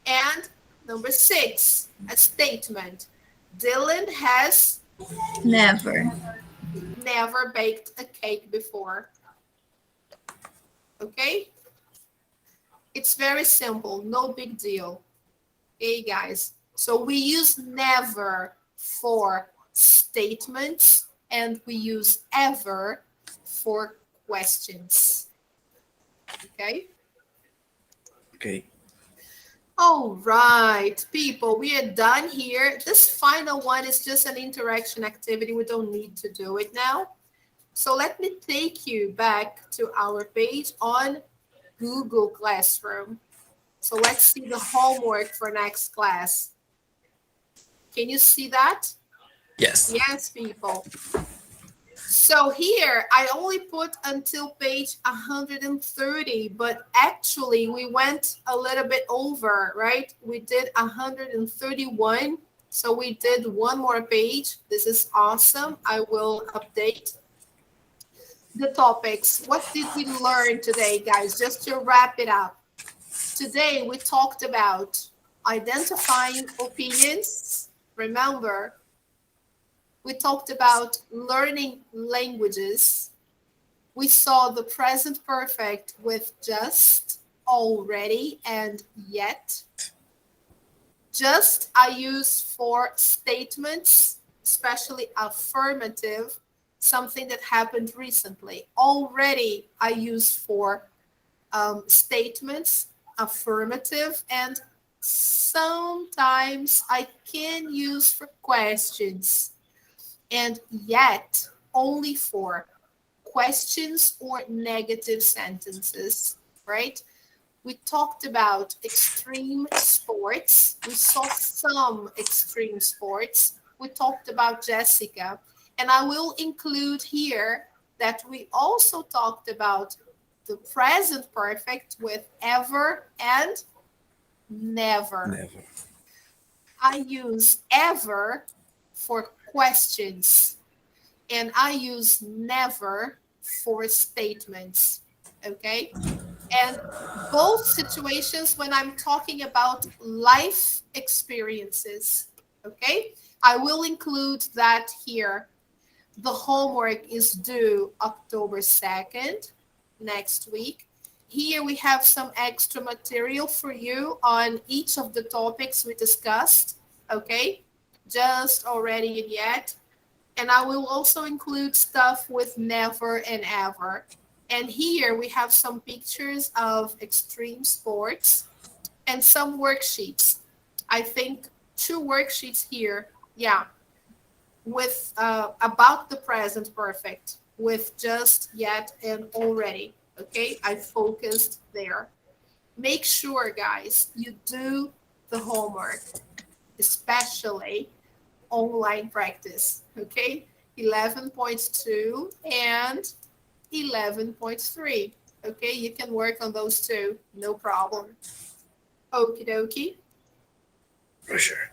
And number 6, a statement. Dylan has Never. never baked a cake before. Okay? It's very simple, no big deal. Okay, guys? So we use never for statements and we use ever for questions. Okay? Okay. All right, people, we are done here. This final one is just an interaction activity. We don't need to do it now. So let me take you back to our page on Google Classroom. So let's see the homework for next class. Can you see that? Yes. Yes, people. So here, I only put until page 130, but actually we went a little bit over, right? We did 131. So we did one more page. This is awesome. I will update the topics. What did we learn today, guys? Just to wrap it up. Today we talked about identifying opinions. Remember, we talked about learning languages. We saw the present perfect with just, already, and yet. Just I use for statements, especially affirmative, something that happened recently. Already I use for statements, affirmative, and sometimes I can use for questions. And yet, only for questions or negative sentences, right? We talked about extreme sports. We saw some extreme sports. We talked about Jessica. And I will include here that we also talked about the present perfect with ever and never. Never. I use ever for questions, and I use never for statements. Okay? And both situations when I'm talking about life experiences. Okay? I will include that here. The homework is due October 2nd, next week. Here we have some extra material for you on each of the topics we discussed. Okay? Just, already, and yet. And I will also include stuff with never and ever. And here we have some pictures of extreme sports and some worksheets. I think 2 worksheets here. Yeah, with about the present perfect, with just, yet, and already. Okay, I focused there. Make sure, guys, you do the homework, especially online practice. Okay, 11.2 and 11.3. Okay, you can work on those two, no problem. Okie dokie. For sure.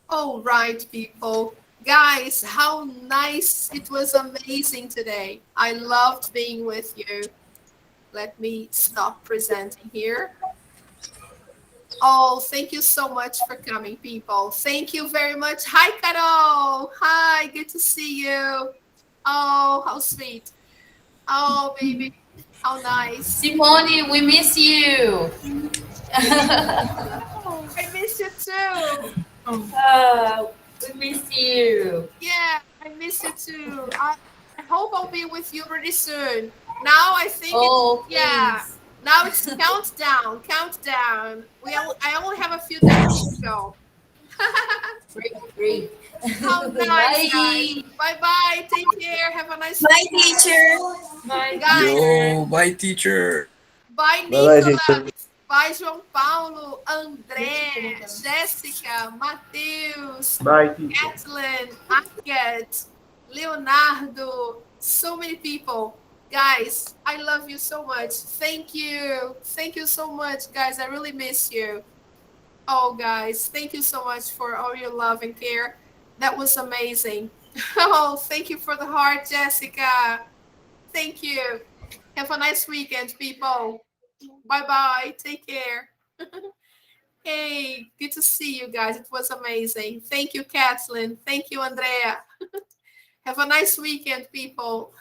All right, people. Guys, how nice. It was amazing today. I loved being with you. Let me stop presenting here. Oh, thank you so much for coming, people. Thank you very much. Hi, Carol. Hi, good to see you. Oh, how sweet. Oh, baby, how nice. Simone, we miss you. I miss you too. We miss you. Yeah, I miss you too. I hope I'll be with you pretty soon. Now I think Oh, it's, yeah. please. Now it's countdown, countdown. I only have a few days to go. Great. How nice, guys. Bye. Bye bye. Take care. Have a nice Bye, weekend. teacher. Bye, Guys, Yo, bye, teacher. bye, Bye bye, Nicolas. teacher. Bye, João Paulo, André, Jéssica, Matheus, Bye, teacher. Kathleen, Agathe, Leonardo, so many people. Guys, I love you so much. Thank you. Thank you so much, guys. I really miss you. Oh, guys, thank you so much for all your love and care. That was amazing. Oh, thank you for the heart, Jessica. Thank you. Have a nice weekend, people. Bye bye. Take care. Hey, good to see you guys. It was amazing. Thank you, Kathleen. Thank you, Andrea. Have a nice weekend, people.